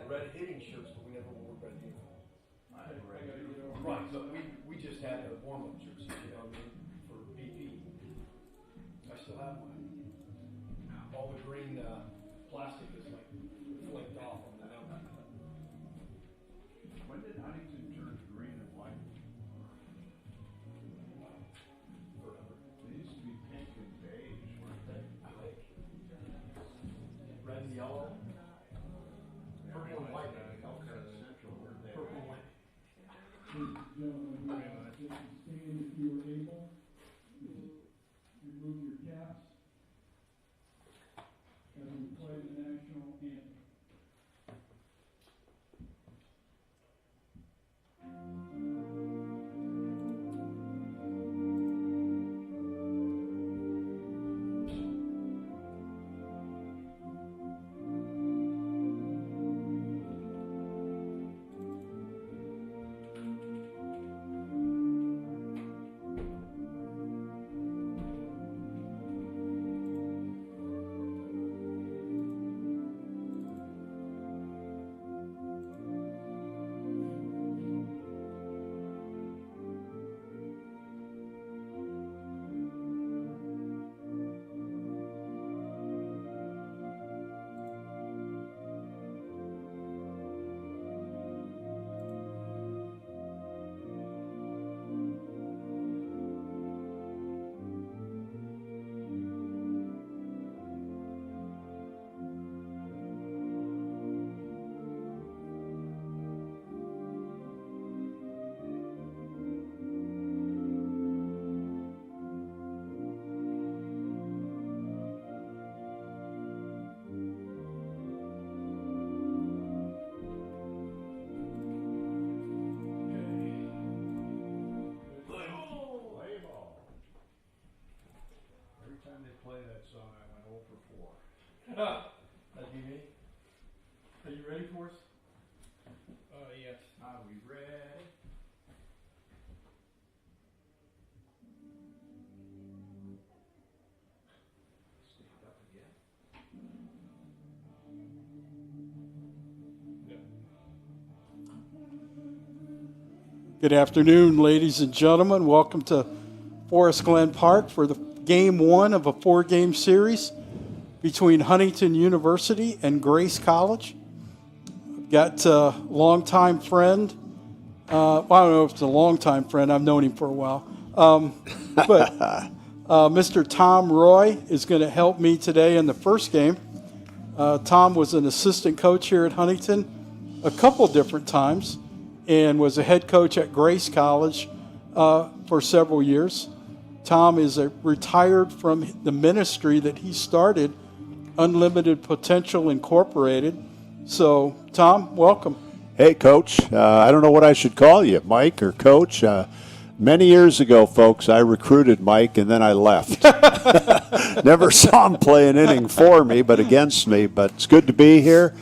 had red hitting shirts, but we never wore red uniforms. Right, but we just had a warm-up jersey, you know what I mean, for BP. I still have mine. All the green plastic is like flaked off on the helmet. When did Huntington turn green and white? Forever. They used to be pink and beige, weren't they? I think. Red and yellow. Purple and white. Elkhart Central, weren't they? Purple and white. Gentlemen, just stand if you are able. Remove your caps as we play the national anthem. Play ball. Every time they play that song, I went 0 for 4. That'd be me. Are you ready for us? Yes. Are we ready? Stand up again. Good afternoon, ladies and gentlemen. Welcome to Forest Glen Park for the game one of a 4-game series between Huntington University and Grace College. I've got a longtime friend. I don't know if it's a longtime friend. I've known him for a while. But Mr. Tom Roy is going to help me today in the first game. Tom was an assistant coach here at Huntington a couple different times and was a head coach at Grace College for several years. Tom is retired from the ministry that he started, Unlimited Potential Incorporated. So, Tom, welcome. Hey, Coach. I don't know what I should call you, Mike or Coach. Many years ago, folks, I recruited Mike and then I left. Never saw him play an inning for me, but against me. But it's good to be here.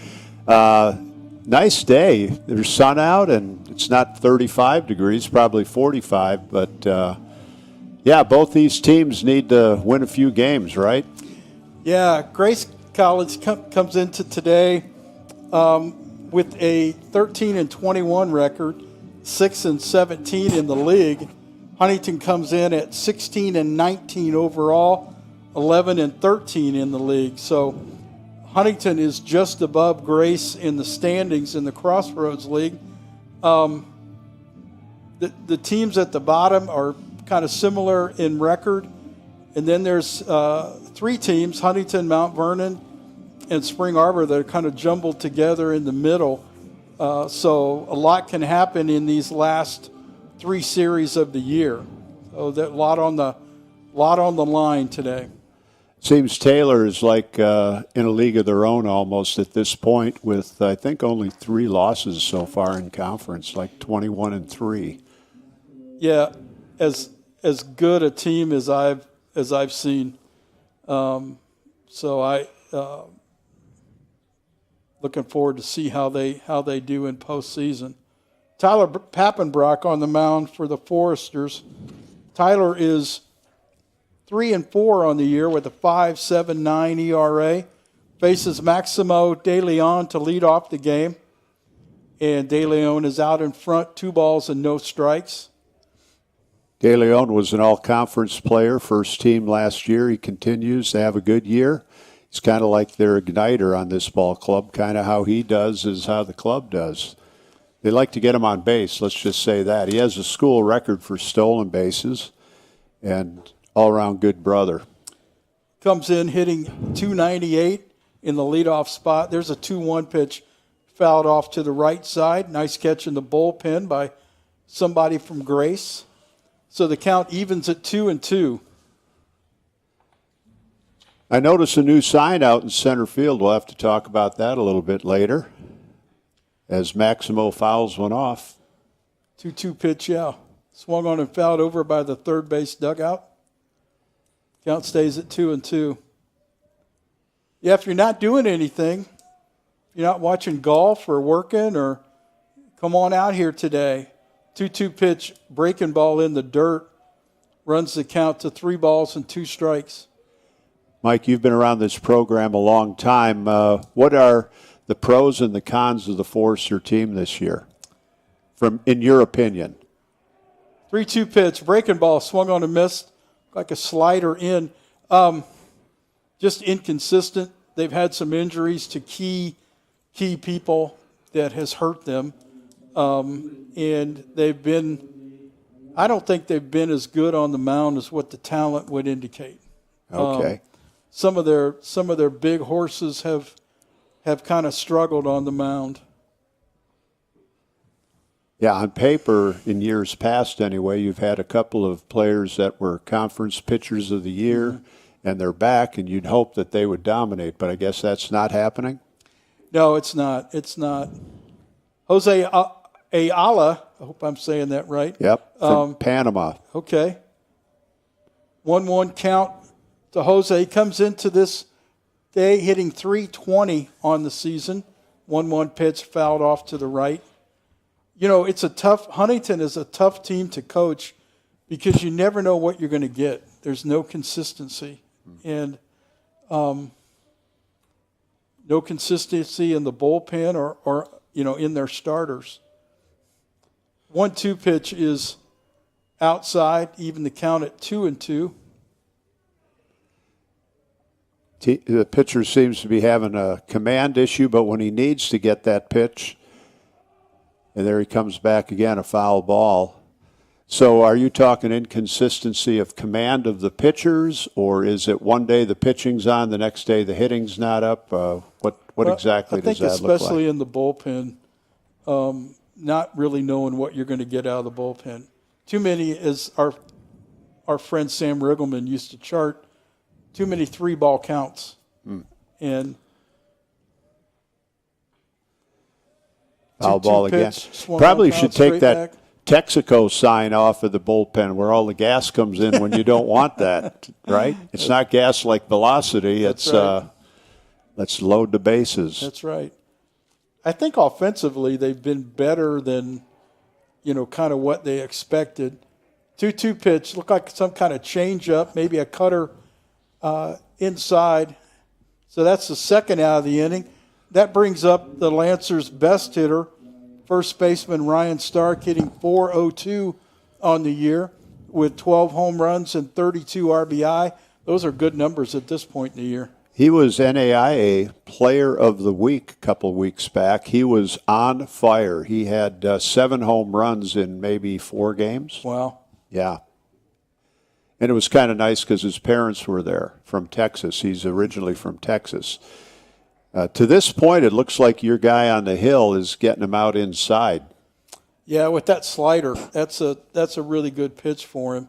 Nice day. There's sun out, and it's not 35 degrees, probably 45. But, yeah, both these teams need to win a few games, right? Yeah, Grace College comes into today with a 13-21 record, 6-17 in the league. Huntington comes in at 16-19 overall, 11-13 in the league. So Huntington is just above Grace in the standings in the Crossroads League. The teams at the bottom are kind of similar in record. And then there's 3 teams, Huntington, Mount Vernon, and Spring Arbor, that are kind of jumbled together in the middle. So a lot can happen in these last 3 series of the year. So that a lot on the line today. Seems Taylor is like in a league of their own almost at this point with, I think, only 3 losses so far in conference, like 21-3. Yeah, as good a team as I've seen. So I looking forward to see how they do in postseason. Tyler Pappenbrock on the mound for the Foresters. Tyler is 3-4 on the year with a 5.79 ERA. Faces Maximo De Leon to lead off the game. and De Leon is out in front, 2 balls and no strikes. De Leon was an all-conference player, first team last year. He continues to have a good year. He's kind of like their igniter on this ball club. Kind of how he does is how the club does. They like to get him on base, let's just say that. He has a school record for stolen bases and all-around good brother. Comes in hitting 298 in the leadoff spot. There's a 2-1 pitch fouled off to the right side. Nice catch in the bullpen by somebody from Grace. So the count evens at 2-2. I noticed a new sign out in center field. We'll have to talk about that a little bit later as Maximo fouls one off. 2-2 pitch, yeah. Swung on and fouled over by the third base dugout. Count stays at 2-2. Yeah, if you're not doing anything, you're not watching golf or working, or come on out here today. 2-2 pitch, breaking ball in the dirt, runs the count to 3 balls and 2 strikes. Mike, you've been around this program a long time. What are the pros and the cons of the Forester team this year, in your opinion? 3-2 pitch, breaking ball, swung on and missed, like a slider in. Just inconsistent. They've had some injuries to key people that has hurt them. And I don't think they've been as good on the mound as what the talent would indicate. Okay. Some of their big horses have kind of struggled on the mound. Yeah, on paper, in years past anyway, you've had a couple of players that were conference pitchers of the year, and they're back, and you'd hope that they would dominate, but I guess that's not happening? No, it's not. It's not. Jose Ayala, I hope I'm saying that right. Yep, from Panama. Okay. 1-1 count to Jose. He comes into this day hitting .320 on the season. 1-1 pitch fouled off to the right. You know, Huntington is a tough team to coach because you never know what you're going to get. There's no consistency. And no consistency in the bullpen or in their starters. 1-2 pitch is outside, even the count at 2-2. The pitcher seems to be having a command issue, but when he needs to get that pitch, and there he comes back again, a foul ball. So are you talking inconsistency of command of the pitchers, or is it one day the pitching's on, the next day the hitting's not up? What exactly does that look like? I think especially in the bullpen, not really knowing what you're going to get out of the bullpen. Too many, as our friend Sam Riggleman used to chart, too many 3-ball counts. And foul ball again. Pitch, probably should take that back. Texaco sign off of the bullpen where all the gas comes in when you don't want that, right? It's not gas like velocity. That's it's right. Let's load the bases. That's right. I think offensively they've been better than, kind of what they expected. 2-2 pitch, looked like some kind of change-up, maybe a cutter inside. So that's the second out of the inning. That brings up the Lancers' best hitter, first baseman Ryan Stark, hitting .402 on the year with 12 home runs and 32 RBI. Those are good numbers at this point in the year. He was NAIA Player of the Week a couple of weeks back. He was on fire. He had 7 home runs in maybe 4 games. Wow. Yeah. And it was kind of nice because his parents were there from Texas. He's originally from Texas. To this point, it looks like your guy on the hill is getting him out inside. Yeah, with that slider, that's a really good pitch for him.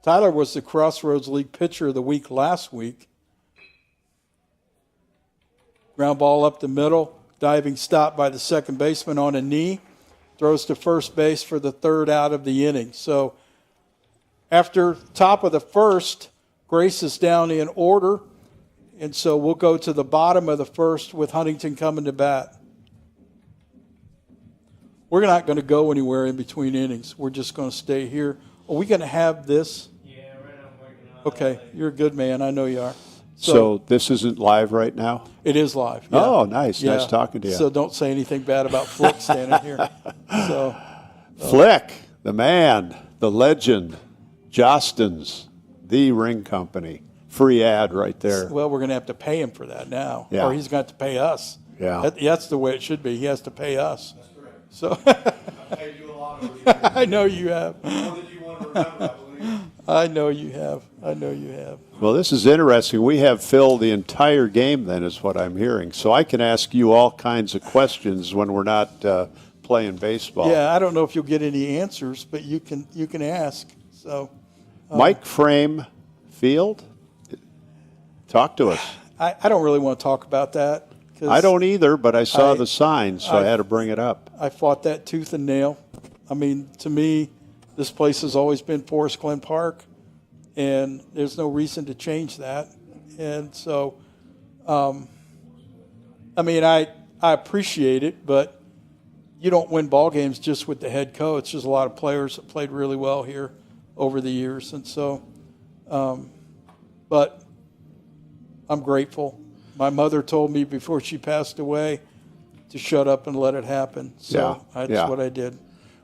Tyler was the Crossroads League Pitcher of the Week last week. Ground ball up the middle, diving stop by the second baseman on a knee, throws to first base for the third out of the inning. So after top of the first, Grace is down in order, and so we'll go to the bottom of the first with Huntington coming to bat. We're not going to go anywhere in between innings. We're just going to stay here. Are we going to have this? Yeah, right now I'm working on it. Okay, you're a good man. I know you are. So this isn't live right now? It is live. Yeah. Oh, nice. Yeah. Nice talking to you. So don't say anything bad about Flick standing here. So Flick, the man, the legend, Jostens, the ring company. Free ad right there. well, we're going to have to pay him for that now, Yeah. or he's going to have to pay us. Yeah. That's the way it should be. He has to pay us. That's correct. So I've paid you a lot over the years. I know you have. More than you want to remember, I believe. I know you have. I know you have. Well, this is interesting. We have Phil the entire game then is what I'm hearing. So I can ask you all kinds of questions when we're not playing baseball. Yeah, I don't know if you'll get any answers, but you can ask. So Mike Frame Field, talk to us. I don't really want to talk about that. 'Cause I don't either, but I saw I- the sign, so I had to bring it up. I fought that tooth and nail. I mean, to me, this place has always been Forest Glen Park, and there's no reason to change that. And so, I mean, I appreciate it, but you don't win ball games just with the head coach. There's a lot of players that played really well here over the years, and so, but I'm grateful. My mother told me before she passed away to shut up and let it happen. So that's what I did.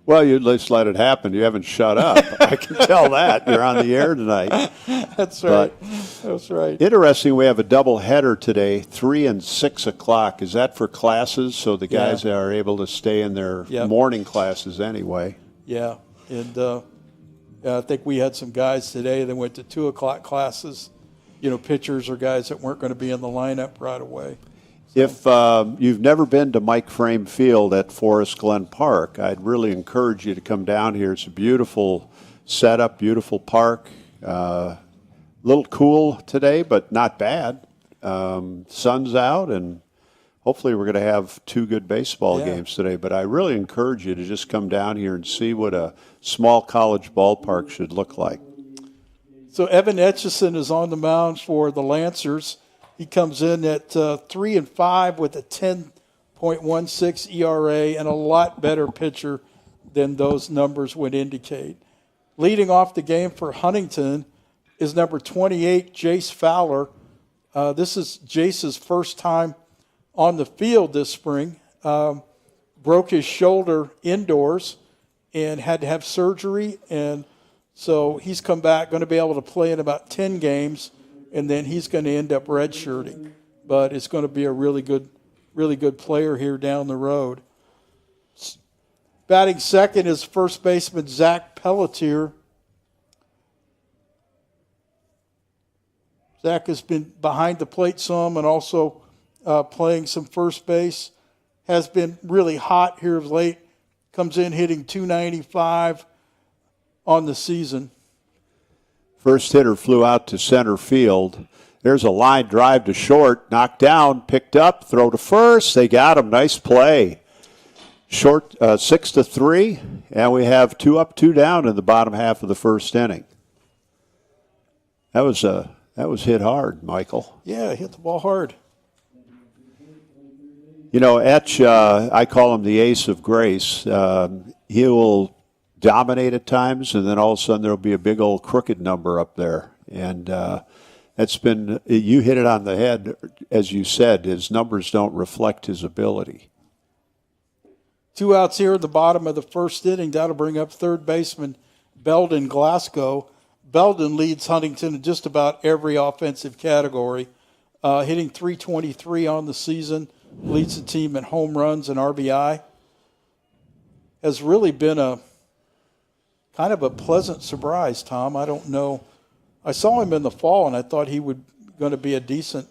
Well, you just let it happen. You haven't shut up. I can tell that. You're on the air tonight. That's right. That's right. Interesting, we have a double header today, 3 and 6 o'clock. Is that for classes so the guys are able to stay in their morning classes anyway? Yeah. And I think we had some guys today that went to 2 o'clock classes, pitchers or guys that weren't going to be in the lineup right away. If you've never been to Mike Frame Field at Forest Glen Park, I'd really encourage you to come down here. It's a beautiful setup, beautiful park. A little cool today, but not bad. Sun's out, and hopefully we're going to have 2 good baseball games today. But I really encourage you to just come down here and see what a small college ballpark should look like. So Evan Etchison is on the mound for the Lancers. He comes in at 3 and 5 with a 10.16 ERA and a lot better pitcher than those numbers would indicate. Leading off the game for Huntington is number 28, Jace Fowler. This is Jace's first time on the field this spring. Broke his shoulder indoors and had to have surgery, and so he's come back, going to be able to play in about 10 games, and then he's going to end up redshirting. But it's going to be a really good player here down the road. Batting second is first baseman Zach Pelletier. Zach has been behind the plate some and also playing some first base. Has been really hot here of late. Comes in hitting .295 on the season. First hitter flew out to center field. There's a line drive to short, knocked down, picked up, throw to first. They got him. Nice play. Short 6-3, and we have 2 up, 2 down in the bottom half of the first inning. That was hit hard, Michael. Yeah, hit the ball hard. Etch, I call him the ace of grace. He will dominate at times, and then all of a sudden there will be a big old crooked number up there. And that's been, you hit it on the head, as you said, his numbers don't reflect his ability. 2 outs here at the bottom of the first inning. That'll bring up third baseman Belden Glasgow. Belden leads Huntington in just about every offensive category, hitting .323 on the season, leads the team in home runs and RBI. Has really been a kind of a pleasant surprise, Tom. I don't know. I saw him in the fall, and I thought he would going to be a decent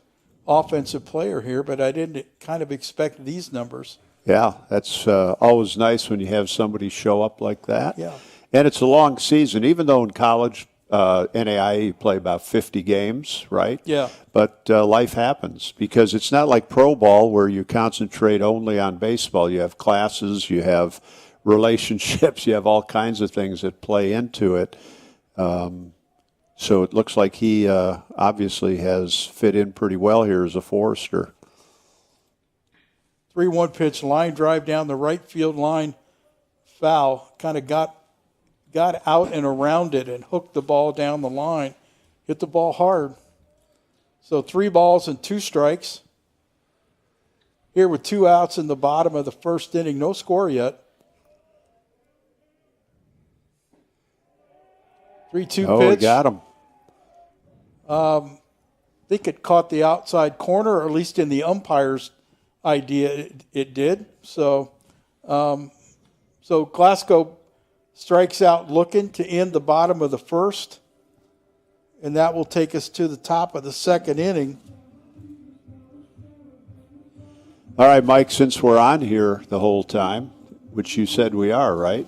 offensive player here, but I didn't kind of expect these numbers. Yeah, that's always nice when you have somebody show up like that. Yeah. And it's a long season, even though in college, NAIA, you play about 50 games, right? Yeah. But life happens because it's not like pro ball where you concentrate only on baseball. You have classes, you have relationships, you have all kinds of things that play into it. So it looks like he obviously has fit in pretty well here as a Forester. 3-1 pitch, line drive down the right field line, foul. Kind of got out and around it and hooked the ball down the line. Hit the ball hard. So 3 balls and 2 strikes. Here with 2 outs in the bottom of the first inning. No score yet. 3-2 pitch. Oh, he got him. I think it caught the outside corner, or at least in the umpire's idea it did. So Glasgow strikes out looking to end the bottom of the first, and that will take us to the top of the second inning. All right, Mike, since we're on here the whole time, which you said we are, right?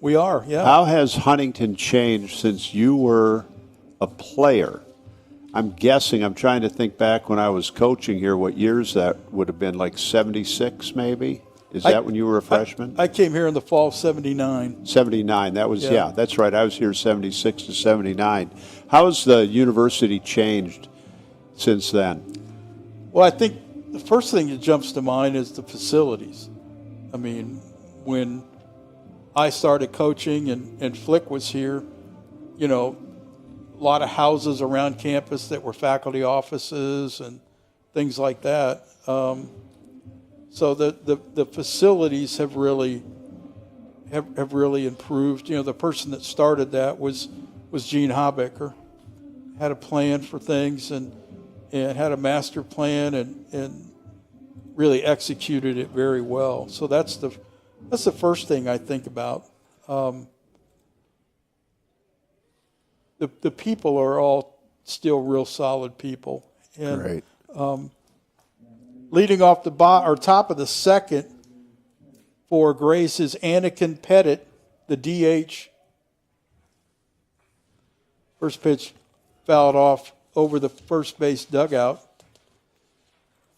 We are, yeah. How has Huntington changed since you were a player? I'm guessing, I'm trying to think back when I was coaching here, what years that would have been, like 76 maybe? Is that when you were a freshman? I came here in the fall of 79. 79, that was, Yeah. yeah, that's right. I was here 76 to 79. How has the university changed since then? Well, I think the first thing that jumps to mind is the facilities. I mean, when I started coaching and Flick was here, you know, a lot of houses around campus that were faculty offices and things like that. So the facilities have really improved. You know, the person that started that was Gene Habecker. Had a plan for things and had a master plan and really executed it very well. So that's the first thing I think about. The people are all still real solid people. And, Great. Leading off the top of the second for Grace is Anakin Pettit, the DH. First pitch fouled off over the first base dugout.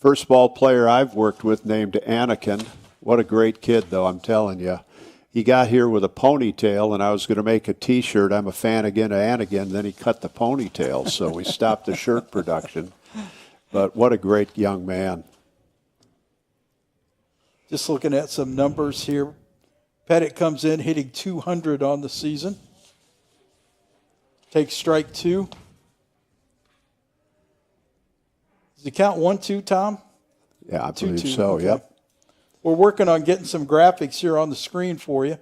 First ball player I've worked with named Anakin. What a great kid, though, I'm telling you. He got here with a ponytail, and I was going to make a T-shirt. I'm a fan again of Anakin. Then he cut the ponytail, so we stopped the shirt production. But what a great young man. Just looking at some numbers here. Pettit comes in hitting 200 on the season. Takes strike 2. Does he count 1-2, Tom? Yeah, I 2-2, believe so, okay. yep. We're working on getting some graphics here on the screen for you.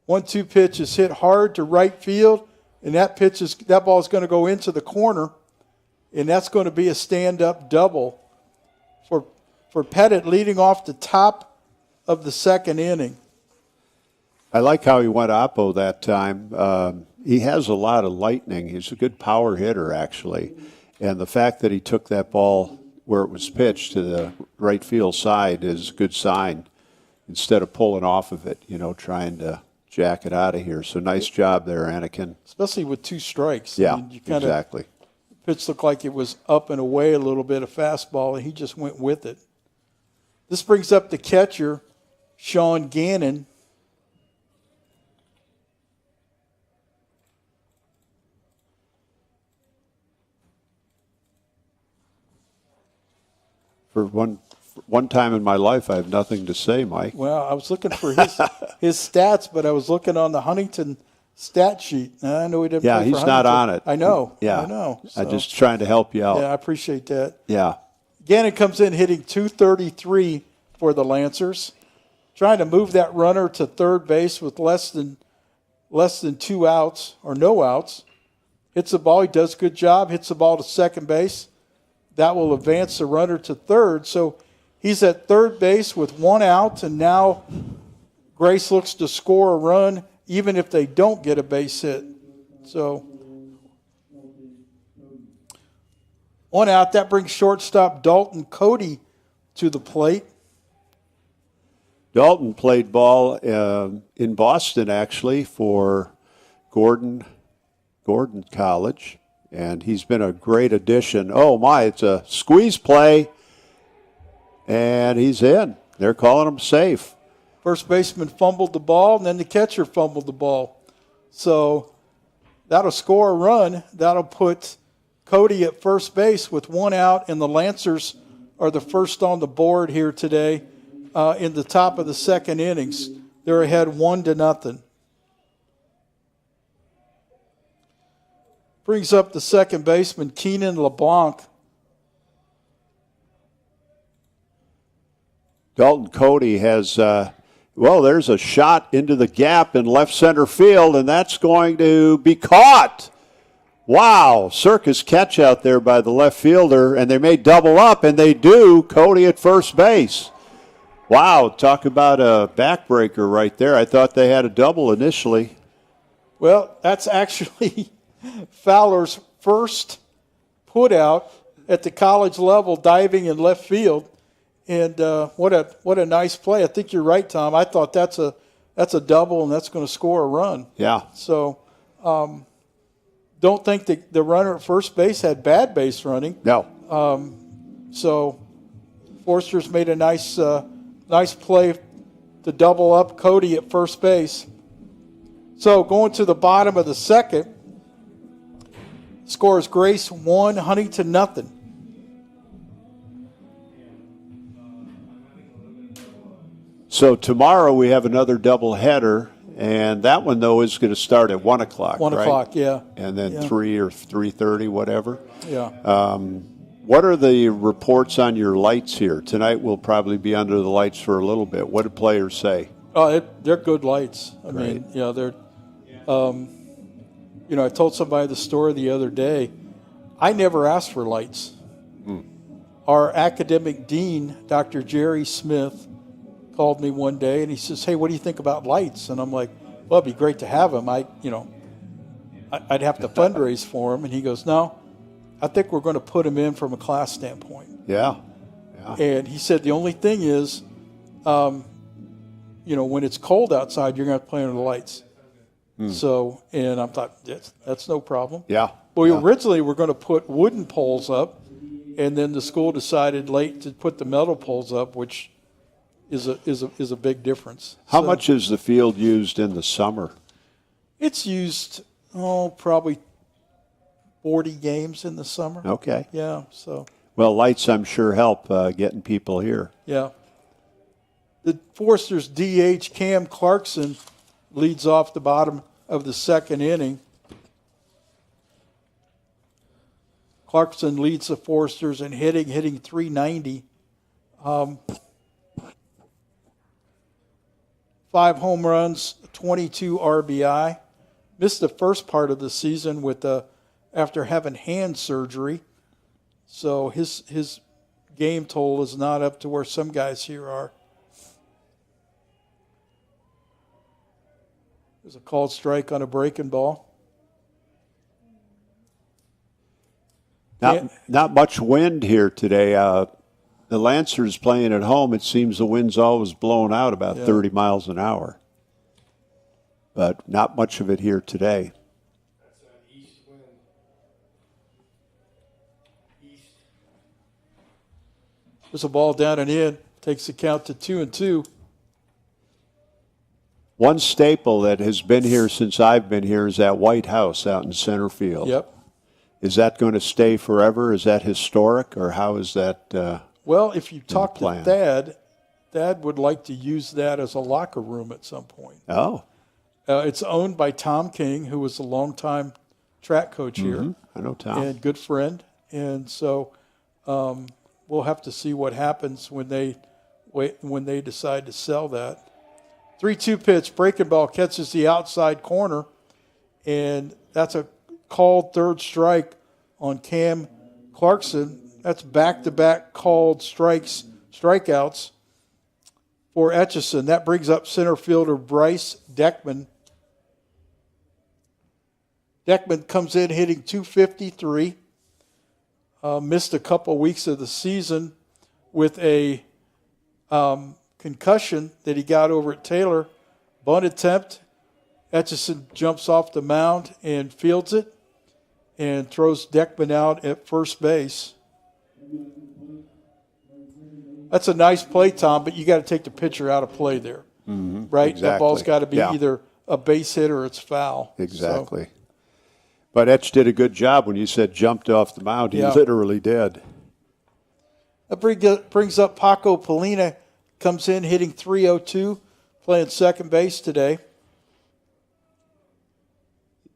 1-2 pitch is hit hard to right field, and that ball is going to go into the corner, and that's going to be a stand-up double for Pettit leading off the top of the second inning. I like how he went oppo that time. He has a lot of lightning. He's a good power hitter, actually. And the fact that he took that ball where it was pitched to the right field side is a good sign instead of pulling off of it, you know, trying to jack it out of here. So nice job there, Anakin. Especially with 2 strikes. Yeah, I mean, exactly. Pitch looked like it was up and away a little bit, a fastball, and he just went with it. This brings up the catcher, Sean Gannon. For one time in my life, I have nothing to say, Mike. Well, I was looking for his stats, but I was looking on the Huntington stat sheet. And I know he didn't play for he's Huntington. not on it. I know. Yeah. I know. I'm just trying to help you out. Yeah, I appreciate that. Yeah. Gannon comes in hitting 233 for the Lancers, trying to move that runner to third base with less than 2 outs or no outs. Hits the ball. He does a good job. Hits the ball to second base. That will advance the runner to third. So he's at third base with 1 out, and now Grace looks to score a run even if they don't get a base hit. So 1 out. That brings shortstop Dalton Cody to the plate. Dalton played ball in Boston, actually, for Gordon College, and he's been a great addition. Oh, my, it's a squeeze play, and he's in. They're calling him safe. First baseman fumbled the ball, and then the catcher fumbled the ball. So that'll score a run. That'll put Cody at first base with 1 out, and the Lancers are the first on the board here today in the top of the second innings. They're ahead 1-0. Brings up the second baseman, Keenan LeBlanc. Dalton Cody has, there's a shot into the gap in left center field, and that's going to be caught. Wow, circus catch out there by the left fielder, and they may double up, and they do. Cody at first base. Wow, talk about a backbreaker right there. I thought they had a double initially. Well, that's actually Fowler's first put out at the college level, diving in left field. And what a nice play. I think you're right, Tom. I thought that's a double, and that's going to score a run. Yeah. So don't think the runner at first base had bad base running. No. So Forster's made a nice play to double up Cody at first base. So going to the bottom of the second, scores Grace 1, Huntington nothing. So tomorrow we have another doubleheader, and that one, though, is going to start at 1 o'clock, 1 o'clock, yeah. And then 3 or 3:30, whatever. Yeah. What are the reports on your lights here? Tonight we'll probably be under the lights for a little bit. What do players say? They're good lights. I mean, yeah, they're, I told somebody the story the other day. I never asked for lights. Our academic dean, Dr. Jerry Smith, called me one day and he says, "Hey, what do you think about lights?" And I'm like, "Well, it'd be great to have them. I'd have to fundraise for them." And he goes, "No, I think we're going to put them in from a class standpoint." Yeah. And he said the only thing is, when it's cold outside, you're going to have to play under the lights. So, and I thought that's no problem. Yeah. Well, originally we're going to put wooden poles up, and then the school decided late to put the metal poles up, which is a big difference. How much is the field used in the summer? It's used, probably 40 games in the summer. Okay. Yeah, so. Well, lights, I'm sure, help getting people here. Yeah. The Foresters' DH, Cam Clarkson, leads off the bottom of the second inning. Clarkson leads the Foresters in hitting 390. 5 home runs, 22 RBI. Missed the first part of the season after having hand surgery. So his game total is not up to where some guys here are. There's a called strike on a breaking ball. Not much wind here today. The Lancers playing at home, it seems the wind's always blowing out about 30 miles an hour. But not much of it here today. That's an east wind. East. There's a ball down and in. Takes the count to 2-2. One staple that has been here since I've been here is that White House out in center field. Yep. Is that going to stay forever? Is that historic, or how is that? Well, if you talk to Thad would like to use that as a locker room at some point. Oh. It's owned by Tom King, who was a longtime track coach here. I know Tom. And good friend. And so we'll have to see what happens when they decide to sell that. 3-2 pitch, breaking ball, catches the outside corner, and that's a called third strike on Cam Clarkson. That's back-to-back called strikeouts for Etchison. That brings up center fielder Bryce Deckman. Deckman comes in hitting .253. Missed a couple weeks of the season with a concussion that he got over at Taylor. Bunt attempt. Etchison jumps off the mound and fields it and throws Deckman out at first base. That's a nice play, Tom, but you got to take the pitcher out of play there, right? Exactly. That ball's got to be either a base hit or it's foul. Exactly. So, but Etch did a good job when you said jumped off the mound. He literally did. that brings up Paco Polina, comes in hitting .302, playing second base today.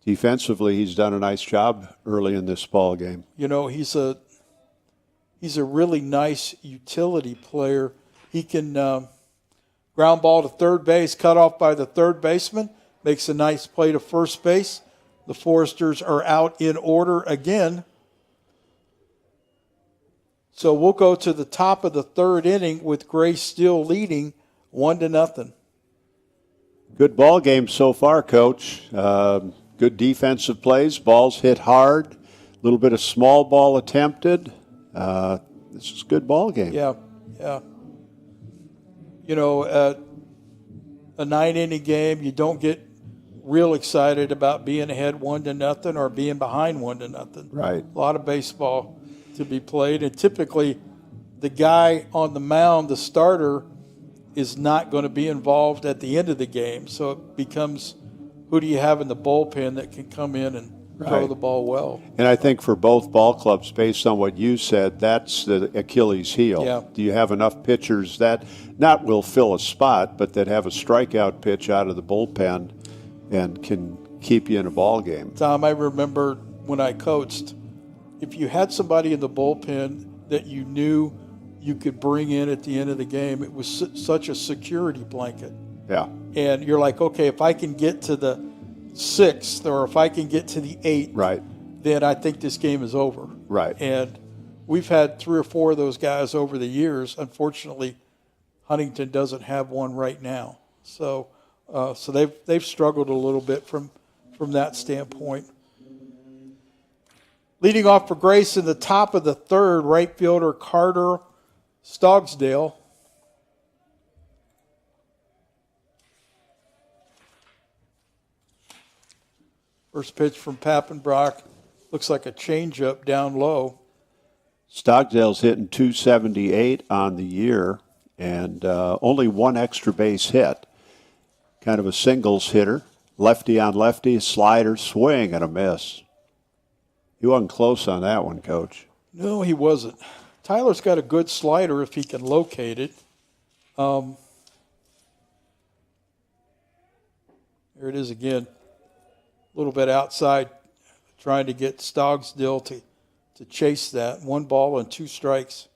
Defensively, he's done a nice job early in this ball game. You know, he's a really nice utility player. He can ground ball to third base, cut off by the third baseman, makes a nice play to first base. The Foresters are out in order again. So we'll go to the top of the third inning with Gray still leading 1-0. Good ball game so far, Coach. Good defensive plays. Balls hit hard. A little bit of small ball attempted. This is a good ball game. Yeah. You know, a 9-inning game, you don't get real excited about being ahead 1-0 or being behind 1-0. Right. A lot of baseball to be played, and typically the guy on the mound, the starter, is not going to be involved at the end of the game. So it becomes, who do you have in the bullpen that can come in and throw the ball well? And I think for both ball clubs, based on what you said, that's the Achilles heel. Yeah. Do you have enough pitchers that not will fill a spot, but that have a strikeout pitch out of the bullpen and can keep you in a ball game? Tom, I remember when I coached, if you had somebody in the bullpen that you knew you could bring in at the end of the game, it was such a security blanket. Yeah. And you're like, okay, if I can get to the 6th or if I can get to the 8th, Right. then I think this game is over. Right. And we've had 3 or 4 of those guys over the years. Unfortunately, Huntington doesn't have one right now. So they've struggled a little bit from that standpoint. Leading off for Grace in the top of the third, right fielder Carter Stogsdale. First pitch from Pappenbrock. Looks like a changeup down low. Stockdale's hitting 278 on the year and only one extra base hit. Kind of a singles hitter. Lefty on lefty, slider, swing, and a miss. He wasn't close on that one, Coach. No, he wasn't. Tyler's got a good slider if he can locate it. There it is again. A little bit outside, trying to get Stogsdill to chase that. 1 ball and 2 strikes.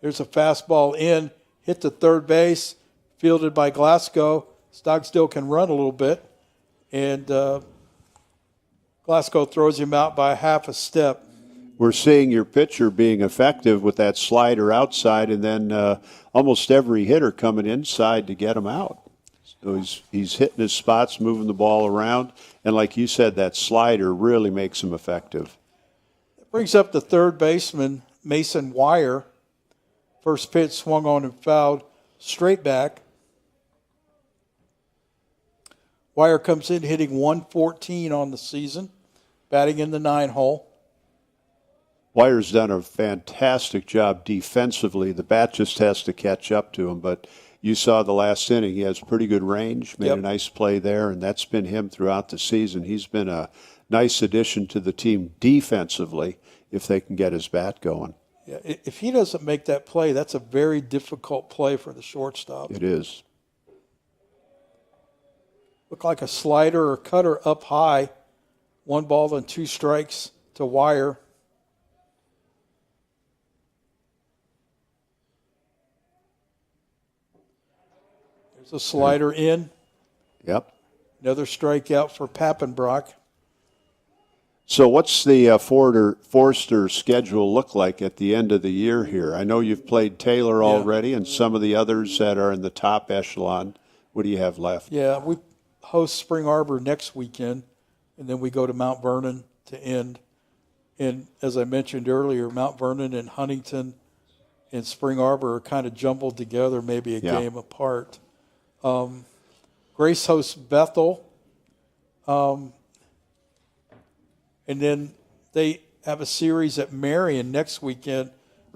There's a fastball in, hit to third base, fielded by Glasgow. Stogsdill can run a little bit, and Glasgow throws him out by half a step. We're seeing your pitcher being effective with that slider outside and then almost every hitter coming inside to get him out. So he's hitting his spots, moving the ball around, and like you said, that slider really makes him effective. That brings up the third baseman, Mason Wire. First pitch swung on and fouled straight back. Wire comes in hitting 114 on the season, batting in the 9 hole. Wire's done a fantastic job defensively. The bat just has to catch up to him, but you saw the last inning. He has pretty good range, made a nice play there, and that's been him throughout the season. He's been a nice addition to the team defensively if they can get his bat going. Yeah, if he doesn't make that play, that's a very difficult play for the shortstop. It is. Looked like a slider or cutter up high. 1 ball and 2 strikes to Wire. There's a slider in. Yep. Another strikeout for Pappenbrock. So what's the Forster schedule look like at the end of the year here? I know you've played Taylor already and some of the others that are in the top echelon. What do you have left? Yeah, we host Spring Arbor next weekend, and then we go to Mount Vernon to end. And as I mentioned earlier, Mount Vernon and Huntington and Spring Arbor are kind of jumbled together, maybe a game apart. Grace hosts Bethel. And then they have a series at Marion next weekend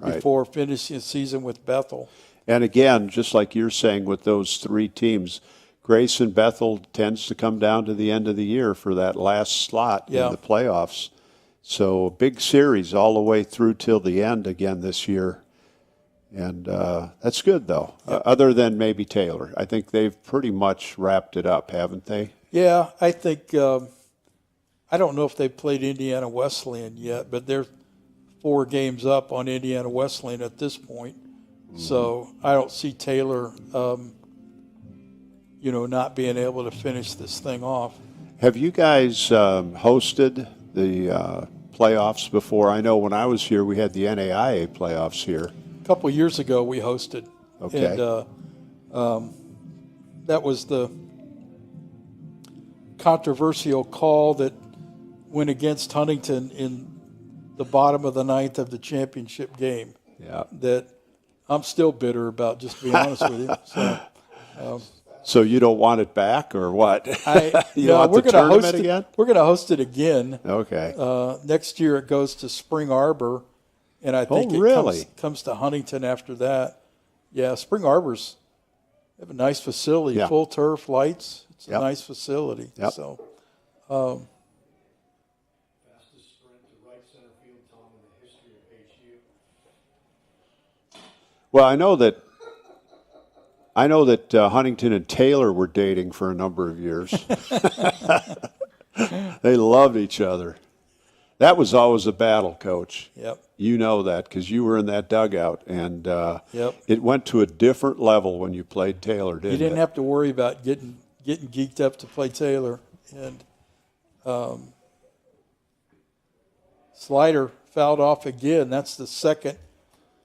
before finishing the season with Bethel. And again, just like you're saying with those 3 teams, Grace and Bethel tends to come down to the end of the year for that last slot in the playoffs. So a big series all the way through till the end again this year. And that's good, though, other than maybe Taylor. I think they've pretty much wrapped it up, haven't they? Yeah, I think I don't know if they played Indiana Wesleyan yet, but they're 4 games up on Indiana Wesleyan at this point. So I don't see Taylor, not being able to finish this thing off. Have you guys hosted the playoffs before? I know when I was here, we had the NAIA playoffs here. A couple of years ago, we hosted. Okay. And that was the controversial call that went against Huntington in the bottom of the 9th of the championship game. Yeah. That I'm still bitter about, just to be honest with you. So you don't want it back, or what? You no, want we're the going to host tournament it again? We're going to host it again. Okay. Next year it goes to Spring Arbor, and I think really? comes to Huntington after that. Yeah, Spring Arbor's have a nice facility, Yeah. full turf, lights. It's a Yep. nice facility. Yep. So, Fastest sprint to right center field, Tom, in the history of HU. Well, I know that Huntington and Taylor were dating for a number of years. They loved each other. That was always a battle, Coach. yep. You know that because you were in that dugout, and Yep. it went to a different level when you played Taylor, didn't You didn't it? have to worry about getting geeked up to play Taylor. And slider fouled off again. That's the second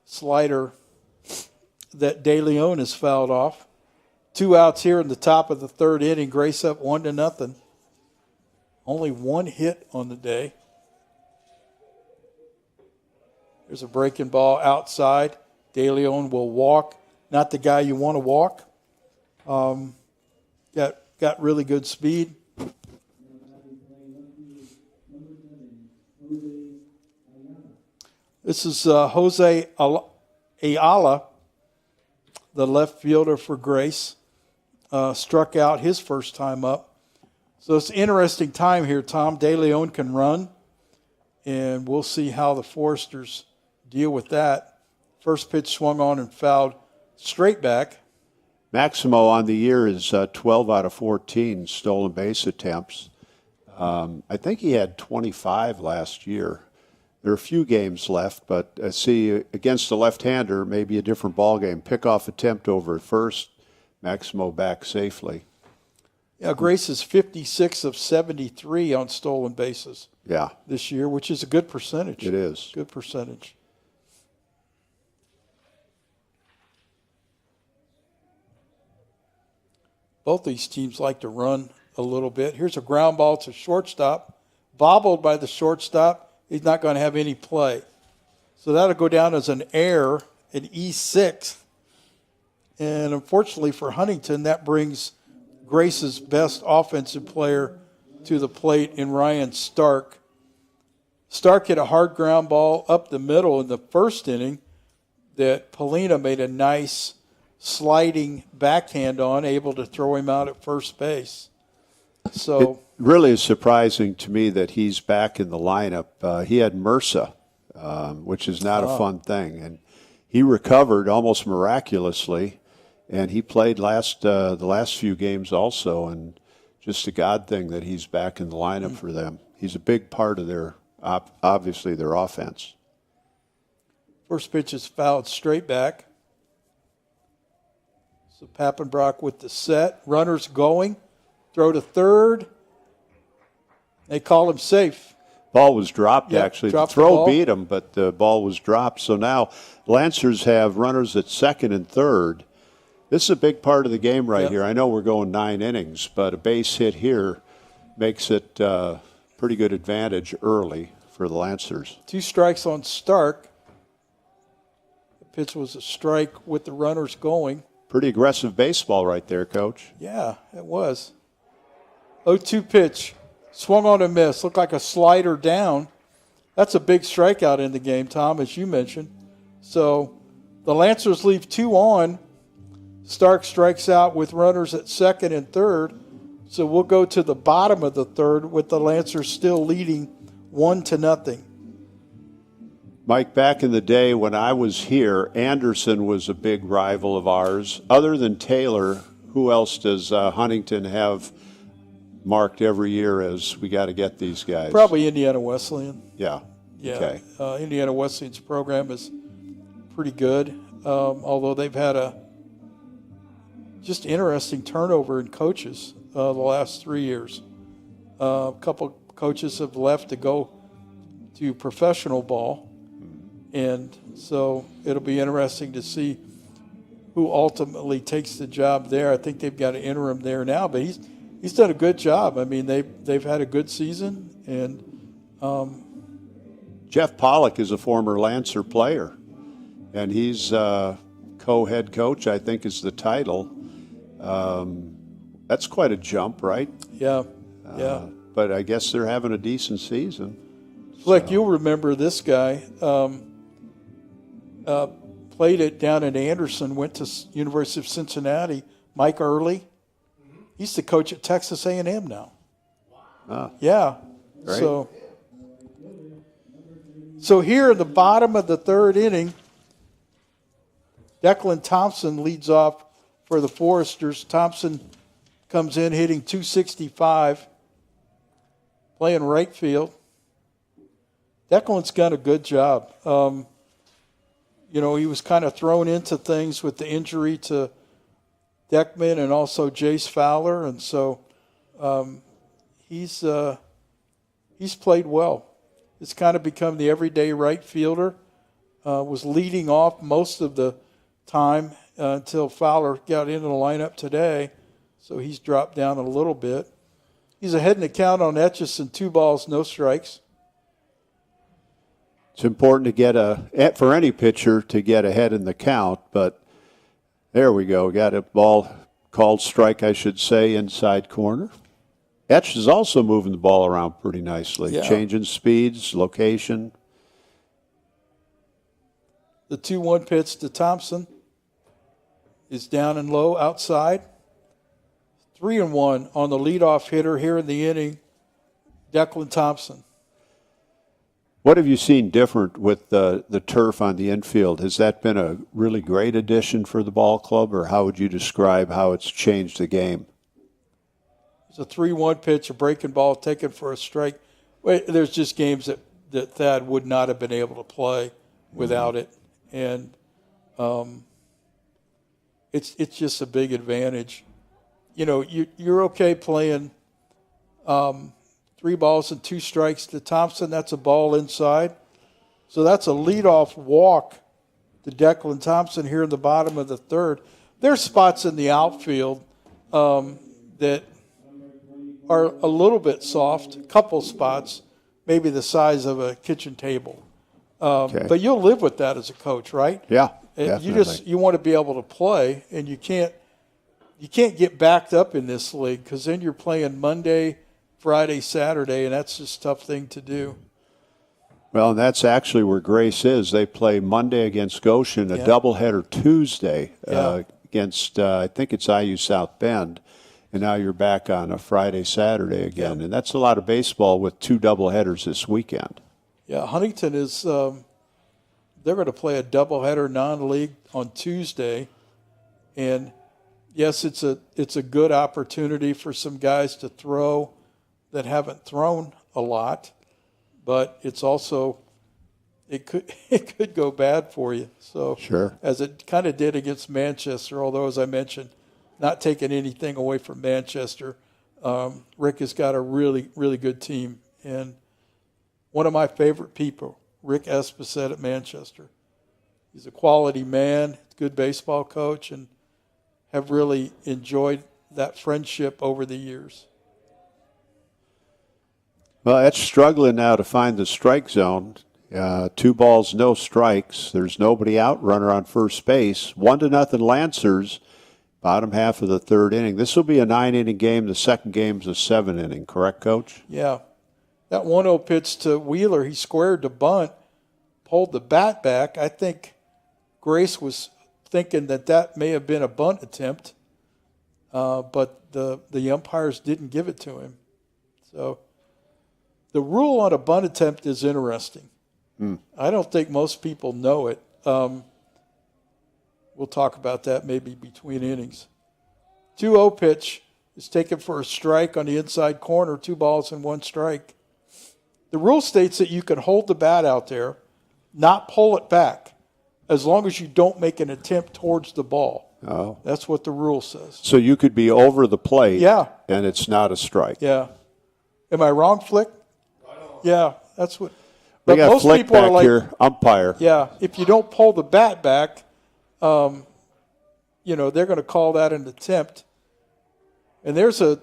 slider that De Leon has fouled off. 2 outs here in the top of the 3rd inning. Grace up 1-0. Only 1 hit on the day. There's a breaking ball outside. De Leon will walk. Not the guy you want to walk. Got really good speed. This is Jose Ayala, the left fielder for Grace. Struck out his first time up. So it's an interesting time here, Tom. De Leon can run, and we'll see how the Foresters deal with that. First pitch swung on and fouled straight back. Maximo on the year is 12 out of 14 stolen base attempts. I think he had 25 last year. There are a few games left, but see, against the left-hander, maybe a different ball game. Pickoff attempt over at first, Maximo back safely. Yeah, Grace is 56 of 73 on stolen bases this year, which is a good percentage. It is. Good percentage. Both these teams like to run a little bit. Here's a ground ball to shortstop, bobbled by the shortstop. He's not going to have any play. So that'll go down as an error, an E6. And unfortunately for Huntington, that brings Grace's best offensive player to the plate in Ryan Stark. Stark hit a hard ground ball up the middle in the first inning that Polina made a nice sliding backhand on, able to throw him out at first base. So It really is surprising to me that he's back in the lineup. He had MRSA, which is not a fun thing, and he recovered almost miraculously, and he played the last few games also, and just a God thing that he's back in the lineup for them. He's a big part of their obviously their offense. first pitch is fouled straight back. So Pappenbrock with the set. Runners going. Throw to third. They call him safe. Ball was dropped, Yeah, actually. dropped The the throw ball. beat him, but the ball was dropped. So now Lancers have runners at second and third. This is a big part of the game right Yep. here. I know we're going 9 innings, but a base hit here makes it pretty good advantage early for the Lancers. 2 strikes on Stark. The pitch was a strike with the runners going. Pretty aggressive baseball right there, Coach. Yeah, it was. 0-2 pitch. Swung on a miss. Looked like a slider down. That's a big strikeout in the game, Tom, as you mentioned. So the Lancers leave 2 on. Stark strikes out with runners at second and third. So we'll go to the bottom of the third with the Lancers still leading 1-0. Mike, back in the day when I was here, Anderson was a big rival of ours. Other than Taylor, who else does Huntington have marked every year as we got to get these guys? Probably Indiana Wesleyan. Yeah. Yeah. Okay. Indiana Wesleyan's program is pretty good, although they've had a just interesting turnover in coaches the last 3 years. A couple coaches have left to go to professional ball, and so it'll be interesting to see who ultimately takes the job there. I think they've got an interim there now, but he's done a good job. I mean, they've had a good season, and Jeff Pollock is a former Lancer player, and he's co-head coach, I think is the title. That's quite a jump, right? Yeah. But I guess they're having a decent season. Like you'll remember this guy played it down in Anderson, went to University of Cincinnati. Mike Early, he's the coach at Texas A&M now. Wow. Yeah. Great. So here in the bottom of the third inning, Declan Thompson leads off for the Foresters. Thompson comes in hitting .265, playing right field. Declan's done a good job. He was kind of thrown into things with the injury to Deckman and also Jace Fowler, and so he's played well. It's kind of become the everyday right fielder. Was leading off most of the time until Fowler got into the lineup today, so he's dropped down a little bit. He's ahead in the count on Etchison, 2 balls, no strikes. It's important to get for any pitcher to get ahead in the count, but there we go. Got a ball called strike, I should say, inside corner. Etch is also moving the ball around pretty nicely, changing speeds, location. The 2-1 pitch to Thompson is down and low outside. 3-1 on the leadoff hitter here in the inning, Declan Thompson. What have you seen different with the turf on the infield? Has that been a really great addition for the ball club, or how would you describe how it's changed the game? It's a 3-1 pitch, a breaking ball taken for a strike. There's just games that Thad would not have been able to play without it, and it's just a big advantage. You're okay playing 3 balls and 2 strikes to Thompson. That's a ball inside. So that's a leadoff walk to Declan Thompson here in the bottom of the third. There's spots in the outfield that are a little bit soft, a couple spots, maybe the size of a kitchen table. Okay. But you'll live with that as a coach, right? Yeah, definitely. You want to be able to play, and you can't get backed up in this league because then you're playing Monday, Friday, Saturday, and that's just a tough thing to do. Well, and that's actually where Grace is. They play Monday against Goshen, a doubleheader Tuesday against, I think it's IU South Bend, and now you're back on a Friday, Saturday again. Yeah. And that's a lot of baseball with 2 doubleheaders this weekend. Yeah, Huntington is they're going to play a doubleheader non-league on Tuesday, and yes, it's a good opportunity for some guys to throw that haven't thrown a lot, but it's also it could go bad for you. So sure, as it kind of did against Manchester, although as I mentioned, not taking anything away from Manchester, Rick has got a really, really good team, and one of my favorite people, Rick Esposito at Manchester. He's a quality man, good baseball coach, and have really enjoyed that friendship over the years. Well, that's struggling now to find the strike zone. 2 balls, no strikes. There's nobody out, runner on first base. 1-0 Lancers, bottom half of the third inning. This will be a 9-inning game. The second game's a 7-inning, correct, Coach? Yeah. That 1-0 pitch to Wheeler, he squared to bunt, pulled the bat back. I think Grace was thinking that may have been a bunt attempt, but the umpires didn't give it to him. So the rule on a bunt attempt is interesting. I don't think most people know it. We'll talk about that maybe between innings. 2-0 pitch is taken for a strike on the inside corner, 2 balls and 1 strike. The rule states that you can hold the bat out there, not pull it back, as long as you don't make an attempt towards the ball. Oh. That's what the rule says. So you could be over the plate, Yeah. and it's not a strike. Yeah. Am I wrong, Flick? Yeah, that's what. We But got most Flick people are back like, here, umpire. yeah, if you don't pull the bat back, they're going to call that an attempt. And there's a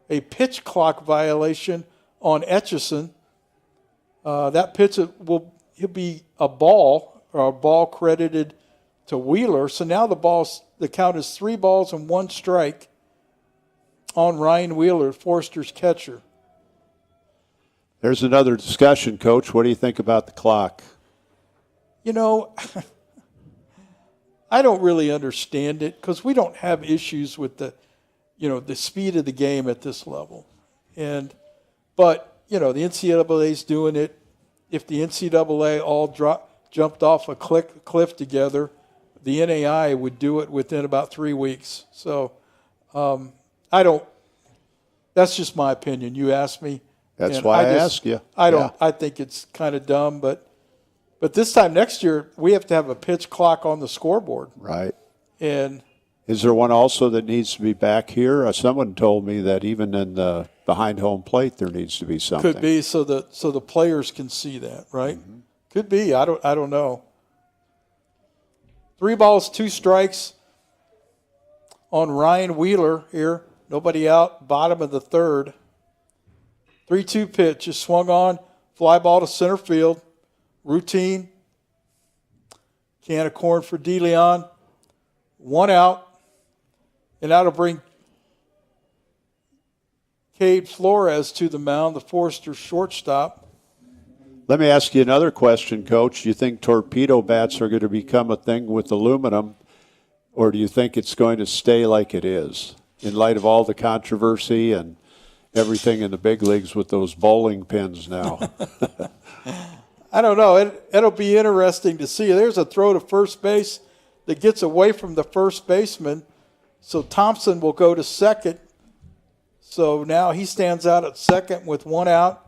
pitch clock violation on Etchison. That pitch he'll be a ball credited to Wheeler. So now the count is 3 balls and 1 strike on Ryan Wheeler, Forster's catcher. There's another discussion, Coach. What do you think about the clock? I don't really understand it because we don't have issues with the speed of the game at this level. But the NCAA's doing it. If the NCAA all jumped off a cliff together, the NAI would do it within about 3 weeks. So that's just my opinion. You asked me. That's why I ask you. I think it's kind of dumb, but this time next year we have to have a pitch clock on the scoreboard. Right. And is there one also that needs to be back here? Someone told me that even in the behind home plate there needs to be something. Could be so the players can see that, right? Mm-hmm. Could be. I don't know. 3 balls, 2 strikes on Ryan Wheeler here. Nobody out. Bottom of the third. 3-2 pitch is swung on. Fly ball to center field. Routine. Can of corn for DeLeon. 1 out. And that'll bring Cade Flores to the mound, the Forster shortstop. Let me ask you another question, Coach. Do you think torpedo bats are going to become a thing with aluminum, or do you think it's going to stay like it is in light of all the controversy and everything in the big leagues with those bowling pins now? I don't know. It'll be interesting to see. There's a throw to first base that gets away from the first baseman, so Thompson will go to second. So now he stands out at second with 1 out.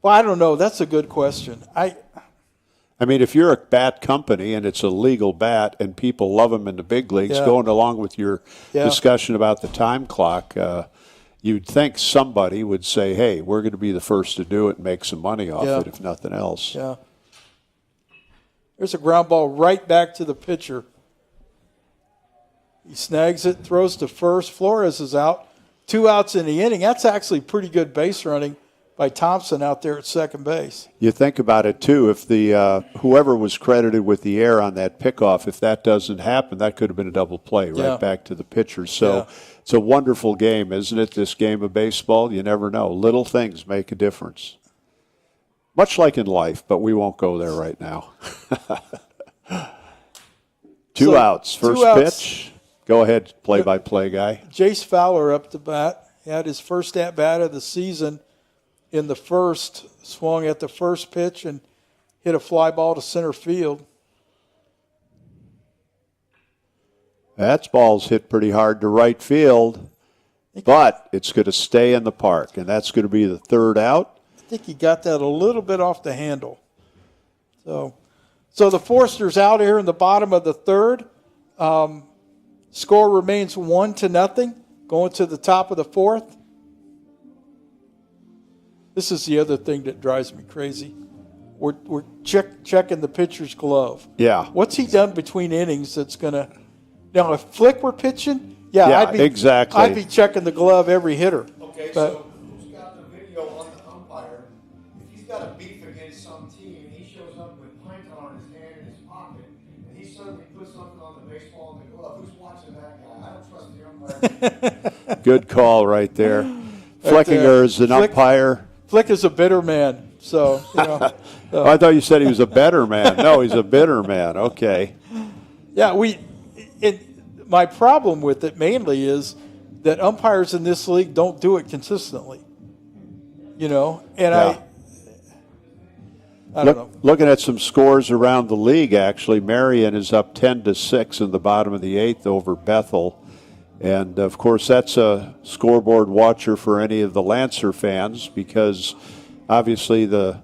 Well, I don't know. That's a good question. I mean, if you're a bat company and it's a legal bat and people love them in the big leagues, going along with your discussion about the time clock, you'd think somebody would say, hey, we're going to be the first to do it and make some money off it, if nothing else. Yeah. There's a ground ball right back to the pitcher. He snags it, throws to first. Flores is out. 2 outs in the inning. That's actually pretty good base running by Thompson out there at second base. You think about it, too. If the whoever was credited with the error on that pickoff, if that doesn't happen, that could have been a double play right back to the pitcher. So it's a wonderful game, isn't it, this game of baseball? You never know. Little things make a difference. Much like in life, but we won't go there right now. 2 outs. First pitch. Go ahead, play-by-play guy. Jace Fowler up to bat. He had his first at-bat of the season in the first, swung at the first pitch and hit a fly ball to center field. That ball's hit pretty hard to right field, but it's going to stay in the park, and that's going to be the 3rd out. I think he got that a little bit off the handle. So the Forster's out here in the bottom of the 3rd. Score remains 1-0, going to the top of the 4th. This is the other thing that drives me crazy. We're checking the pitcher's glove. Yeah. What's he done between innings that's going to – now, if Flick were pitching, I'd be checking the glove every hitter. Okay, so who's got the video on the umpire? If he's got a beef against some team, he shows up with pint on his hand in his pocket, and he suddenly puts something on the baseball in the glove. Who's watching that guy? I don't trust the umpire. Good call right there. Fleckinger is an umpire. Flick is a bitter man, so, I thought you said he was a better man. No, he's a bitter man. Okay. Yeah, my problem with it mainly is that umpires in this league don't do it consistently. I don't know. Looking at some scores around the league, actually, Marion is up 10-6 in the bottom of the 8th over Bethel. And, of course, that's a scoreboard watcher for any of the Lancer fans because, obviously, the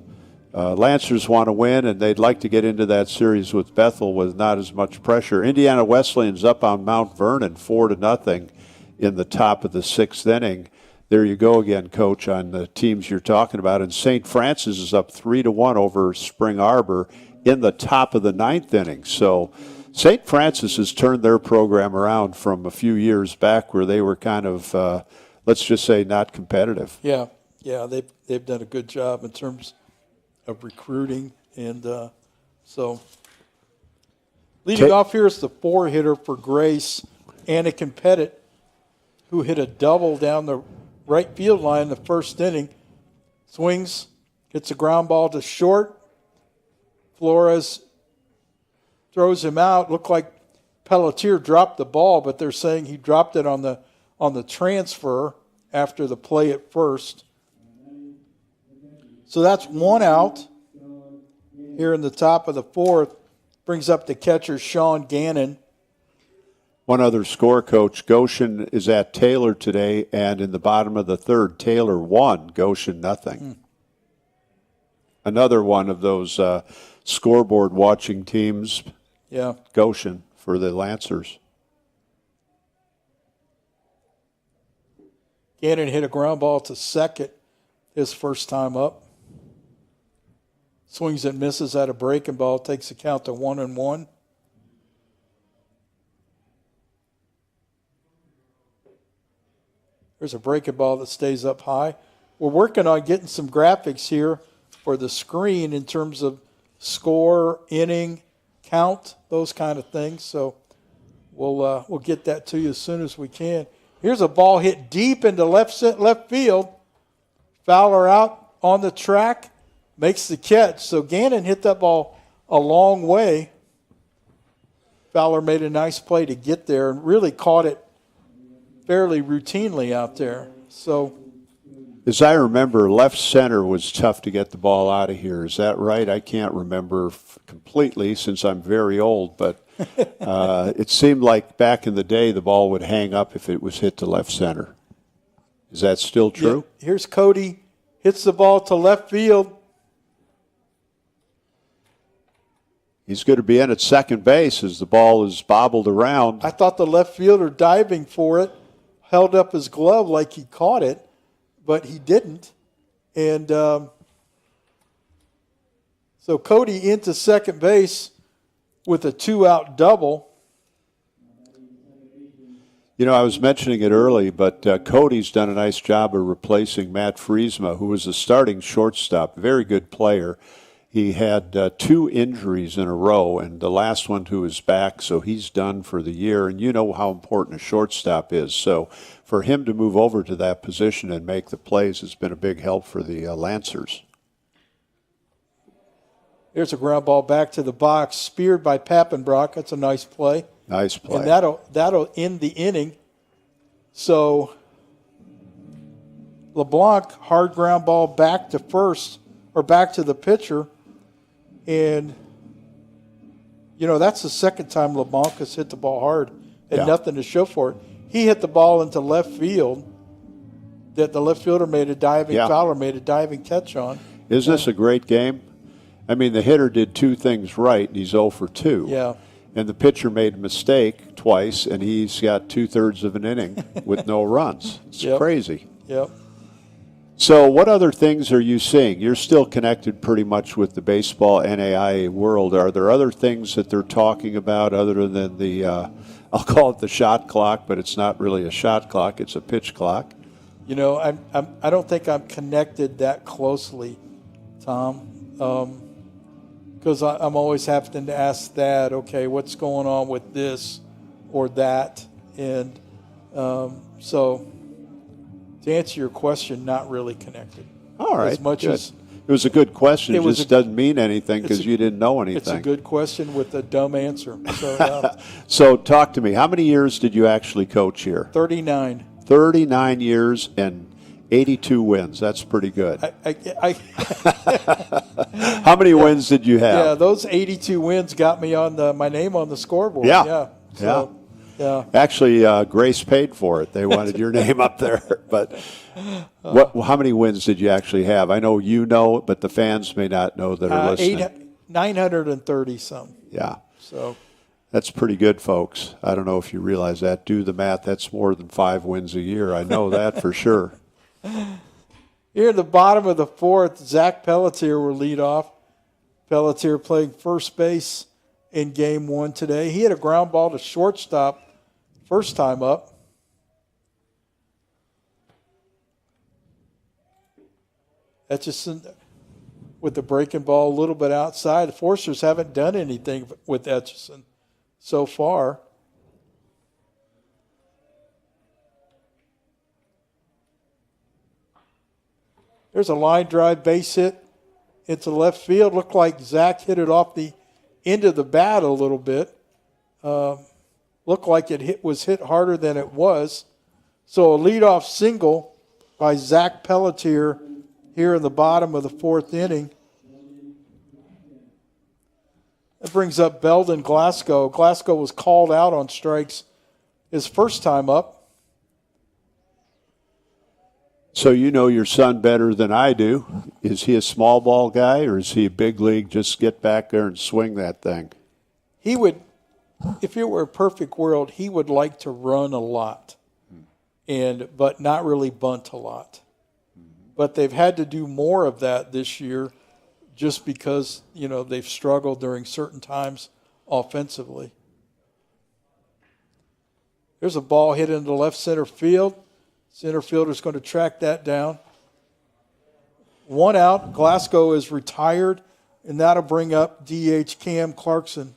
Lancers want to win, and they'd like to get into that series with Bethel with not as much pressure. Indiana Wesleyan's up on Mount Vernon 4-0 in the top of the 6th inning. There you go again, Coach, on the teams you're talking about. And St. Francis is up 3-1 over Spring Arbor in the top of the 9th inning. So St. Francis has turned their program around from a few years back where they were kind of, let's just say, not competitive. Yeah, they've done a good job in terms of recruiting. And so leading off here is the 4-hitter for Grace, Anakin Pettit, who hit a double down the right field line in the first inning. Swings, gets a ground ball to short. Flores throws him out. Looked like Pelletier dropped the ball, but they're saying he dropped it on the transfer after the play at first. So that's 1 out here in the top of the 4th. Brings up the catcher, Sean Gannon. One other score, Coach. Goshen is at Taylor today, and in the bottom of the 3rd, Taylor 1, Goshen nothing. Another one of those scoreboard watching teams. Yeah. Goshen for the Lancers. Gannon hit a ground ball to second his first time up. Swings and misses at a breaking ball, takes the count to 1-1. There's a breaking ball that stays up high. We're working on getting some graphics here for the screen in terms of score, inning, count, those kind of things. So we'll get that to you as soon as we can. Here's a ball hit deep into left field. Fowler out on the track, makes the catch. So Gannon hit that ball a long way. Fowler made a nice play to get there and really caught it fairly routinely out there. So, as I remember, left center was tough to get the ball out of here. Is that right? I can't remember completely since I'm very old, but it seemed like back in the day the ball would hang up if it was hit to left center. Is that still true? Yeah. Here's Cody, hits the ball to left field. He's going to be in at second base as the ball is bobbled around. I thought the left fielder diving for it held up his glove like he caught it, but he didn't. And so Cody into second base with a 2-out double. You know, I was mentioning it early, but Cody's done a nice job of replacing Matt Friesma, who was a starting shortstop, very good player. He had 2 injuries in a row, and the last one to his back, so he's done for the year. And you know how important a shortstop is. So for him to move over to that position and make the plays has been a big help for the Lancers. There's a ground ball back to the box, speared by Pappenbrock. That's a nice play. Nice play. And that'll end the inning. So LeBlanc, hard ground ball back to first, or back to the pitcher. And, you know, that's the second time LeBlanc has hit the ball hard and nothing to show for it. He hit the ball into left field that the left fielder made a diving, Fowler made a diving catch on. Isn't this a great game? I mean, the hitter did 2 things right, and he's 0 for 2. Yeah. And the pitcher made a mistake twice, and he's got 2/3 of an inning with no runs. It's crazy. Yep. So what other things are you seeing? You're still connected pretty much with the baseball NAIA world. Are there other things that they're talking about other than the, I'll call it the shot clock, but it's not really a shot clock, it's a pitch clock? You know, I don't think I'm connected that closely, Tom, because I'm always having to ask that, okay, what's going on with this or that? And so to answer your question, not really connected. All right, as much good. as it was a good question. It just doesn't mean anything it's because you didn't know anything. It's a good question with a dumb answer. So, So talk to me. How many years did you actually coach here? 39. 39 years, and 82 wins. That's pretty good. I How many wins did you have? yeah, those 82 wins got me on my name on the scoreboard. Yeah. Yeah. So, yeah. Actually, Grace paid for it. They wanted your name up there. But how many wins did you actually have? I know you know, but the fans may not know that are listening. 930 some. Yeah. So That's pretty good, folks. I don't know if you realize that. Do the math. That's more than 5 wins a year. I know that for sure. here in the bottom of the fourth, Zach Pelletier will lead off. Pelletier playing first base in game 1 today. He had a ground ball to shortstop first time up. Etchison with the breaking ball a little bit outside. The Forcers haven't done anything with Etchison so far. There's a line drive base hit into left field. Looked like Zach hit it off the end of the bat a little bit. Looked like it was hit harder than it was. So a leadoff single by Zach Pelletier here in the bottom of the fourth inning. That brings up Belden Glasgow. Glasgow was called out on strikes his first time up. So you know your son better than I do. Is he a small ball guy or is he a big league? Just get back there and swing that thing. He would, if it were a perfect world, he would like to run a lot, but not really bunt a lot. But they've had to do more of that this year just because, they've struggled during certain times offensively. There's a ball hit into left center field. Center fielder's going to track that down. 1 out. Glasgow is retired, and that'll bring up DH Cam Clarkson.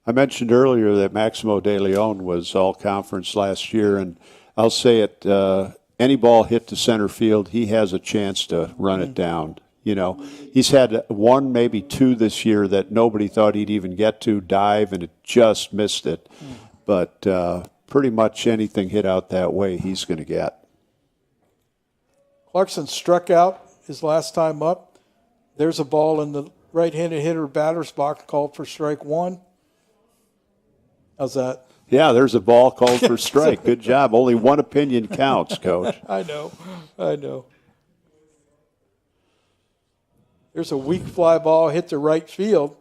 I mentioned earlier that Maximo De Leon was all-conference last year, and I'll say it, any ball hit to center field, he has a chance to run it down. He's had 1, maybe 2 this year that nobody thought he'd even get to dive, and it just missed it. But pretty much anything hit out that way, he's going to get. Clarkson struck out his last time up. There's a ball in the right-handed hitter batter's box called for strike 1. How's that? Yeah, there's a ball called for strike. Good job. Only one opinion counts, Coach. I know. There's a weak fly ball hit to right field.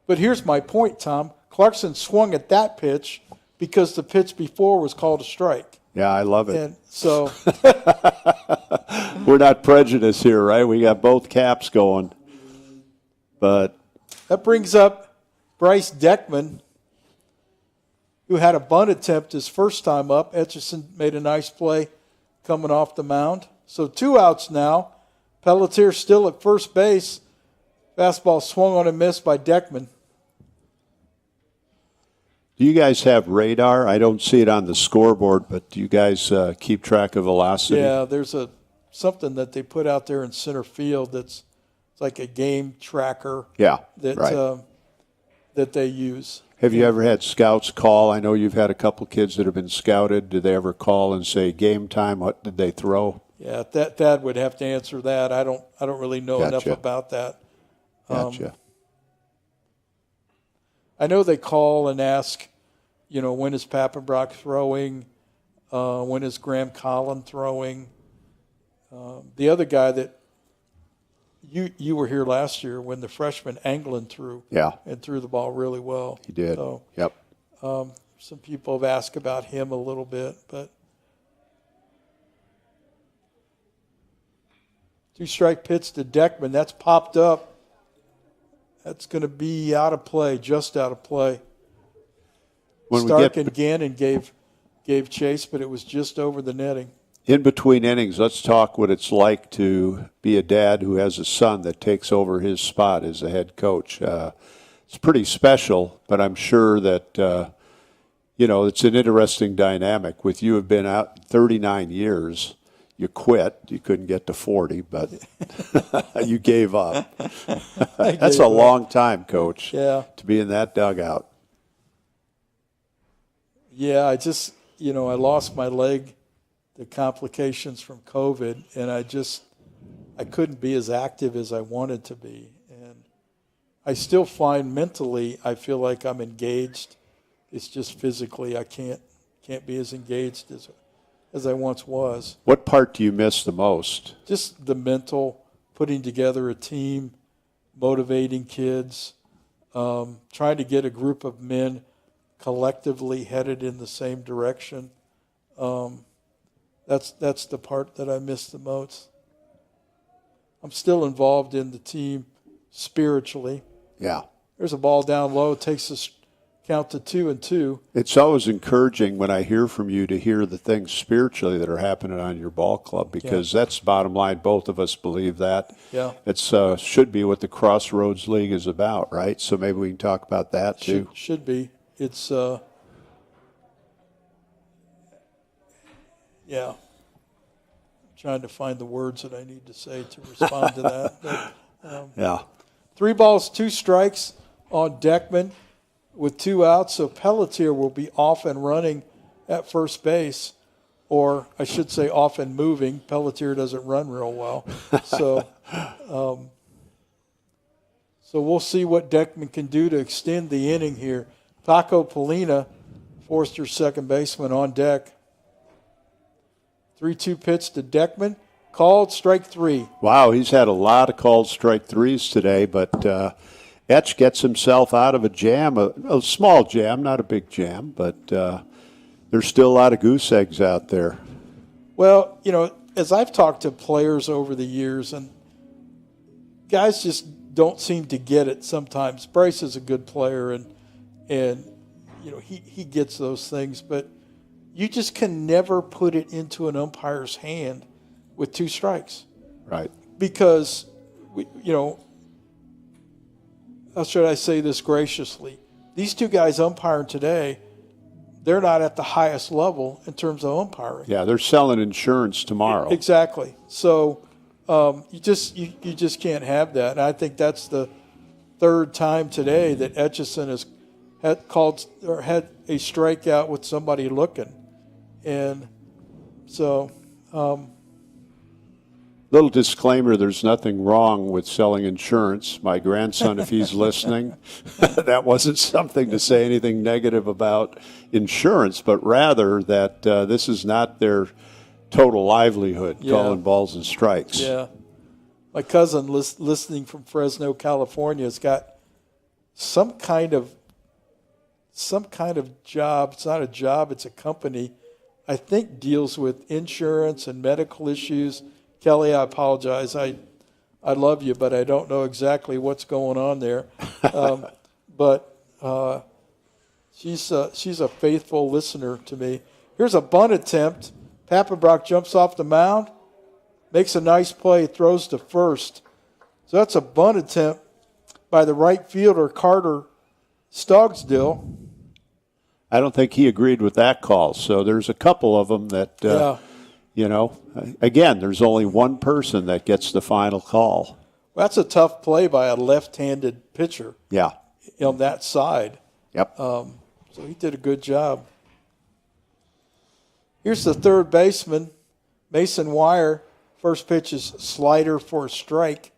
But here's my point, Tom. Clarkson swung at that pitch because the pitch before was called a strike. Yeah, I love it. And so we're not prejudiced here, right? We got both caps going. But that brings up Bryce Deckman, who had a bunt attempt his first time up. Etchison made a nice play coming off the mound. So 2 outs now. Pelletier still at first base. Fastball swung on and missed by Deckman. do you guys have radar? I don't see it on the scoreboard, but do you guys keep track of velocity? Yeah, there's something that they put out there in center field it's like a game tracker. Yeah, that right. That they use. Have you ever had scouts call? I know you've had a couple kids that have been scouted. Did they ever call and say game time? What did they throw? Yeah, Thad would have to answer that. I don't really know enough about that. Gotcha. I know they call and ask, when is Pappenbrock throwing? When is Graham Collin throwing? The other guy that you were here last year when the freshman Anglin threw. Yeah. And threw the ball really well. He did. So, yep. Some people have asked about him a little bit, but 2-strike pitch to Deckman. That's popped up. That's going to be out of play, just out of play. Stark and Gannon gave chase, but it was just over the netting. In between innings, let's talk what it's like to be a dad who has a son that takes over his spot as a head coach. It's pretty special, but I'm sure that, it's an interesting dynamic. With you have been out 39 years. You quit. You couldn't get to 40, but you gave up. That's a long time, Coach, to be in that dugout. Yeah, I just, I lost my leg the complications from COVID, and I couldn't be as active as I wanted to be. And I still find mentally I feel like I'm engaged. It's just physically I can't be as engaged as I once was. What part do you miss the most? Just the mental, putting together a team, motivating kids, trying to get a group of men collectively headed in the same direction. That's the part that I miss the most. I'm still involved in the team spiritually. Yeah. There's a ball down low, takes us count to 2-2. It's always encouraging when I hear from you to hear the things spiritually that are happening on your ball club, because that's bottom line. Both of us believe that. Yeah. It's should be what the Crossroads League is about, right? So maybe we can talk about that too. Should be. It's yeah. I'm trying to find the words that I need to say to respond to that. But, yeah. 3 balls, 2 strikes on Deckman with 2 outs. So Pelletier will be off and running at first base, or I should say off and moving. Pelletier doesn't run real well. So so we'll see what Deckman can do to extend the inning here. Paco Polina, Forster's second baseman, on deck. 3-2 pitch to Deckman. Called, strike 3. Wow, he's had a lot of called strike threes today, but Etch gets himself out of a jam, a small jam, not a big jam, but there's still a lot of goose eggs out there. Well, as I've talked to players over the years, and guys just don't seem to get it sometimes. Bryce is a good player, and he gets those things, but you just can never put it into an umpire's hand with 2 strikes. Right. Because, how should I say this graciously? These 2 guys umpiring today, they're not at the highest level in terms of umpiring. Yeah, they're selling insurance tomorrow. Exactly. So you just can't have that. And I think that's the 3rd time today that Etchison has had a strikeout with somebody looking. And so little disclaimer, there's nothing wrong with selling insurance. My grandson, if he's listening, that wasn't something to say anything negative about insurance, but rather that this is not their total livelihood, calling balls and strikes. Yeah. My cousin listening from Fresno, California, has got some kind of job. It's not a job, it's a company, I think deals with insurance and medical issues. Kelly, I apologize. I love you, but I don't know exactly what's going on there. But she's a faithful listener to me. Here's a bunt attempt. Pappenbrock jumps off the mound, makes a nice play, throws to first. So that's a bunt attempt by the right fielder, Carter Stogsdill. I don't think he agreed with that call. So there's a couple of them that, again, there's only one person that gets the final call. Well, that's a tough play by a left-handed pitcher. Yeah. On that side. Yep. So he did a good job. Here's the third baseman, Mason Wire. First pitch is slider for a strike.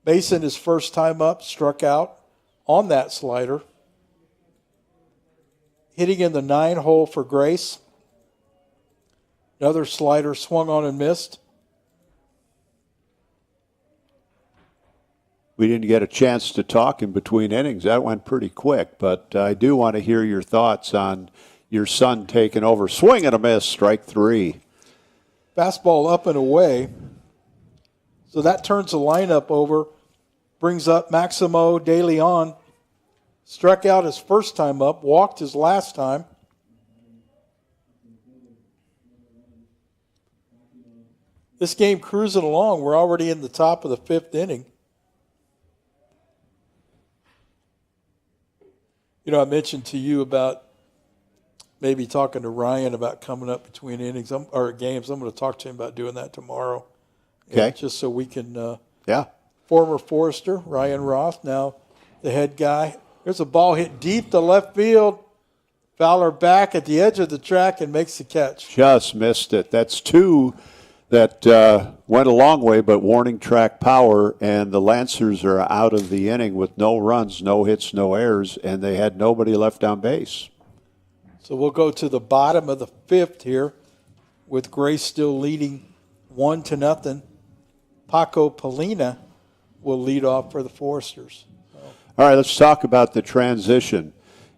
Mason, his first time up, struck out on that slider. Hitting in the 9 hole for Grace. Another slider swung on and missed. We didn't get a chance to talk in between innings. That went pretty quick, but I do want to hear your thoughts on your son taking over. Swing and a miss, strike 3. Fastball up and away. So that turns the lineup over, brings up Maximo De Leon. Struck out his first time up, walked his last time. This game cruising along. We're already in the top of the 5th inning. I mentioned to you about maybe talking to Ryan about coming up between innings or games. I'm going to talk to him about doing that tomorrow. Okay. Just so we can. Yeah. Former Forester, Ryan Roth, now the head guy. There's a ball hit deep to left field. Fowler back at the edge of the track and makes the catch. Just missed it. That's two that went a long way, but warning track power, and the Lancers are out of the inning with no runs, no hits, no errors, and they had nobody left on base. So we'll go to the bottom of the fifth here with Gray still leading 1-0. Paco Polina will lead off for the Foresters. All right, let's talk about the transition.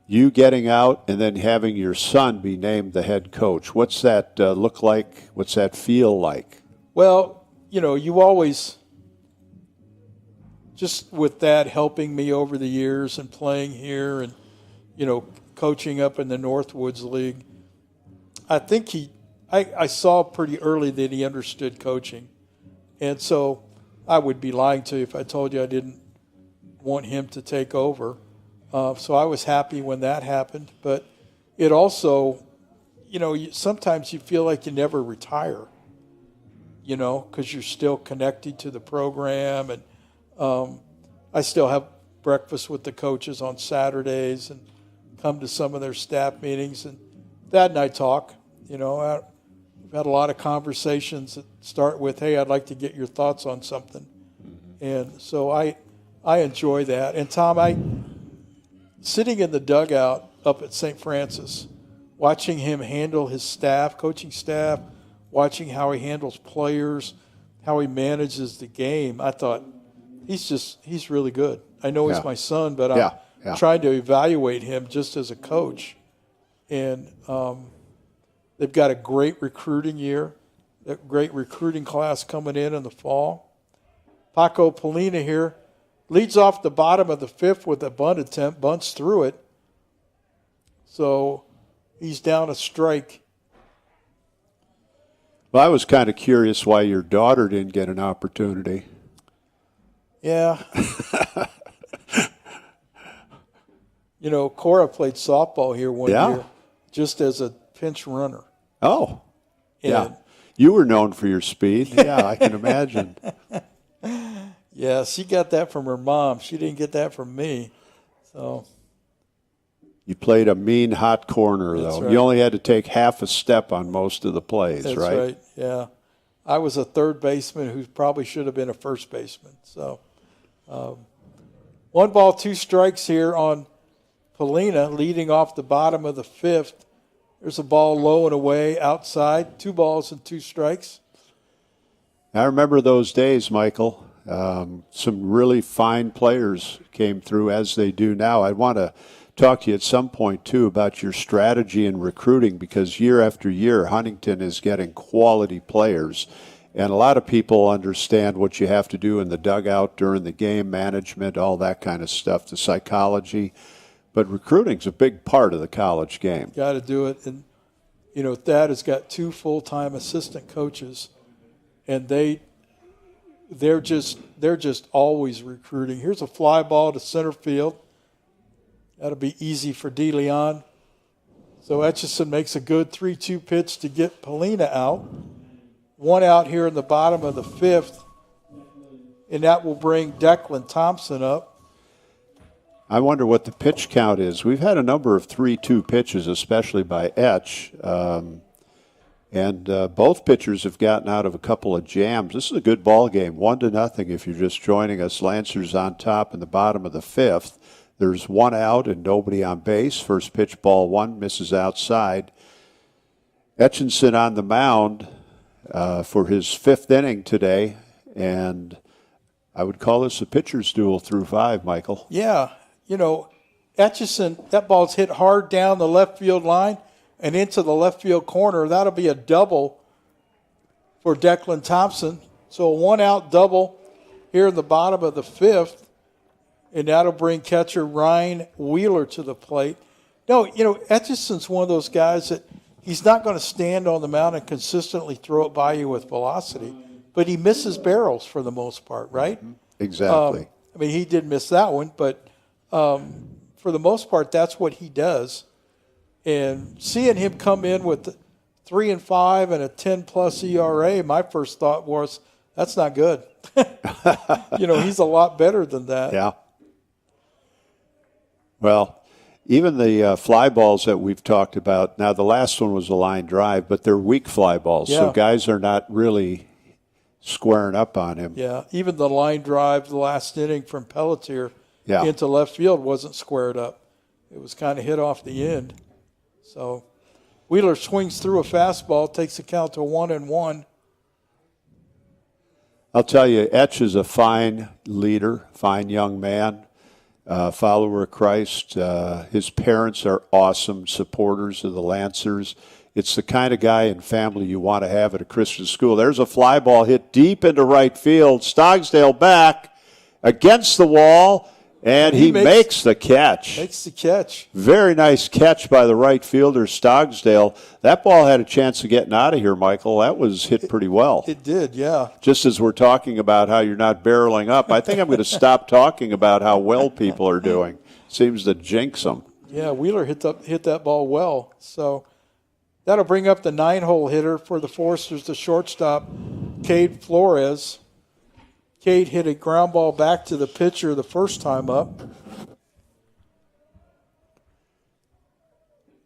You getting out and then having your son be named the head coach. What's that look like? What's that feel like? Well, you always, just with that helping me over the years and playing here and, coaching up in the Northwoods League, I think I saw pretty early that he understood coaching. And so I would be lying to you if I told you I didn't want him to take over. So I was happy when that happened. But it also, sometimes you feel like you never retire, because you're still connected to the program. And I still have breakfast with the coaches on Saturdays and come to some of their staff meetings. And Thad and I talk. We've had a lot of conversations that start with, hey, I'd like to get your thoughts on something. And so I enjoy that. And, Tom, sitting in the dugout up at St. Francis, watching him handle his staff, coaching staff, watching how he handles players, how he manages the game, I thought, he's really good. I know he's my son, but I'm trying to evaluate him just as a coach. And they've got a great recruiting year, a great recruiting class coming in the fall. Paco Polina here leads off the bottom of the fifth with a bunt attempt, bunts through it. So he's down a strike. Well, I was kind of curious why your daughter didn't get an opportunity. Yeah. Cora played softball here one year just as a pinch runner. Oh, yeah. You were known for your speed. Yeah, I can imagine. Yeah, she got that from her mom. She didn't get that from me. So you played a mean hot corner, though. Right. You only had to take half a step on most of the plays, That's right? right, yeah. I was a third baseman who probably should have been a first baseman. So 1 ball, 2 strikes here on Polina, leading off the bottom of the fifth. There's a ball low and away outside. 2 balls and 2 strikes. I remember those days, Michael. Some really fine players came through, as they do now. I want to talk to you at some point, too, about your strategy in recruiting, because year after year, Huntington is getting quality players. And a lot of people understand what you have to do in the dugout during the game, management, all that kind of stuff, the psychology. But recruiting's a big part of the college game. Got to do it. And, Thad has got 2 full-time assistant coaches, and they're just always recruiting. Here's a fly ball to center field. That'll be easy for DeLeon. So Etchison makes a good 3-2 pitch to get Polina out. 1 out here in the bottom of the fifth, and that will bring Declan Thompson up. I wonder what the pitch count is. We've had a number of 3-2 pitches, especially by Etch. And both pitchers have gotten out of a couple of jams. This is a good ball game, 1-0 if you're just joining us. Lancers on top in the bottom of the fifth. There's 1 out and nobody on base. First pitch, ball 1, misses outside. Etchinson on the mound for his 5th inning today. And I would call this a pitcher's duel through 5, Michael. Yeah, Etchison, that ball's hit hard down the left field line and into the left field corner. That'll be a double for Declan Thompson. So a 1 out double here in the bottom of the fifth. And that'll bring catcher Ryan Wheeler to the plate. No, Etchison's one of those guys that he's not going to stand on the mound and consistently throw it by you with velocity, but he misses barrels for the most part, right? Exactly. He did miss that one, but for the most part, that's what he does. And seeing him come in with 3-5 and a 10+ ERA, my first thought was, that's not good. He's a lot better than that. Yeah. Well, Even the fly balls that we've talked about, now the last one was a line drive, but they're weak fly balls, so Yeah. guys are not really squaring up on him. Yeah, even the line drive, the last inning from Pelletier Yeah. into left field wasn't squared up. It was kind of hit off the end. So Wheeler swings through a fastball, takes the count to 1-1. I'll tell you, Etch is a fine leader, fine young man, follower of Christ. His parents are awesome supporters of the Lancers. It's the kind of guy and family you want to have at a Christian school. There's a fly ball hit deep into right field. Stogsdale back against the wall, and he makes the catch. Makes the catch. Very nice catch by the right fielder, Stogsdale. That ball had a chance of getting out of here, Michael. That was hit pretty well. It did, yeah. Just as we're talking about how you're not barreling up, I think I'm going to stop talking about how well people are doing. Seems to jinx them. Yeah, Wheeler hit that ball well. So that'll bring up the 9-hole hitter for the Foresters, the shortstop, Cade Flores. Cade hit a ground ball back to the pitcher the first time up.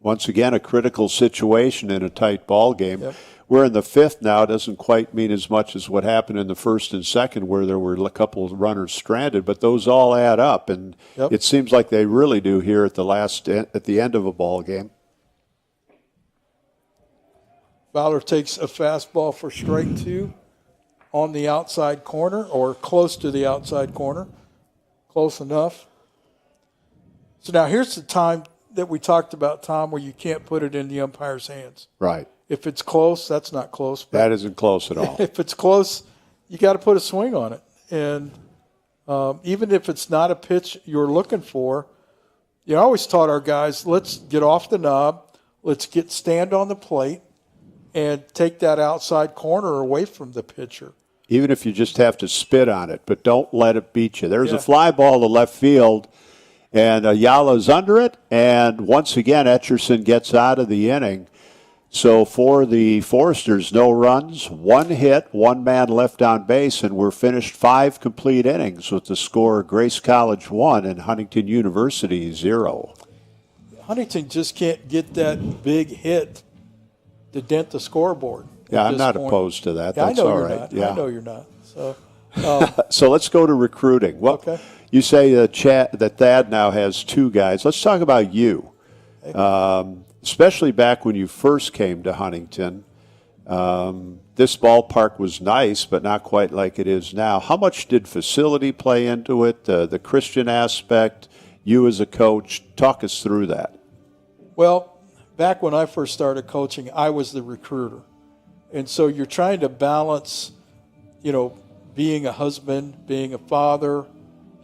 Once again, a critical situation in a tight ball game. Yep. We're in the fifth now. It doesn't quite mean as much as what happened in the first and second where there were a couple of runners stranded, but those all add up, and Yep. it seems like they really do here at the end of a ball game. Fowler takes a fastball for strike 2 on the outside corner, or close to the outside corner. Close enough. So now here's the time that we talked about, Tom, where you can't put it in the umpire's hands. Right. If it's close, that's not close. But That isn't close at all. if it's close, you got to put a swing on it. And even if it's not a pitch you're looking for, I always taught our guys, let's get off the knob, let's stand on the plate, and take that outside corner away from the pitcher. Even if you just have to spit on it, but don't let it beat you. There's Yeah. a fly ball to left field, and Ayala's under it, and once again, Etcherson gets out of the inning. So for the Foresters, no runs, 1 hit, 1 man left on base, and we're finished 5 complete innings with the score Grace College 1 and Huntington University 0. Huntington just can't get that big hit to dent the scoreboard. Yeah, at I'm this not point. opposed to that. Yeah, That's I know all you're right. not. Yeah. I know you're not. So, So let's go to recruiting. Well, Okay. You say that Thad now has 2 guys. Let's talk about you. Especially back when you first came to Huntington. This ballpark was nice, but not quite like it is now. How much did facility play into it, the Christian aspect, you as a coach? Talk us through that. well, back when I first started coaching, I was the recruiter. And so you're trying to balance, being a husband, being a father.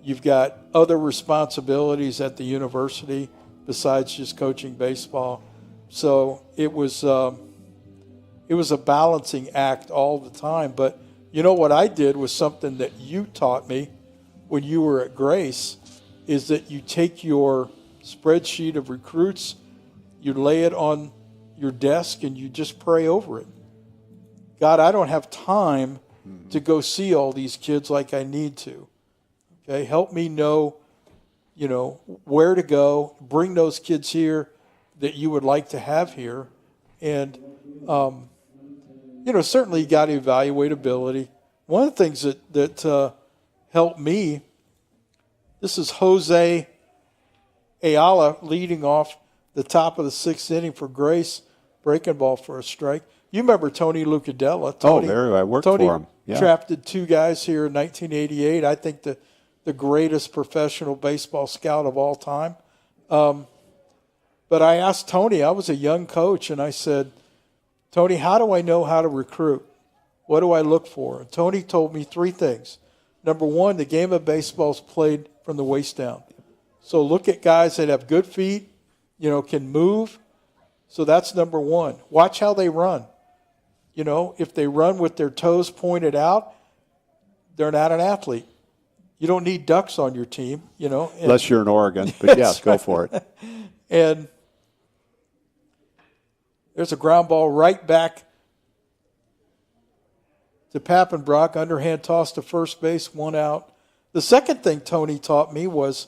You've got other responsibilities at the university besides just coaching baseball. So it was a balancing act all the time. But what I did was something that you taught me when you were at Grace, is that you take your spreadsheet of recruits, you lay it on your desk, and you just pray over it. God, I don't have time to go see all these kids like I need to. Okay, help me know, where to go. Bring those kids here that you would like to have here. And, certainly you got to evaluate ability. One of the things that helped me, this is Jose Ayala leading off the top of the 6th inning for Grace, breaking ball for a strike. You remember Tony Lucadella. Very well. I worked Tony for him. Yeah. drafted 2 guys here in 1988. I think the greatest professional baseball scout of all time. But I asked Tony, I was a young coach, and I said, Tony, how do I know how to recruit? What do I look for? And Tony told me 3 things. Number 1, the game of baseball is played from the waist down. So look at guys that have good feet, can move. So that's number 1. Watch how they run. If they run with their toes pointed out, they're not an athlete. You don't need ducks on your team, Unless you're in Oregon. But, yeah, go for it. And there's a ground ball right back to Pappenbrock, underhand toss to first base, 1 out. The second thing Tony taught me was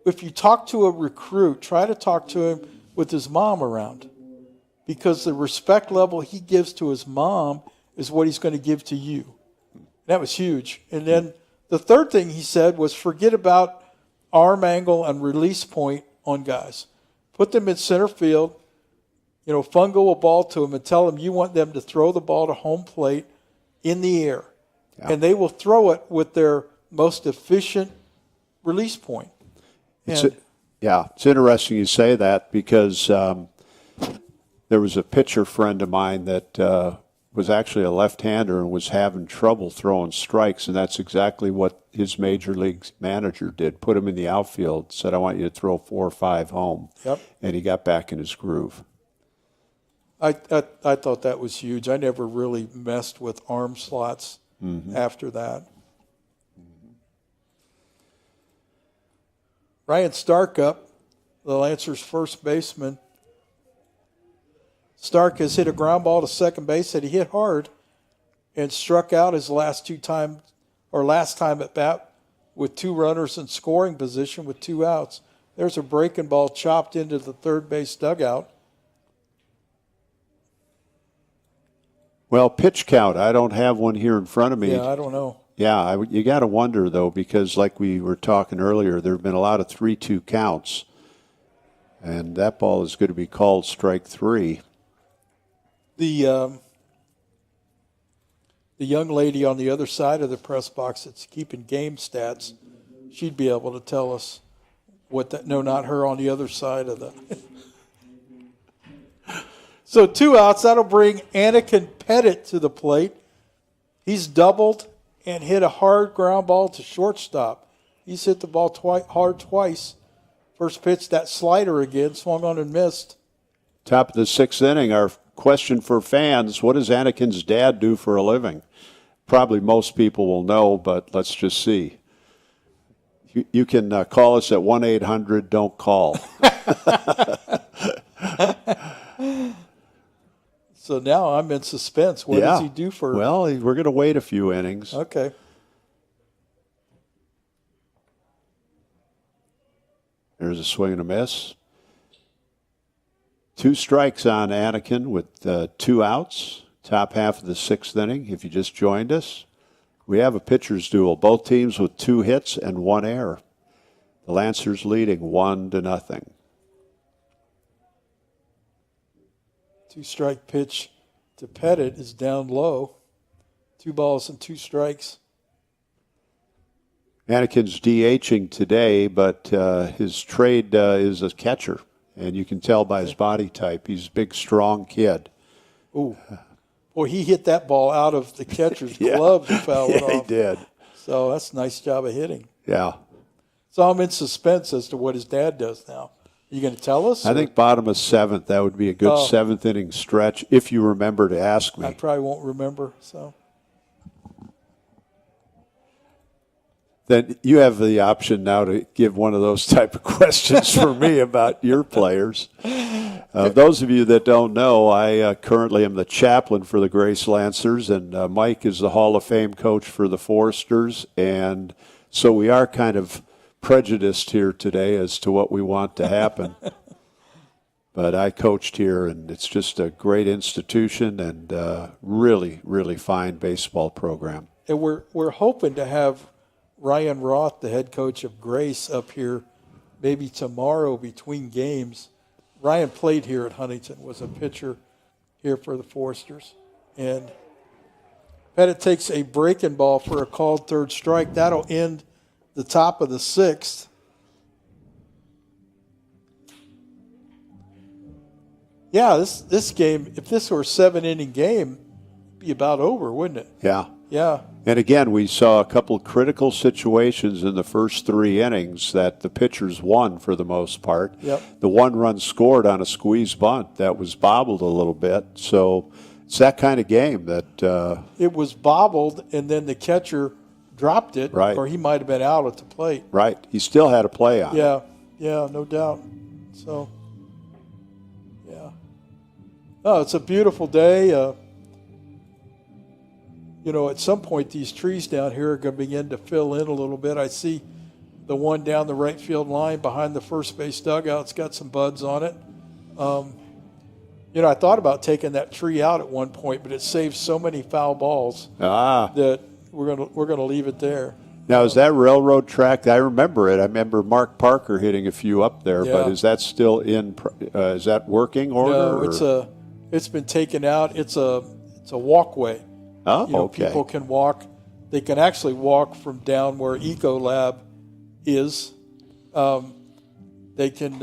if you talk to a recruit, try to talk to him with his mom around, because the respect level he gives to his mom is what he's going to give to you. That was huge. And then the third thing he said was forget about arm angle and release point on guys. Put them in center field, fungo a ball to them and tell them you want them to throw the ball to home plate in the air. Yeah. And they will throw it with their most efficient release point. It's interesting you say that, because there was a pitcher friend of mine that was actually a left-hander and was having trouble throwing strikes, and that's exactly what his major league manager did. Put him in the outfield, said, I want you to throw 4 or 5 home. Yep. And he got back in his groove. I thought that was huge. I never really messed with arm slots after that. Ryan Stark up, the Lancers' first baseman. Stark has hit a ground ball to second base that he hit hard and struck out his last time at bat with 2 runners in scoring position with 2 outs. There's a breaking ball chopped into the third base dugout. Well, pitch count, I don't have one here in front of me. Yeah, I don't know. Yeah, you got to wonder, though, because like we were talking earlier, there have been a lot of 3-2 counts, and that ball is going to be called strike 3. The young lady on the other side of the press box that's keeping game stats, she'd be able to tell us what that. No, not her on the other side of the. So 2 outs. That'll bring Anakin Pettit to the plate. He's doubled and hit a hard ground ball to shortstop. He's hit the ball hard twice. First pitch, that slider again, swung on and missed. Top of the 6th inning, our question for fans, what does Anakin's dad do for a living? Probably most people will know, but let's just see. You can call us at 1-800-DON'T-CALL. So now I'm in suspense. What does he do for? Well, we're going to wait a few innings. Okay. There's a swing and a miss. 2 strikes on Anakin with 2 outs. Top half of the 6th inning. If you just joined us, we have a pitcher's duel. Both teams with 2 hits and 1 error. The Lancers leading 1-0. 2-strike pitch to Pettit is down low. 2 balls and 2 strikes. Anakin's DHing today, but his trade is a catcher, and you can tell by his body type. He's a big, strong kid. Ooh. Boy, he hit that ball out of the catcher's glove to foul it off. He did. So that's a nice job of hitting. Yeah. So I'm in suspense as to what his dad does now. You going to tell us? I think bottom of 7th. That would be a good 7th inning stretch if you remember to ask me. I probably won't remember. So then you have the option now to give one of those type of questions for me about your players. Those of you that don't know, I currently am the chaplain for the Grace Lancers, and Mike is the Hall of Fame coach for the Foresters, and so we are kind of prejudiced here today as to what we want to happen. But I coached here, and it's just a great institution and really, really fine baseball program. And we're hoping to have Ryan Roth, the head coach of Grace, up here maybe tomorrow between games. Ryan played here at Huntington, was a pitcher here for the Foresters. And Pettit takes a breaking ball for a called 3rd strike. That'll end the top of the 6th. Yeah, this game, if this were a 7-inning game, it'd be about over, wouldn't it? Yeah. Yeah. And again, we saw a couple critical situations in the first 3 innings that the pitchers won for the most part. Yep. The 1 run scored on a squeeze bunt that was bobbled a little bit. So it's that kind of game that it was bobbled, and then the catcher dropped it, right, or he might have been out at the plate. Right. He still had a play on it. Yeah, no doubt. So, yeah. Oh, it's a beautiful day. At some point these trees down here are going to begin to fill in a little bit. I see the one down the right field line behind the first base dugout. It's got some buds on it. I thought about taking that tree out at one point, but it saves so many foul balls that we're gonna leave it there. Now, is that railroad track? I remember it. I remember Mark Parker hitting a few up there, but is that still in? Is that working order? No, it's been taken out. It's a walkway. Oh, okay. People can walk. They can actually walk from down where Eco Lab is. They can.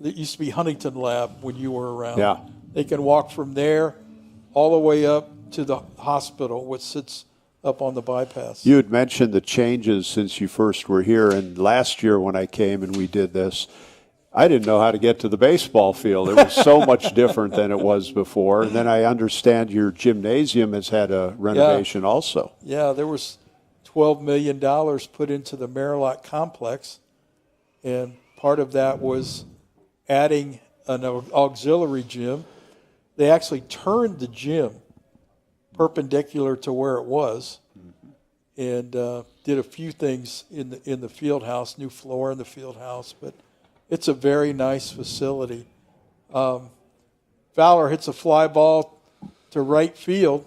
It used to be Huntington Lab when you were around. Yeah. They can walk from there all the way up to the hospital, which sits up on the bypass. You had mentioned the changes since you first were here, and last year when I came and we did this, I didn't know how to get to the baseball field. It was so much different than it was before. And then I understand your gymnasium has had a renovation also. Yeah, there was $12 million put into the Marilot complex, and part of that was adding an auxiliary gym. They actually turned the gym perpendicular to where it was, and did a few things in the field house, new floor in the field house. But it's a very nice facility. Fowler hits a fly ball to right field,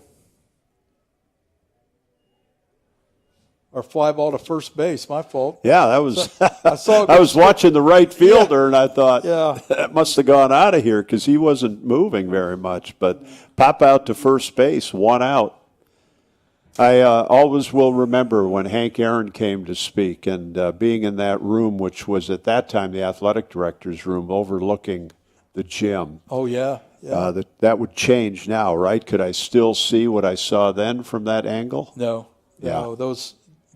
or fly ball to first base. My fault. Yeah, that was. I saw. I was watching the right fielder, and I thought, Yeah. that must have gone out of here because he wasn't moving very much. But pop out to first base, 1 out. I always will remember when Hank Aaron came to speak, and being in that room, which was at that time the athletic director's room, overlooking the gym. Oh yeah. That would change now, right? Could I still see what I saw then from that angle? No. Yeah.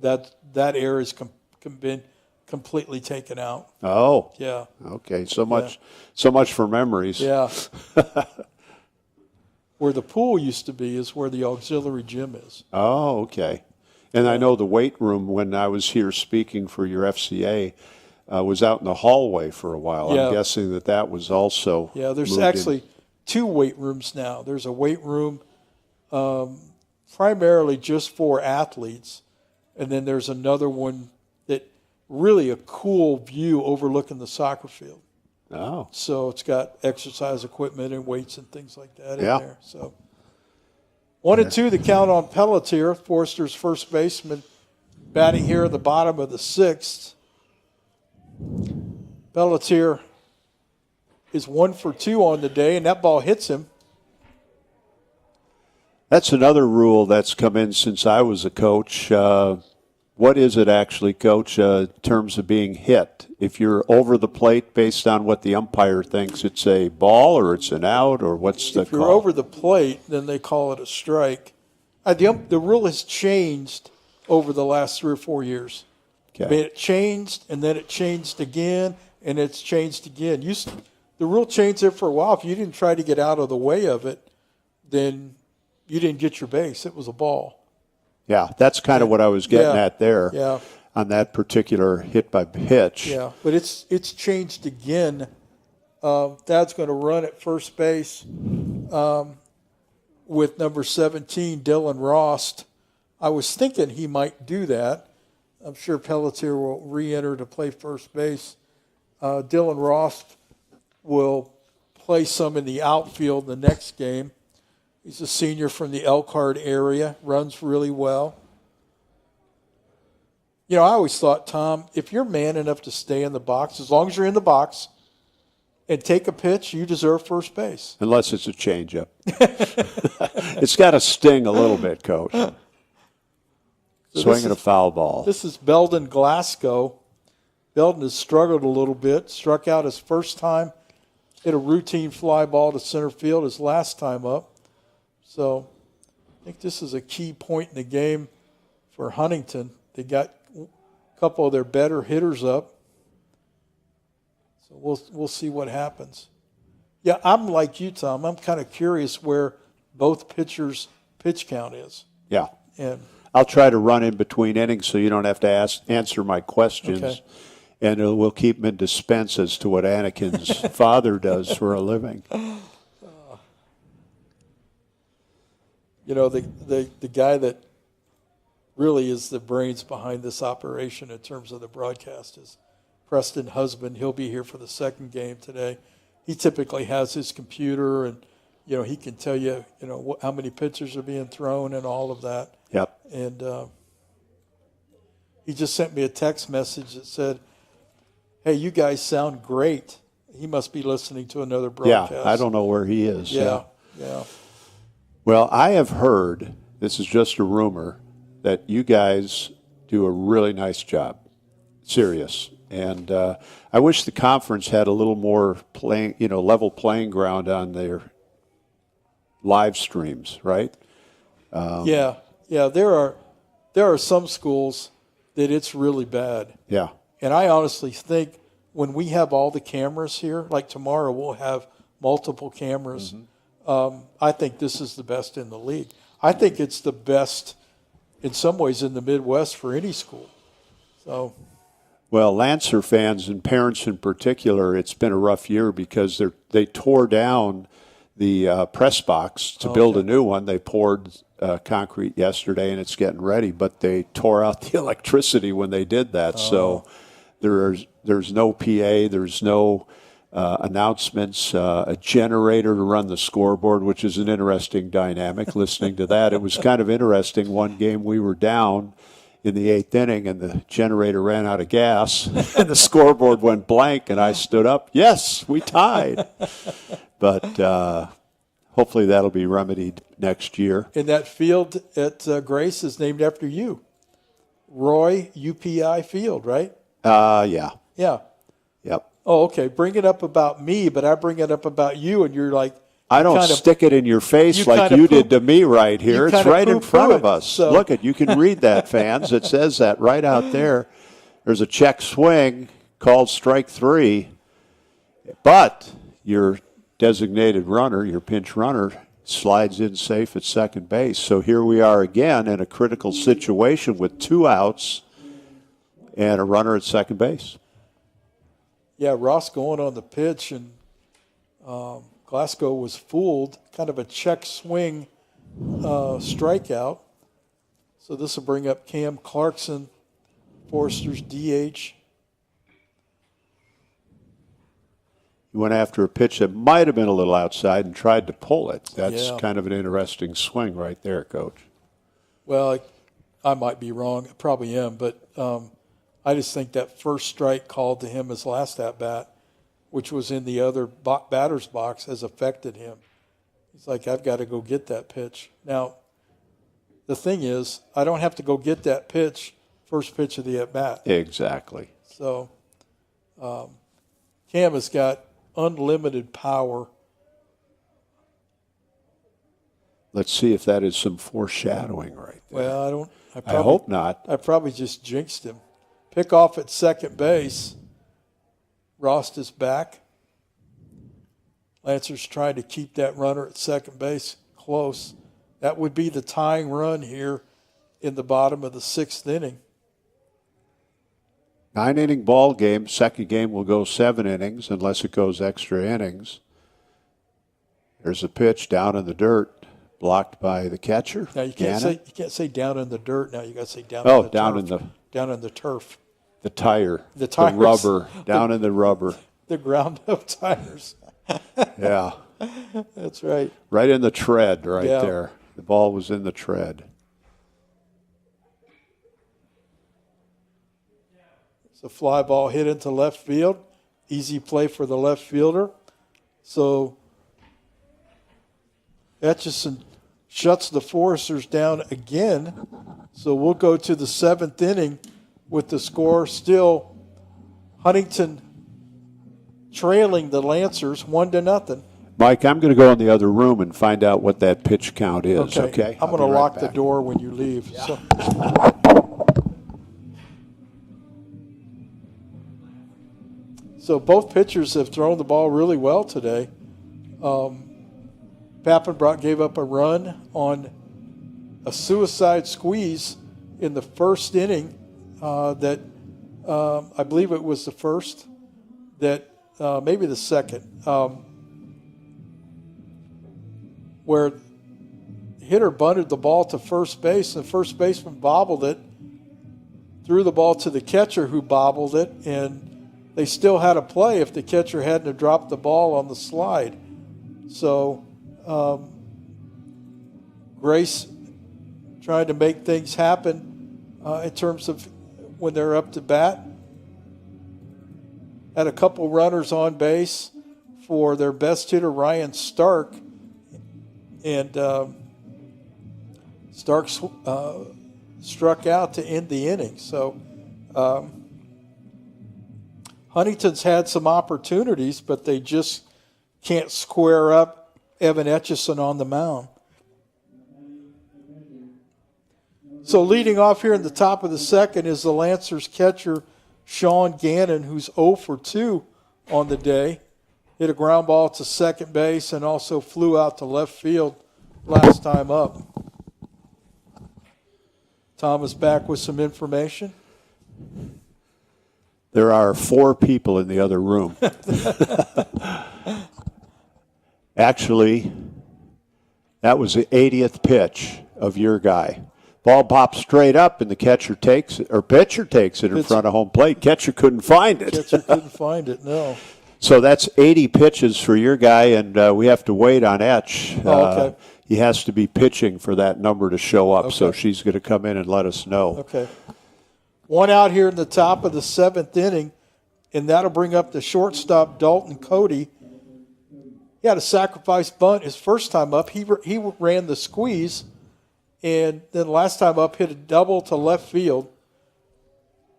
That area has been completely taken out. Oh. Yeah. Okay. So much for memories. Yeah. Where the pool used to be is where the auxiliary gym is. Oh, okay. And I know the weight room, when I was here speaking for your FCA, was out in the hallway for a while. Yeah. I'm guessing that was also. Yeah, there's moved actually in. 2 weight rooms now. There's a weight room primarily just for athletes, and then there's another one that really a cool view overlooking the soccer field. Oh. So it's got exercise equipment and weights and things like that in Yeah. there. So 1-2, the count on Pelletier, Forrester's first baseman, batting here at the bottom of the 6th. Pelletier is 1 for 2 on the day, and that ball hits him. That's another rule that's come in since I was a coach. What is it actually, Coach, in terms of being hit? If you're over the plate based on what the umpire thinks, it's a ball or it's an out, or what's the If you're call? over the plate, then they call it a strike. The rule has changed over the last 3 or 4 years. Okay. I mean, it changed, and then it changed again, and it's changed again. The rule changed there for a while. If you didn't try to get out of the way of it, then you didn't get your base. It was a ball. Yeah, that's kind of what I was getting at there. Yeah. On that particular hit by pitch. Yeah, but it's changed again. Dad's going to run at first base with number 17, Dylan Rost. I was thinking he might do that. I'm sure Pelletier will re-enter to play first base. Dylan Rost will play some in the outfield the next game. He's a senior from the Elkhart area, runs really well. I always thought, Tom, if you're man enough to stay in the box, as long as you're in the box and take a pitch, you deserve first base. Unless it's a changeup. It's got to sting a little bit, Coach. Swinging a foul ball. This is Belden Glasgow. Belden has struggled a little bit, struck out his first time, hit a routine fly ball to center field his last time up. So I think this is a key point in the game for Huntington. They got a couple of their better hitters up. So we'll see what happens. Yeah, I'm like you, Tom. I'm kind of curious where both pitchers' pitch count is. Yeah. And I'll try to run in between innings so you don't have to answer my questions. Okay. And we'll keep them in suspense as to what Anakin's father does for a living. The guy that really is the brains behind this operation in terms of the broadcast, is Preston Husband. He'll be here for the second game today. He typically has his computer, and he can tell you, how many pitches are being thrown and all of that. Yep. And he just sent me a text message that said, "Hey, you guys sound great." He must be listening to another broadcast. Yeah, I don't know where he is. Yeah. Well, I have heard, this is just a rumor, that you guys do a really nice job. Serious. And I wish the conference had a little more level playing ground on their live streams, right? Yeah. There are some schools that it's really bad. Yeah. And I honestly think when we have all the cameras here, like tomorrow we'll have multiple cameras, I think this is the best in the league. I think it's the best in some ways in the Midwest for any school. So, well, Lancer fans and parents in particular, it's been a rough year because they tore down the press box to build a new one. They poured concrete yesterday, and it's getting ready, but they tore out the electricity when they did that. So there's no PA, there's no announcements, a generator to run the scoreboard, which is an interesting dynamic. Listening to that, it was kind of interesting. One game we were down in the 8th inning, and the generator ran out of gas, and the scoreboard went blank, and I stood up. Yes, we tied. But hopefully that'll be remedied next year. And that field at Grace is named after you. Roy UPI Field, right? Yeah. Yeah. Yep. Oh, okay. Bring it up about me, but I bring it up about you, and you're like, I don't stick it in your face like you did to me right here. It's right in front of us. So. Look, you can read that, fans. It says that right out there. There's a check swing called strike 3, but your designated runner, your pinch runner, slides in safe at second base. So here we are again in a critical situation with 2 outs and a runner at second base. Yeah, Ross going on the pitch, and Glasgow was fooled, kind of a check swing strikeout. So this will bring up Cam Clarkson, Forrester's DH. He went after a pitch that might have been a little outside and tried to pull it. That's kind of an interesting swing right there, Coach. Well, I might be wrong. I probably am, but I just think that first strike called to him his last at-bat, which was in the other batter's box, has affected him. He's like, I've got to go get that pitch. Now, the thing is, I don't have to go get that pitch first pitch of the at-bat. Exactly. So Cam has got unlimited power. Let's see if that is some foreshadowing right there. Well, I hope not. I probably just jinxed him. Pick off at second base. Rost is back. Lancer's trying to keep that runner at second base close. That would be the tying run here in the bottom of the 6th inning. 9-inning ball game. Second game will go 7 innings unless it goes extra innings. There's a pitch down in the dirt, blocked by the catcher. Now you can't say down in the dirt. Now you got to say down. Oh, in the down turf. Down in the turf. The tire. The tires. The rubber. Down in the rubber. The ground up tires. Yeah. That's right. Right in the tread there. The ball was in the tread. It's a fly ball hit into left field. Easy play for the left fielder. So Etchison shuts the Foresters down again. So we'll go to the 7th inning with the score still Huntington trailing the Lancers 1-0. Mike, I'm going to go in the other room and find out what that pitch count is, okay? I'm going to lock the door when you leave. Yeah. So both pitchers have thrown the ball really well today. Pappenbrock gave up a run on a suicide squeeze in the 1st inning that I believe it was the first, that maybe the second, where hitter bunted the ball to first base, and the first baseman bobbled it, threw the ball to the catcher who bobbled it, and they still had a play if the catcher hadn't have dropped the ball on the slide. So Grace trying to make things happen in terms of when they're up to bat. Had a couple runners on base for their best hitter, Ryan Stark. And Stark struck out to end the inning. So Huntington's had some opportunities, but they just can't square up Evan Etchison on the mound. So leading off here in the top of the second is the Lancers catcher, Sean Gannon, who's 0 for 2 on the day. Hit a ground ball to second base and also flew out to left field last time up. Thomas back with some information. There are 4 people in the other room. Actually, that was the 80th pitch of your guy. Ball pops straight up, and the catcher takes it, or pitcher takes it in front of home plate. Catcher couldn't find it. Catcher couldn't find it, no. So that's 80 pitches for your guy, and we have to wait on Etch. Okay. He has to be pitching for that number to show up, so Okay. she's going to come in and let us know. Okay. One out here in the top of the 7th inning, and that'll bring up the shortstop, Dalton Cody. He had a sacrifice bunt his first time up. He ran the squeeze, and then last time up hit a double to left field.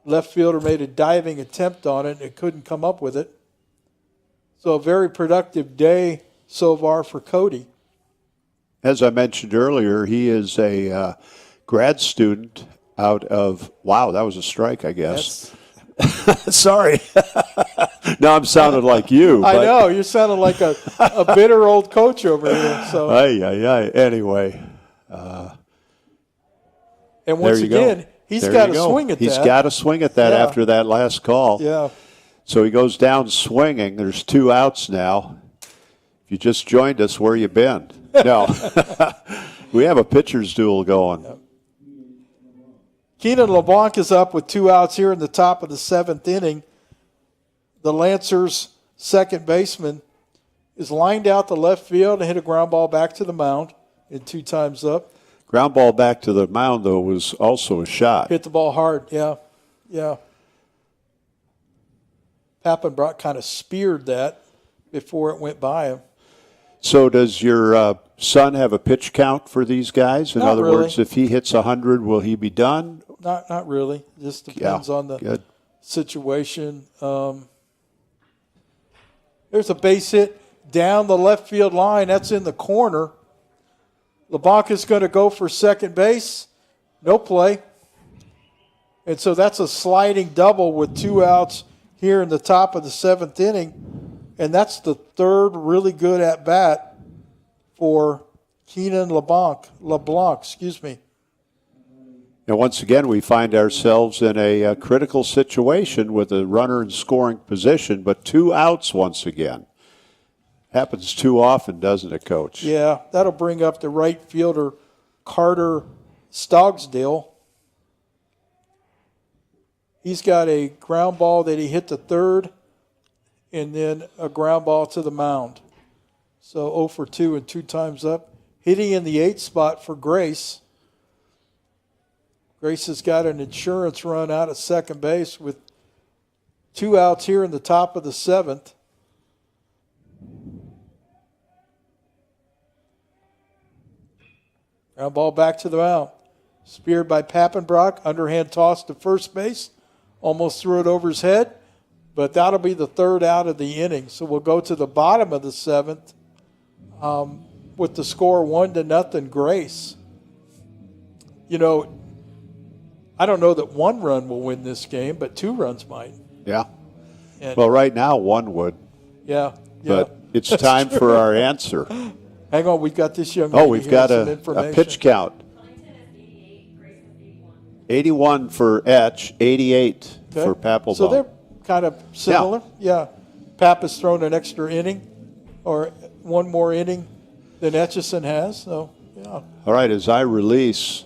Left fielder made a diving attempt on it, and it couldn't come up with it. So a very productive day so far for Cody. As I mentioned earlier, he is a grad student out of, wow, that was a strike, I guess. Sorry. Now I'm sounding like you. I know. You're sounding like a bitter old coach over here. So. Anyway. And once again, he's got to swing at that. He's got to swing at that after that last call. Yeah. So he goes down swinging. There's 2 outs now. If you just joined us, where you been? No. We have a pitcher's duel going. Yep. Keenan LeBlanc is up with 2 outs here in the top of the 7th inning. The Lancers' second baseman is lined out to left field and hit a ground ball back to the mound in 2 times up. Ground ball back to the mound, though, was also a shot. Hit the ball hard, yeah. Pappenbrock kind of speared that before it went by him. So does your son have a pitch count for these guys? In other words, if he hits 100, will he be done? Not really. Just depends on the situation. There's a base hit down the left field line. That's in the corner. LeBlanc is going to go for second base. No play. And so that's a sliding double with 2 outs here in the top of the 7th inning. And that's the 3rd really good at-bat for Keenan LeBlanc. And once again, we find ourselves in a critical situation with a runner in scoring position, but 2 outs once again. Happens too often, doesn't it, Coach? Yeah, that'll bring up the right fielder, Carter Stogsdale. He's got a ground ball that he hit to third, and then a ground ball to the mound. So 0 for 2 and 2 times up. Hitting in the 8th spot for Grace. Grace has got an insurance run out at second base with 2 outs here in the top of the 7th. Ground ball back to the mound. Speared by Pappenbrock. Underhand toss to first base. Almost threw it over his head. But that'll be the 3rd out of the inning. So we'll go to the bottom of the 7th with the score 1-0 Grace. You know, I don't know that 1 run will win this game, but 2 runs might. Yeah. And well, right now 1 would. Yeah. But it's time for our answer. Hang on, we've got this young lady. Oh, we've got a pitch count. 81 for Etch, 88 for Papelbaum. So they're kind of similar. Yeah. Pap has thrown an extra inning or 1 more inning than Etchison has. So, Yeah. All right, as I release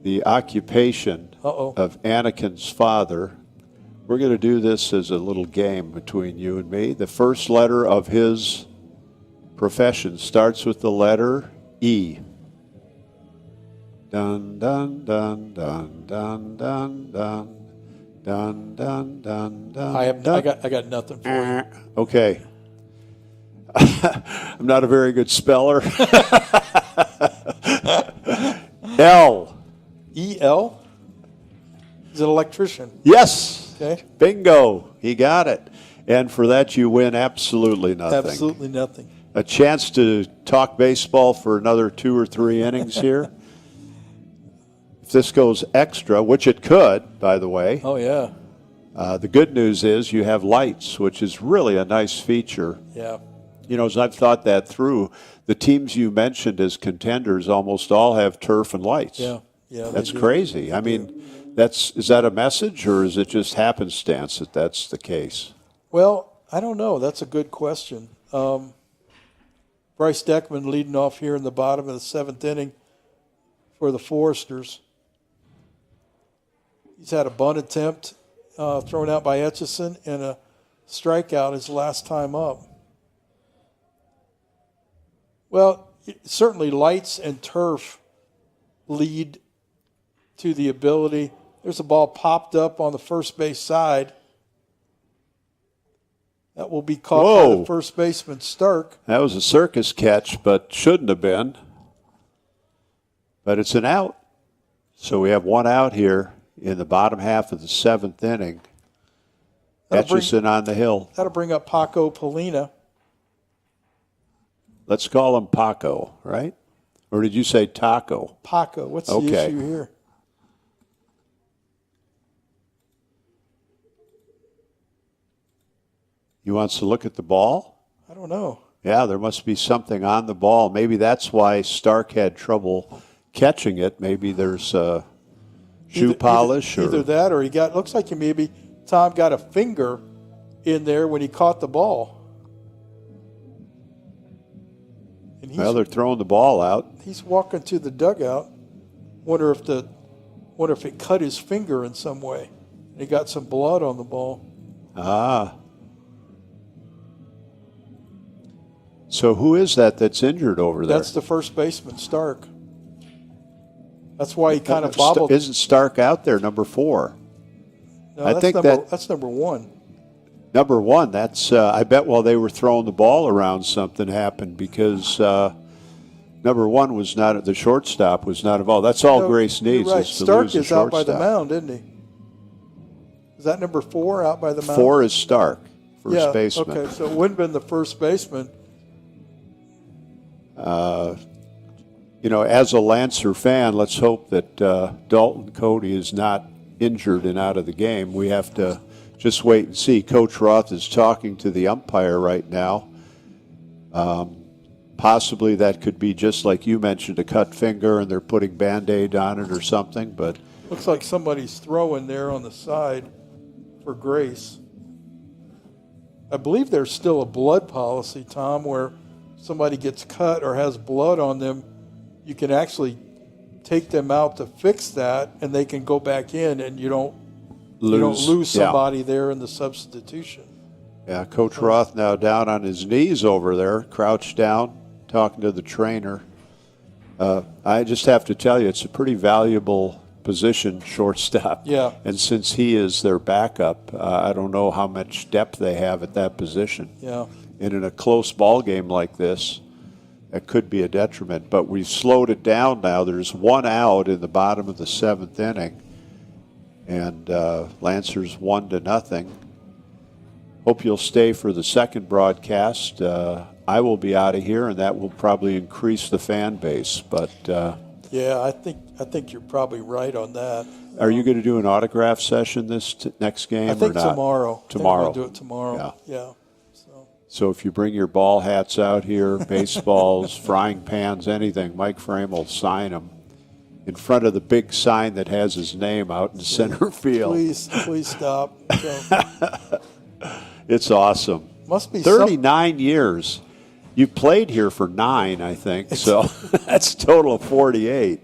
the occupation Uh-oh. of Anakin's father, we're going to do this as a little game between you and me. The first letter of his profession starts with the letter E. Dun, dun, dun, dun, dun, dun, dun. Dun, dun, dun, dun, I dun. got nothing for you. Okay. I'm not a very good speller. L. E-L? He's an electrician. Yes. Okay. Bingo. He got it. And for that, you win absolutely nothing. Absolutely nothing. A chance to talk baseball for another 2 or 3 innings here. If this goes extra, which it could, by the way. Oh, yeah. The good news is you have lights, which is really a nice feature. Yeah. You know, as I've thought that through, the teams you mentioned as contenders almost all have turf and lights. Yeah. Yeah. That's crazy. I mean, is that a message, or is it just happenstance that that's the case? Well, I don't know. That's a good question. Bryce Deckman leading off here in the bottom of the 7th inning for the Foresters. He's had a bunt attempt thrown out by Etchison and a strikeout his last time up. Well, certainly lights and turf lead to the ability. There's a ball popped up on the first base side. That will be caught by the first baseman, Stark. That was a circus catch, but shouldn't have been. But it's an out. So we have one out here in the bottom half of the 7th inning. Etchison on the hill. That'll bring up Paco Polina. Let's call him Paco, right? Or did you say Taco? Paco. What's the issue here? He wants to look at the ball? I don't know. Yeah, there must be something on the ball. Maybe that's why Stark had trouble catching it. Maybe there's shoe polish. Either that or looks like maybe Tom got a finger in there when he caught the ball. And Well, they're throwing the ball out. He's walking to the dugout. Wonder if it cut his finger in some way. He got some blood on the ball. Ah. So who is that's injured over there? That's the first baseman, Stark. That's why he kind of bobbled. Isn't Stark out there, number 4? No, I think that's number 1. Number 1, that's, I bet while they were throwing the ball around, something happened because number 1 was not, the shortstop was not involved. That's all Grace needs. Right. Is to Stark lose the is out by the shortstop. mound, isn't he? Is that number 4 out by the mound? 4 is Stark, first baseman. Okay, so it wouldn't have been the first baseman. You know, as a Lancer fan, let's hope that Dalton Cody is not injured and out of the game. We have to just wait and see. Coach Roth is talking to the umpire right now. Possibly that could be just like you mentioned, a cut finger, and they're putting Band-Aid on it or something. But looks like somebody's throwing there on the side for Grace. I believe there's still a blood policy, Tom, where somebody gets cut or has blood on them, you can actually take them out to fix that, and they can go back in, and you don't lose somebody there in the substitution. Yeah, Coach Roth now down on his knees over there, crouched down, talking to the trainer. I just have to tell you, it's a pretty valuable position, shortstop. Yeah. And since he is their backup, I don't know how much depth they have at that position. Yeah. And in a close ball game like this, that could be a detriment. But we've slowed it down now. There's one out in the bottom of the 7th inning. And Lancers 1-0. Hope you'll stay for the second broadcast. I will be out of here, and that will probably increase the fan base. But yeah, I think you're probably right on that. Are you going to do an autograph session this next game? I think or not? tomorrow. Tomorrow. I'll do it tomorrow. Yeah. So if you bring your ball hats out here, baseballs, frying pans, anything, Mike Frame will sign them in front of the big sign that has his name out in center field. Please stop. It's awesome. Must be 39 years. You played here for 9, I think, so that's a total of 48.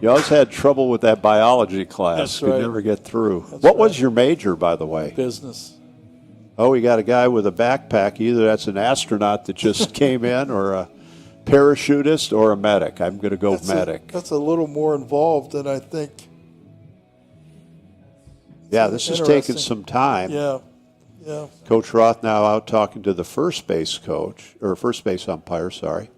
You always had trouble with that biology class. That's Could right. never get through. That's What was right. your major, by the way? Business. Oh, we got a guy with a backpack. Either that's an astronaut that just came in or a parachutist or a medic. I'm going to go medic. That's a little more involved than I think. Yeah, this is taking some time. Yeah. Coach Roth now out talking to the first base coach, or first base umpire, sorry.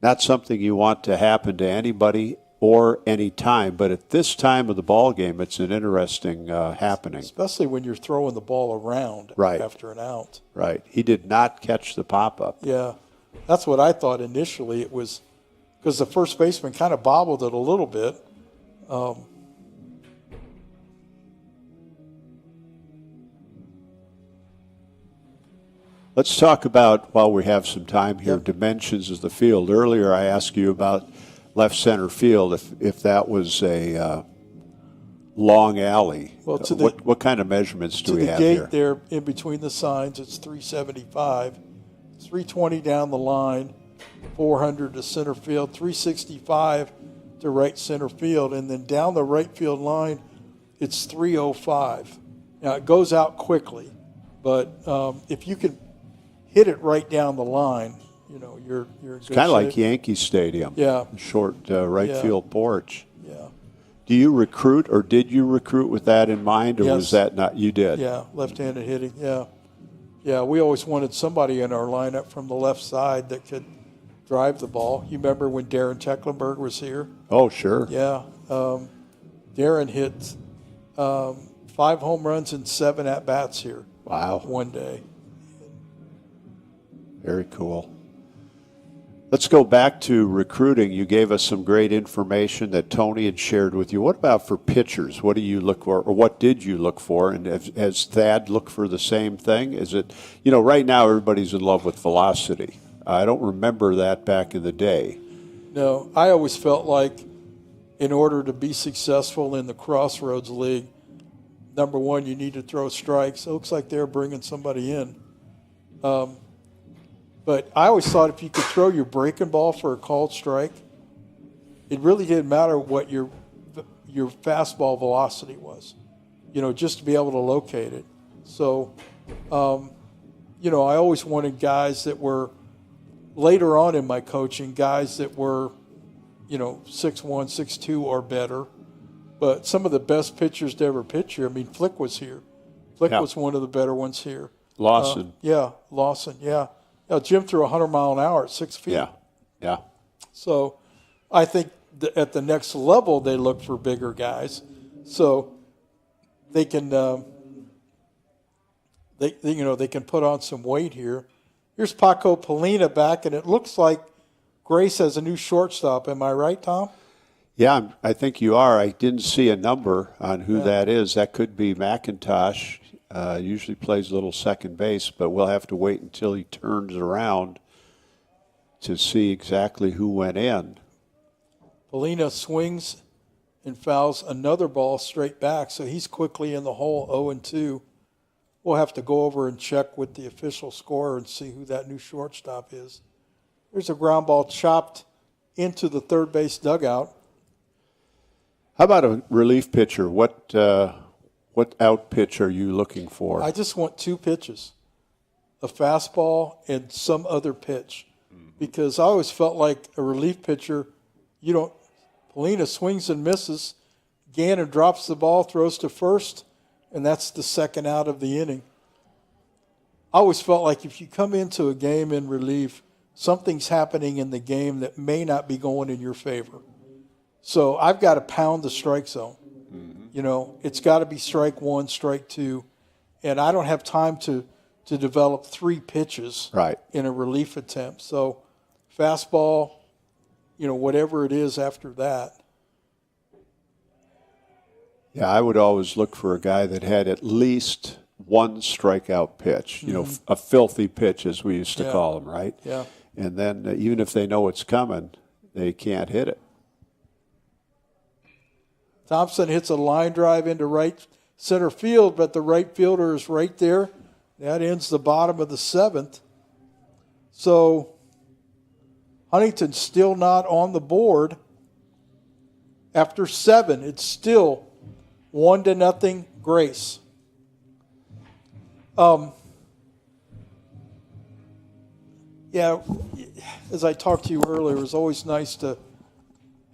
Not something you want to happen to anybody or any time, but at this time of the ball game, it's an interesting happening. Especially when you're throwing the ball around after an out. Right. He did not catch the pop-up. Yeah. That's what I thought initially. It was because the first baseman kind of bobbled it a little bit. Let's talk about, while we have some time here, dimensions of the field. Earlier I asked you about left center field, if that was a long alley. Well, what kind of measurements do we have here? To the gate there, in between the signs, it's 375. 320 down the line, 400 to center field, 365 to right center field, and then down the right field line, it's 305. Now, it goes out quickly, but if you can hit it right down the line, you know, you're in good shape. Kind of like Yankee Stadium. Yeah. Short right field porch. Yeah. Do you recruit, or did you recruit with that in mind, or was that not? You did? Yeah, left-handed hitting, yeah. Yeah, we always wanted somebody in our lineup from the left side that could drive the ball. You remember when Darren Tecklenburg was here? Oh, sure. Yeah. Darren hit 5 home runs and 7 at-bats here. Wow. One day. Very cool. Let's go back to recruiting. You gave us some great information that Tony had shared with you. What about for pitchers? What do you look for, or what did you look for? And has Thad looked for the same thing? Is it, you know, right now everybody's in love with velocity. I don't remember that back in the day. No, I always felt like in order to be successful in the Crossroads League, number one, you need to throw strikes. It looks like they're bringing somebody in. But I always thought if you could throw your breaking ball for a called strike, it really didn't matter what your fastball velocity was, you know, just to be able to locate it. So, you know, I always wanted guys that were, later on in my coaching, guys that were, you know, 6'1", 6'2", or better. But some of the best pitchers to ever pitch here, I mean, Flick was here. Flick was one of the better ones here. Lawson. Lawson, yeah. Jim threw 100 mile an hour at 6 feet. Yeah. So I think at the next level they look for bigger guys, so they can they can put on some weight here. Here's Paco Polina back, and it looks like Grace has a new shortstop. Am I right, Tom? Yeah, I think you are. I didn't see a number on who that is. That could be McIntosh. Usually plays a little second base, but we'll have to wait until he turns around to see exactly who went in. Polina swings and fouls another ball straight back, so he's quickly in the hole, 0-2. We'll have to go over and check with the official scorer and see who that new shortstop is. There's a ground ball chopped into the third base dugout. How about a relief pitcher? What out pitch are you looking for? I just want 2 pitches, a fastball and some other pitch, because I always felt like a relief pitcher, Polina swings and misses, Gannon drops the ball, throws to first, and that's the second out of the inning. I always felt like if you come into a game in relief, something's happening in the game that may not be going in your favor. So I've got to pound the strike zone. You know, it's got to be strike 1, strike 2, and I don't have time to develop 3 pitches in a relief attempt. So fastball, you know, whatever it is after that. Yeah, I would always look for a guy that had at least 1 strikeout pitch, you know, a filthy pitch, as we used to call them, right? Yeah. And then even if they know it's coming, they can't hit it. Thompson hits a line drive into right center field, but the right fielder is right there. That ends the bottom of the 7th. So Huntington's still not on the board. After 7, it's still 1-0 Grace. Yeah, as I talked to you earlier, it was always nice to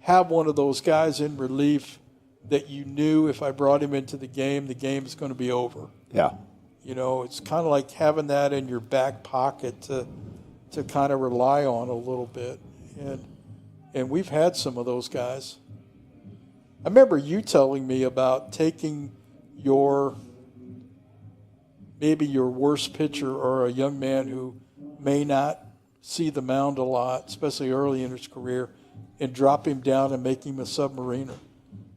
have one of those guys in relief that you knew if I brought him into the game is going to be over. Yeah. You know, it's kind of like having that in your back pocket to kind of rely on a little bit. And we've had some of those guys. I remember you telling me about taking maybe your worst pitcher or a young man who may not see the mound a lot, especially early in his career, and drop him down and make him a submariner.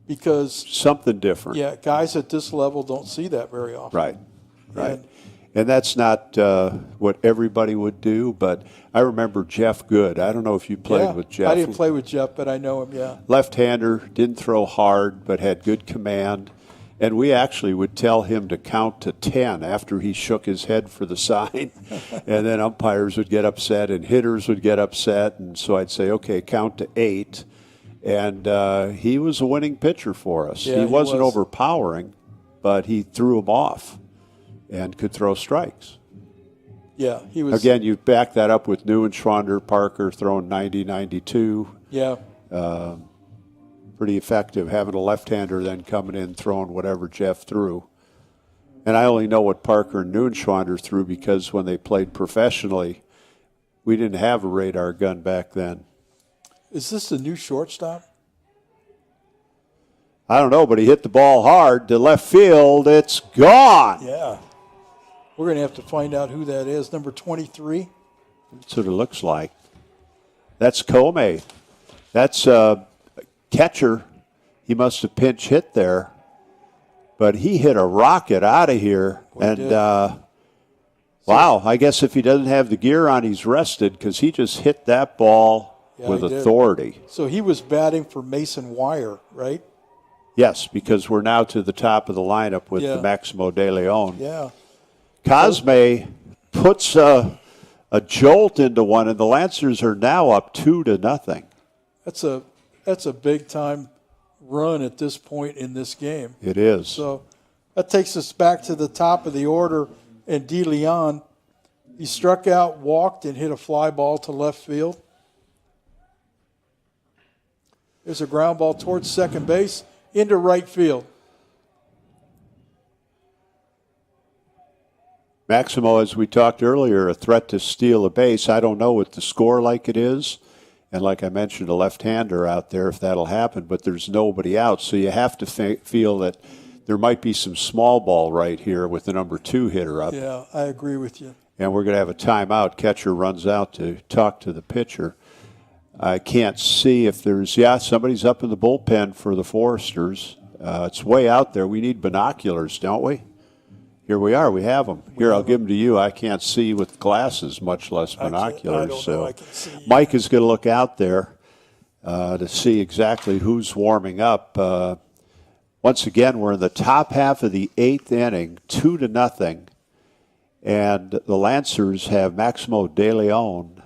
Because something different. Yeah, guys at this level don't see that very often. Right. And that's not what everybody would do, but I remember Jeff Good. I don't know if you played with Jeff. I didn't play with Jeff, but I know him, yeah. Left-hander, didn't throw hard, but had good command. And we actually would tell him to count to 10 after he shook his head for the sign. And then umpires would get upset and hitters would get upset. And so I'd say, okay, count to 8. And he was a winning pitcher for us. Yeah, he wasn't overpowering, but he threw him off and could throw strikes. Yeah, he was. Again, you back that up with Neuenschwander, Parker throwing 90, 92. Yeah. Pretty effective having a left-hander then coming in throwing whatever Jeff threw. And I only know what Parker and Neuenschwander threw because when they played professionally, we didn't have a radar gun back then. Is this the new shortstop? I don't know, but he hit the ball hard to left field. It's gone. Yeah. We're going to have to find out who that is. Number 23. That's what it looks like. That's Comey. That's catcher. He must have pinch hit there. But he hit a rocket out of here. Wow, I guess if he doesn't have the gear on, he's rested because he just hit that ball with authority. So he was batting for Mason Wire, right? Yes, because we're now to the top of the lineup with the Maximo De Leon. Yeah. Cosme puts a jolt into one, and the Lancers are now up 2-0. That's a big-time run at this point in this game. It is. So that takes us back to the top of the order, and De Leon, he struck out, walked, and hit a fly ball to left field. There's a ground ball towards second base into right field. Maximo, as we talked earlier, a threat to steal a base. I don't know what the score like it is. And like I mentioned, a left-hander out there if that'll happen, but there's nobody out. So you have to feel that there might be some small ball right here with the number 2 hitter up. Yeah, I agree with you. And we're going to have a timeout. Catcher runs out to talk to the pitcher. I can't see if there's, somebody's up in the bullpen for the Foresters. It's way out there. We need binoculars, don't we? Here we are. We have them. Here, I'll give them to you. I can't see with glasses, much less binoculars. So Mike is going to look out there to see exactly who's warming up. Once again, we're in the top half of the 8th inning, 2-0. And the Lancers have Maximo De Leon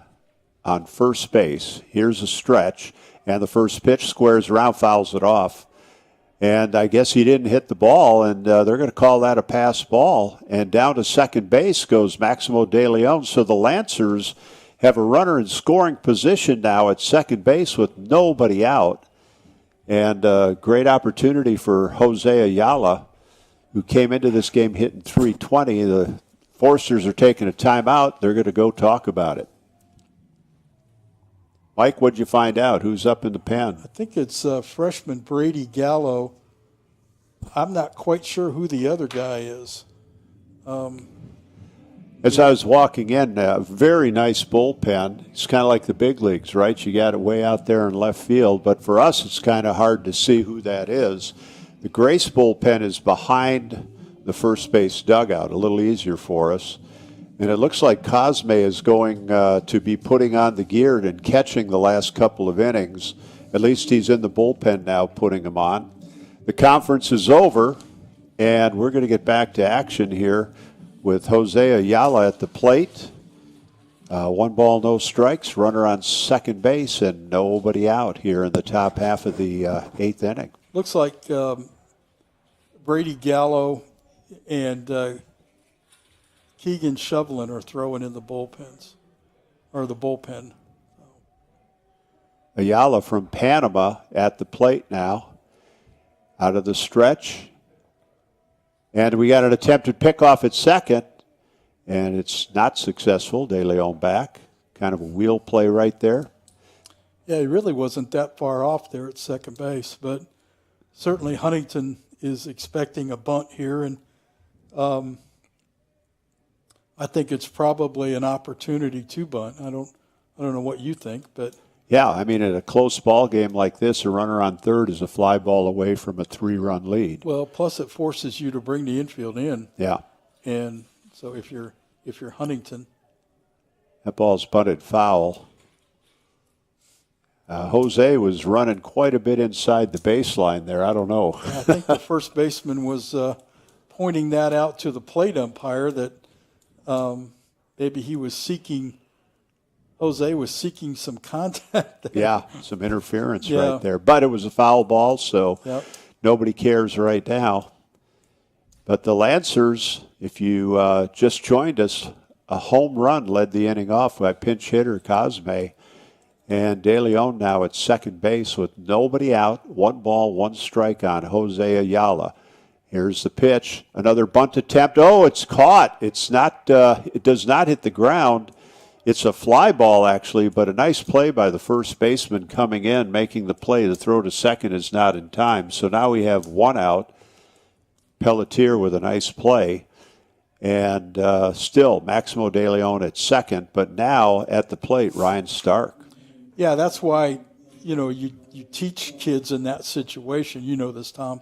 on first base. Here's a stretch, and the first pitch squares around, fouls it off. And I guess he didn't hit the ball, and they're going to call that a pass ball. And down to second base goes Maximo De Leon. So the Lancers have a runner in scoring position now at second base with nobody out. And a great opportunity for Jose Ayala, who came into this game hitting .320. The Foresters are taking a timeout. They're going to go talk about it. Mike, what'd you find out? Who's up in the pen? I think it's freshman Brady Gallo. I'm not quite sure who the other guy is. As I was walking in, a very nice bullpen. It's kind of like the big leagues, right? You got it way out there in left field. But for us, it's kind of hard to see who that is. The Grace bullpen is behind the first base dugout, a little easier for us. And it looks like Cosme is going to be putting on the gear and catching the last couple of innings. At least he's in the bullpen now putting them on. The conference is over. And we're going to get back to action here with Jose Ayala at the plate. 1 ball, no strikes, runner on second base, and nobody out here in the top half of the 8th inning. Looks like Brady Gallo and Keegan Shovelin are throwing in the bullpens, or the bullpen. Ayala from Panama at the plate now, out of the stretch. And we got an attempted pickoff at second, and it's not successful. De Leon back. Kind of a wheel play right there. Yeah, he really wasn't that far off there at second base, but certainly Huntington is expecting a bunt here, and I think it's probably an opportunity to bunt. I don't know what you think, but yeah, I mean, at a close ball game like this, a runner on third is a fly ball away from a 3-run lead. Well, plus it forces you to bring the infield in. Yeah. And so if you're Huntington, that ball's bunted foul. Jose was running quite a bit inside the baseline there. I don't know. I think the first baseman was pointing that out to the plate umpire that maybe Jose was seeking some contact there. Yeah, some interference right there. But it was a foul ball, so nobody cares right now. But the Lancers, if you just joined us, a home run led the inning off by pinch hitter Cosme. And De Leon now at second base with nobody out. 1 ball, 1 strike on Jose Ayala. Here's the pitch. Another bunt attempt. Oh, it's caught. It's not. It does not hit the ground. It's a fly ball, actually, but a nice play by the first baseman coming in, making the play. The throw to second is not in time. So now we have 1 out. Pelletier with a nice play. And still, Maximo De Leon at second, but now at the plate, Ryan Stark. Yeah, that's why, you teach kids in that situation. You know this, Tom.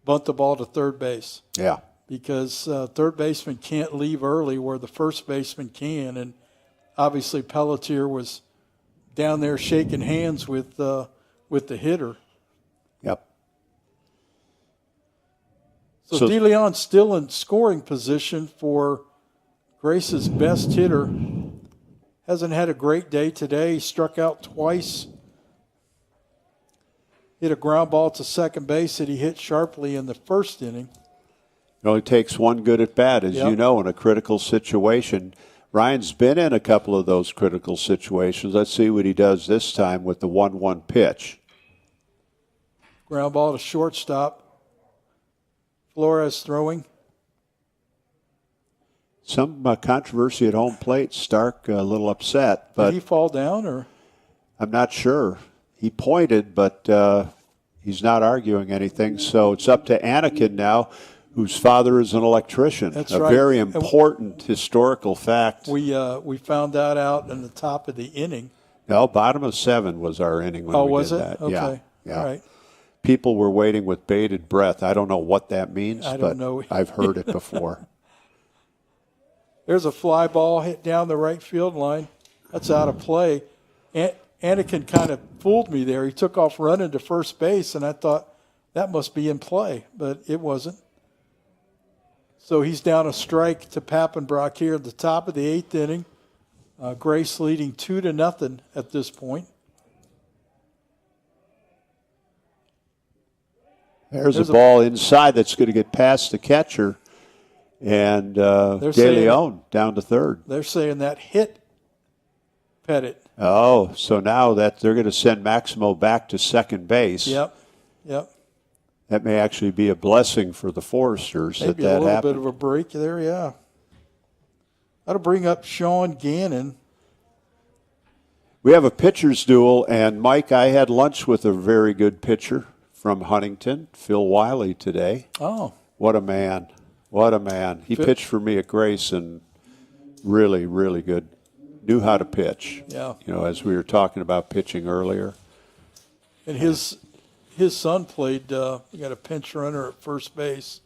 Bunt the ball to third base. Yeah. Because third baseman can't leave early where the first baseman can. And obviously Pelletier was down there shaking hands with the hitter. Yep. So De Leon's still in scoring position for Grace's best hitter. Hasn't had a great day today. He struck out twice. Hit a ground ball to second base that he hit sharply in the first inning. It only takes 1 good at bat, as you know, in a critical situation. Ryan's been in a couple of those critical situations. Let's see what he does this time with the 1-1 pitch. Ground ball to shortstop. Flores throwing. Some controversy at home plate. Stark a little upset. But did he fall down, or? I'm not sure. He pointed, but he's not arguing anything. So it's up to Anakin now, whose father is an electrician. That's a right. very important historical fact. We found that out in the top of the inning. No, bottom of 7 was our inning when we was did it? that. Okay. Yeah. All right. People were waiting with bated breath. I don't know what that means, I but don't know. I've heard it before. There's a fly ball hit down the right field line. That's out of play. Anakin kind of fooled me there. He took off running to first base, and I thought that must be in play, but it wasn't. So he's down a strike to Pappenbrock here at the top of the 8th inning. Grace leading 2-0 at this point. There's a ball inside that's going to get past the catcher. And De Leon down to third. They're saying that hit Pettit. Oh, so now that they're going to send Maximo back to second base. Yep. That may actually be a blessing for the Foresters. Maybe that a little happened. bit of a break there, yeah. That'll bring up Sean Gannon. We have a pitcher's duel, and Mike, I had lunch with a very good pitcher from Huntington, Phil Wiley, today. Oh. What a man. What a man. He pitched for me at Grace and really, really good. Knew how to pitch. Yeah. As we were talking about pitching earlier. And his son played, we got a pinch runner at first base.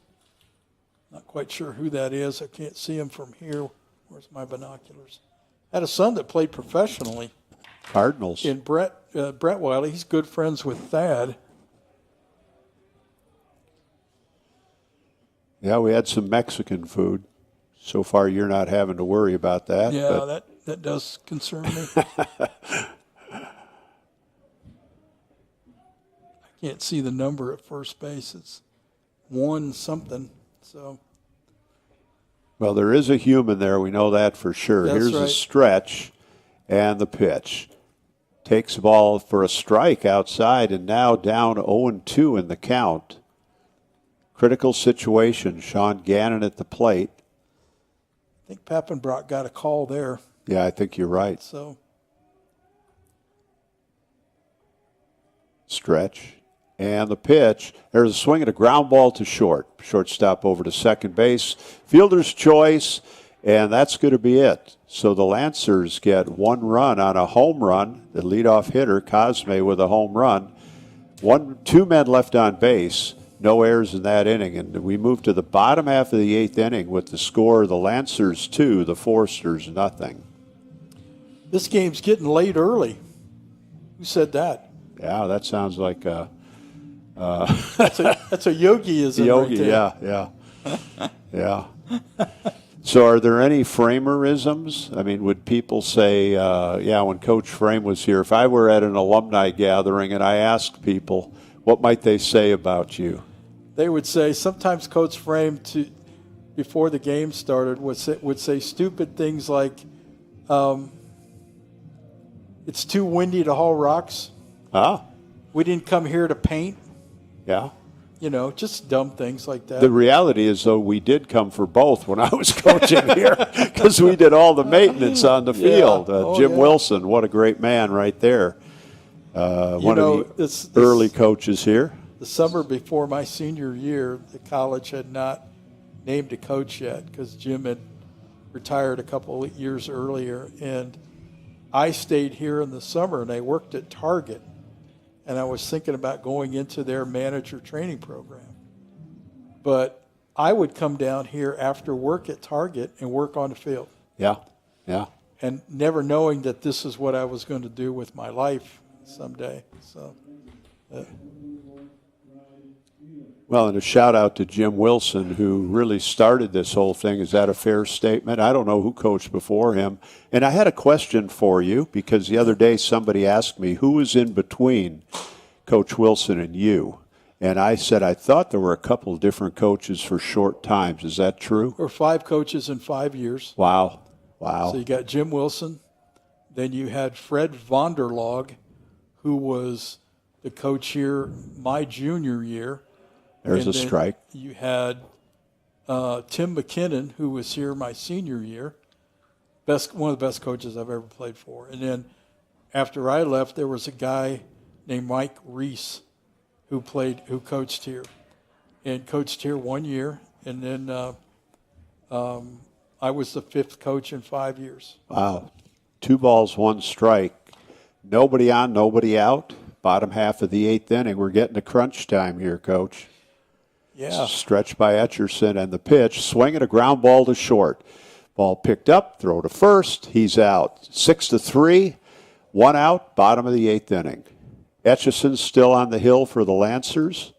Not quite sure who that is. I can't see him from here. Where's my binoculars? Had a son that played professionally. Cardinals. In Brett Wiley. He's good friends with Thad. Yeah, we had some Mexican food. So far, you're not having to worry about that. Yeah, but that does concern me. I can't see the number at first base. It's 1 something. So well, there is a human there. We know that for sure. That's Here's a right. stretch and the pitch. Takes the ball for a strike outside and now down 0-2 in the count. Critical situation. Sean Gannon at the plate. I think Pappenbrock got a call there. Yeah, I think you're right. So Stretch. And the pitch. There's a swing and a ground ball to short. Shortstop over to second base. Fielder's choice, and that's going to be it. So the Lancers get 1 run on a home run. The leadoff hitter, Cosme, with a home run. 2 men left on base. No errors in that inning. And we move to the bottom half of the 8th inning with the score, the Lancers 2, the Foresters nothing. this game's getting late early. Who said that? Yeah, that sounds like That's a yogiism Yogi, right there. yeah. So are there any Framerisms? I mean, would people say, when Coach Frame was here, if I were at an alumni gathering and I asked people, what might they say about you? They would say, sometimes Coach Frame, before the game started, would say stupid things like, it's too windy to haul rocks. Ah, We didn't come here to paint. yeah. You know, just dumb things like that. The reality is, though, we did come for both when I was coaching here because we did all the maintenance on the field. Jim Wilson, what a great man right there. One of the early coaches here. The summer before my senior year, the college had not named a coach yet because Jim had retired a couple of years earlier. And I stayed here in the summer, and I worked at Target. And I was thinking about going into their manager training program. But I would come down here after work at Target and work on the field. Yeah. And never knowing that this is what I was going to do with my life someday. So, Well, and a shout out to Jim Wilson, who really started this whole thing. Is that a fair statement? I don't know who coached before him. And I had a question for you because the other day somebody asked me, who was in between Coach Wilson and you? And I said, I thought there were a couple of different coaches for short times. Is that true? there were 5 coaches in 5 years. Wow. So you got Jim Wilson. Then you had Fred Vonderlog, who was the coach here my junior year. There's And a then strike. You had Tim McKinnon, who was here my senior year. One of the best coaches I've ever played for. And then after I left, there was a guy named Mike Reese who coached here. And coached here 1 year. And then I was the 5th coach in 5 years. Wow. 2 balls, 1 strike. Nobody on, nobody out. Bottom half of the 8th inning. We're getting to crunch time here, Coach. Yeah. Stretch by Etcherson and the pitch. Swing and a ground ball to short. Ball picked up, throw to first. He's out. 6-3. 1 out, bottom of the 8th inning. Etcherson's still on the hill for the Lancers,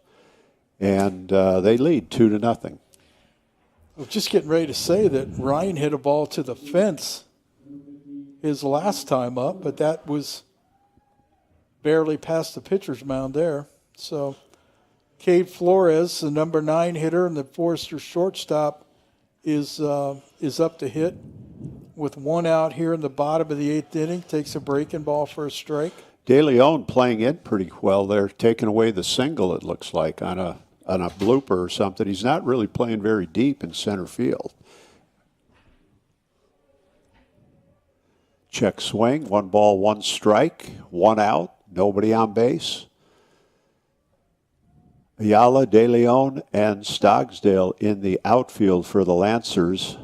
and they lead 2-0. I was just getting ready to say that Ryan hit a ball to the fence his last time up, but that was barely past the pitcher's mound there. So Cade Flores, the number 9 hitter and the Foresters shortstop, is up to hit with 1 out here in the bottom of the 8th inning. Takes a breaking ball for a strike. De Leon playing in pretty well. They're taking away the single, it looks like, on a blooper or something. He's not really playing very deep in center field. Check swing, 1 ball, 1 strike, 1 out, nobody on base. Ayala, De Leon, and Stogsdale in the outfield for the Lancers.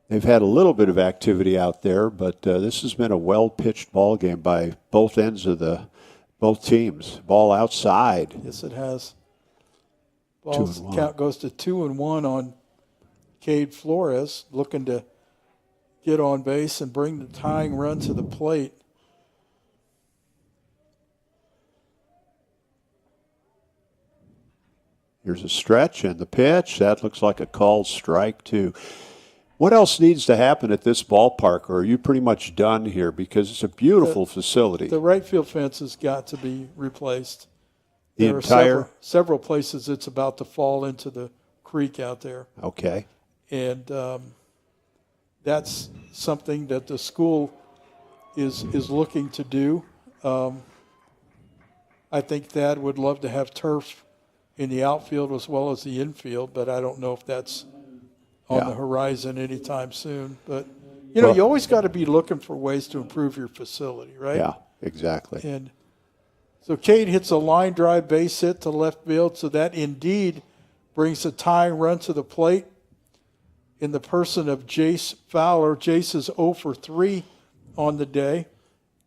They've had a little bit of activity out there, but this has been a well-pitched ball game by both ends of both teams. Ball outside. Yes, it has. 2-1. Count goes to 2-1 on Cade Flores, looking to get on base and bring the tying run to the plate. Here's a stretch and the pitch. That looks like a called strike, too. What else needs to happen at this ballpark, or are you pretty much done here? Because it's a beautiful facility. The right field fence has got to be replaced. The There entire? are several places it's about to fall into the creek out there. Okay. And that's something that the school is looking to do. I think Thad would love to have turf in the outfield as well as the infield, but I don't know if that's on the horizon anytime soon. But, you know, you always got to be looking for ways to improve your facility, right? Yeah, exactly. And so Cade hits a line drive base hit to left field, so that indeed brings a tying run to the plate in the person of Jace Fowler. Jace is 0 for 3 on the day.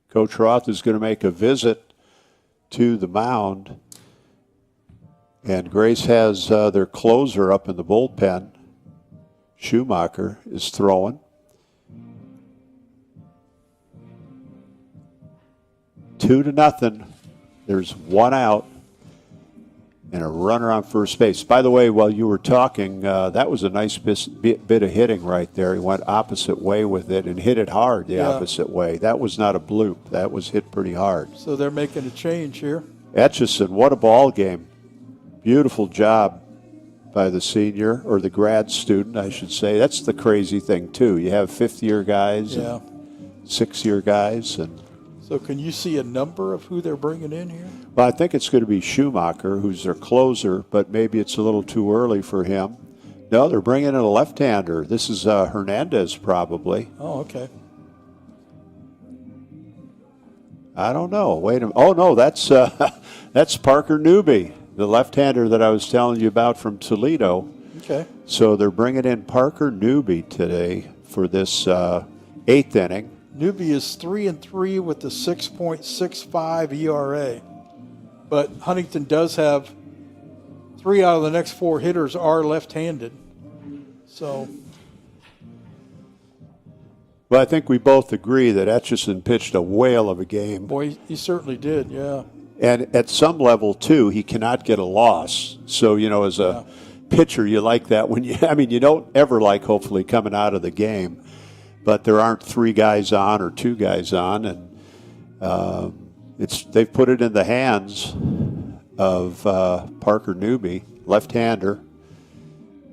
Coach Roth is going to make a visit to the mound, and Grace has their closer up in the bullpen. Schumacher is throwing. 2-0. There's one out and a runner on first base. By the way, while you were talking, that was a nice bit of hitting right there. He went opposite way with it and hit it hard the opposite way. That was not a bloop. That was hit pretty hard. So they're making a change here. Etchison, what a ball game. Beautiful job by the senior, or the grad student, I should say. That's the crazy thing, too. You have fifth-year guys and sixth-year guys. And so can you see a number of who they're bringing in here? well, I think it's going to be Schumacher, who's their closer, but maybe it's a little too early for him. No, they're bringing in a left-hander. This is Hernandez, probably. Oh, okay. I don't know. Wait a minute. Oh, no, that's Parker Newby, the left-hander that I was telling you about from Toledo. Okay. So they're bringing in Parker Newby today for this eighth inning. Newby is 3-3 with the 6.65 ERA. But Huntington does have 3 out of the next 4 hitters are left-handed. So, Well, I think we both agree that Etchison pitched a whale of a game. boy, he certainly did, yeah. And at some level, too, he cannot get a loss. So, you know, as a pitcher, you like that when you, I mean, you don't ever like, hopefully, coming out of the game. But there aren't 3 guys on or 2 guys on. And they've put it in the hands of Parker Newby, left-hander.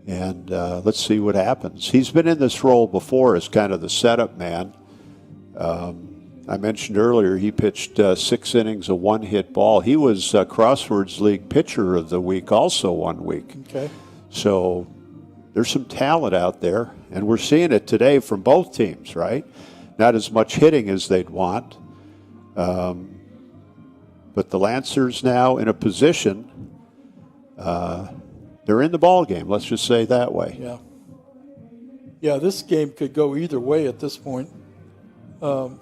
And let's see what happens. He's been in this role before as kind of the setup man. I mentioned earlier he pitched 6 innings, a 1-hit ball. He was Crosswords League Pitcher of the Week also one week. Okay. So there's some talent out there, and we're seeing it today from both teams, right? Not as much hitting as they'd want. But the Lancers now in a position, they're in the ball game, let's just say that way. Yeah. Yeah, this game could go either way at this point. How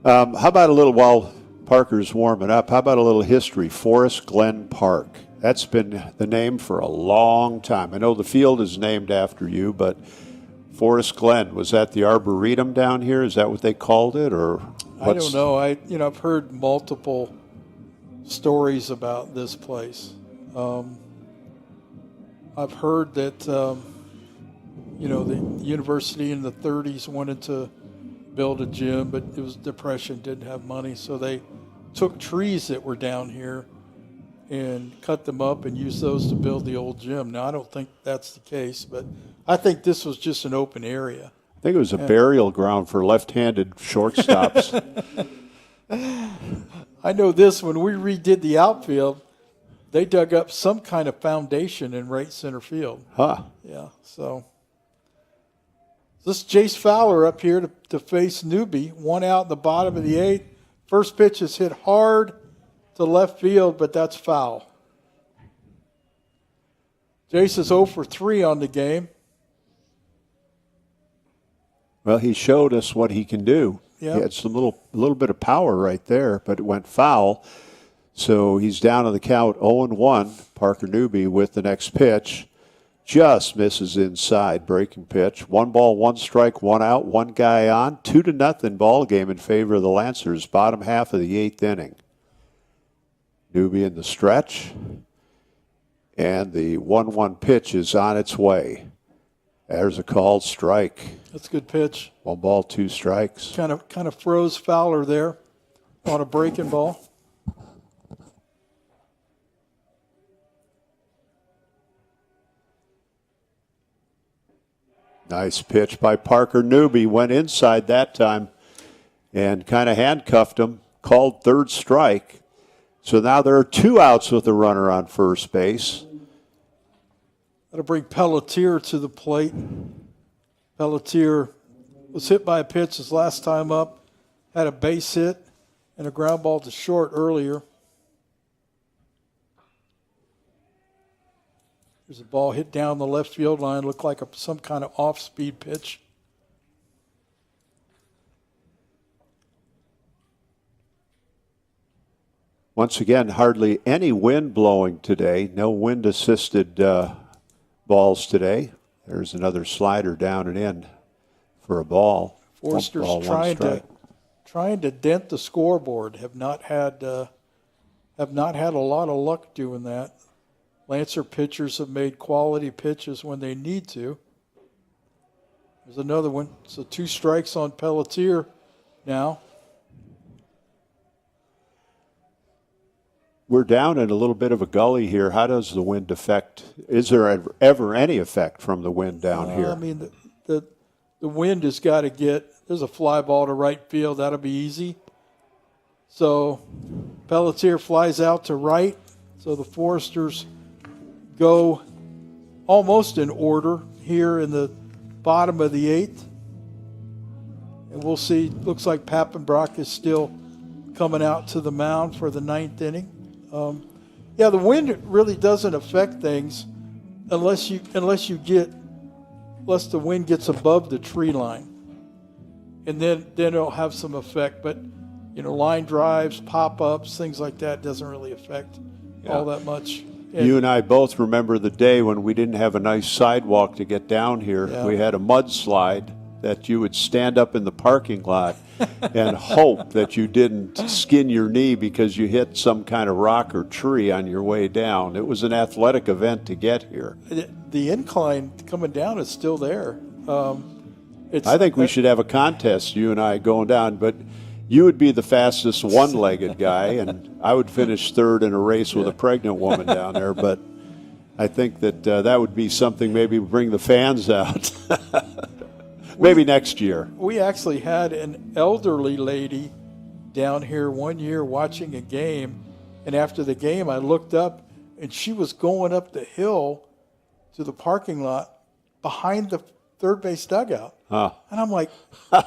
about a little, while Parker's warming up, how about a little history? Forest Glen Park. That's been the name for a long time. I know the field is named after you, but Forest Glen, was that the Arboretum down here? Is that what they called it, or I don't know. I've heard multiple stories about this place. I've heard that the university in the 30s wanted to build a gym, but it was depression, didn't have money, so they took trees that were down here and cut them up and used those to build the old gym. Now, I don't think that's the case, but I think this was just an open area. I think it was a burial ground for left-handed shortstops. I know this, when we redid the outfield, they dug up some kind of foundation in right center field. Huh. Yeah, so this is Jace Fowler up here to face Newby. 1 out in the bottom of the 8th. First pitch is hit hard to left field, but that's foul. Jace is 0 for 3 on the game. Well, he showed us what he can do. Yeah. He had some little bit of power right there, but it went foul. So he's down on the count 0-1. Parker Newby with the next pitch. Just misses inside, breaking pitch. 1 ball, 1 strike, 1 out, 1 guy on. 2-0 ball game in favor of the Lancers, bottom half of the 8th inning. Newby in the stretch. And the 1-1 pitch is on its way. There's a called strike. That's a good pitch. 1 ball, 2 strikes. Kind of froze Fowler there on a breaking ball. Nice pitch by Parker Newby. Went inside that time and kind of handcuffed him. Called third strike. So now there are 2 outs with a runner on first base. That'll bring Pelletier to the plate. Pelletier was hit by a pitch his last time up, had a base hit and a ground ball to short earlier. There's a ball hit down the left field line, looked like some kind of off-speed pitch. Once again, hardly any wind blowing today. No wind-assisted balls today. There's another slider down and in for a ball. Forster's 1 ball, trying to dent the scoreboard. Have not had a lot of luck doing that. Lancer pitchers have made quality pitches when they need to. There's another one. So 2 strikes on Pelletier now. We're down in a little bit of a gully here. How does the wind affect? Is there ever any effect from the wind down here? I mean, the wind has got to get. There's a fly ball to right field. That'll be easy. So Pelletier flies out to right. So the Foresters go almost in order here in the bottom of the 8th. And we'll see. Looks like Pappenbrock is still coming out to the mound for the 9th inning. The wind really doesn't affect things unless the wind gets above the tree line, and then it'll have some effect. But line drives, pop ups, things like that doesn't really affect all that much. And you and I both remember the day when we didn't have a nice sidewalk to get down here. Yeah. We had a mudslide that you would stand up in the parking lot and hope that you didn't skin your knee because you hit some kind of rock or tree on your way down. It was an athletic event to get here. the incline coming down is still there. I think we should have a contest, you and I, going down, but you would be the fastest one-legged guy, and I would finish third in a race with a pregnant woman down there. But I think that that would be something, maybe bring the fans out. Maybe next year. We actually had an elderly lady down here one year watching a game, and after the game I looked up, and she was going up the hill to the parking lot behind the third base dugout. Huh. And I'm like,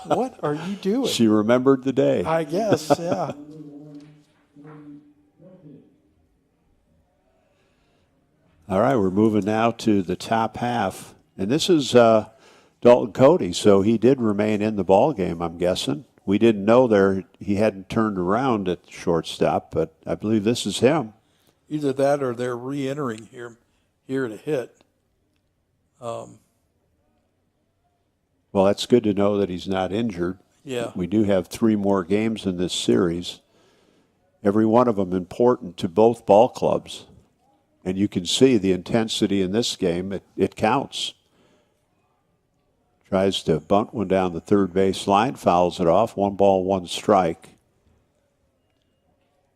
what are you doing? She remembered the day. I guess, yeah. All right, we're moving now to the top half. And this is Dalton Cody, so he did remain in the ball game, I'm guessing. We didn't know there he hadn't turned around at shortstop, but I believe this is him. Either that or they're re-entering here to hit. Well, that's good to know that he's not injured. Yeah. We do have 3 more games in this series. Every one of them important to both ball clubs. And you can see the intensity in this game. It counts. Tries to bunt one down the third base line, fouls it off. 1 ball, 1 strike.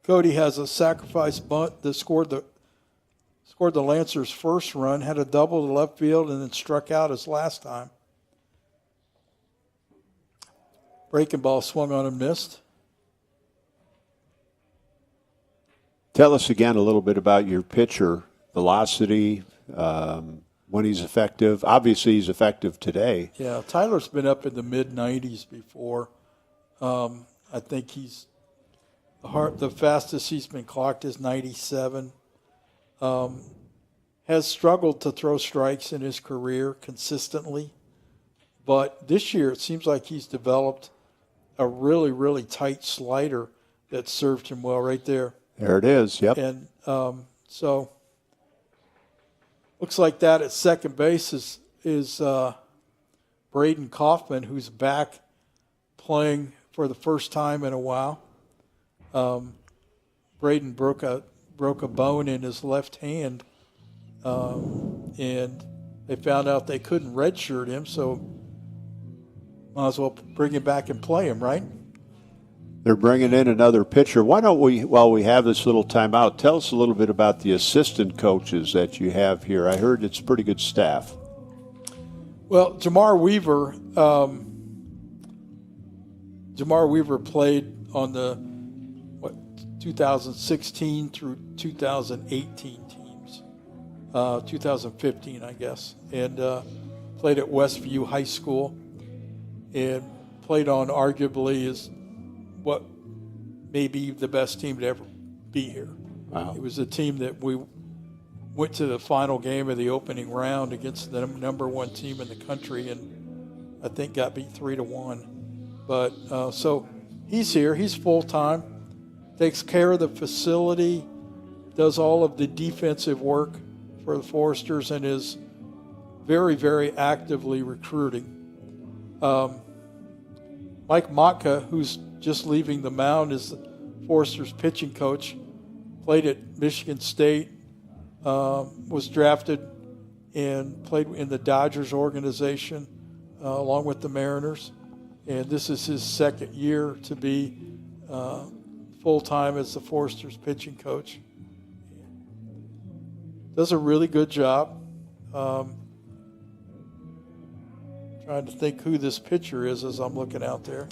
Cody has a sacrifice bunt that scored the Lancers' first run, had a double to left field, and then struck out his last time. Breaking ball swung on and missed. Tell us again a little bit about your pitcher, velocity, when he's effective. Obviously, he's effective today. Yeah, Tyler's been up in the mid-90s before. I think the fastest he's been clocked is 97. Has struggled to throw strikes in his career consistently. But this year it seems like he's developed a really, really tight slider that served him well right there. There it is, yep. And so looks like that at second base is Braden Kaufman, who's back playing for the first time in a while. Braden broke a broke a bone in his left hand, and they found out they couldn't redshirt him, so might as well bring him back and play him, right? They're bringing in another pitcher. Why don't we, while we have this little timeout, tell us a little bit about the assistant coaches that you have here. I heard it's pretty good staff. Well, Jamar Weaver played on the 2016 through 2018 teams, 2015, I guess, and played at Westview High School, and played on arguably is what may be the best team to ever be here. Wow. It was a team that we went to the final game of the opening round against the number one team in the country, and I think got beat 3-1. But so he's here. He's full-time, takes care of the facility, does all of the defensive work for the Foresters, and is very, very actively recruiting. Mike Motka, who's just leaving the mound, is the Foresters pitching coach, played at Michigan State, was drafted and played in the Dodgers organization along with the Mariners. And this is his second year to be full-time as the Foresters pitching coach. Does a really good job. Trying to think who this pitcher is as I'm looking out there.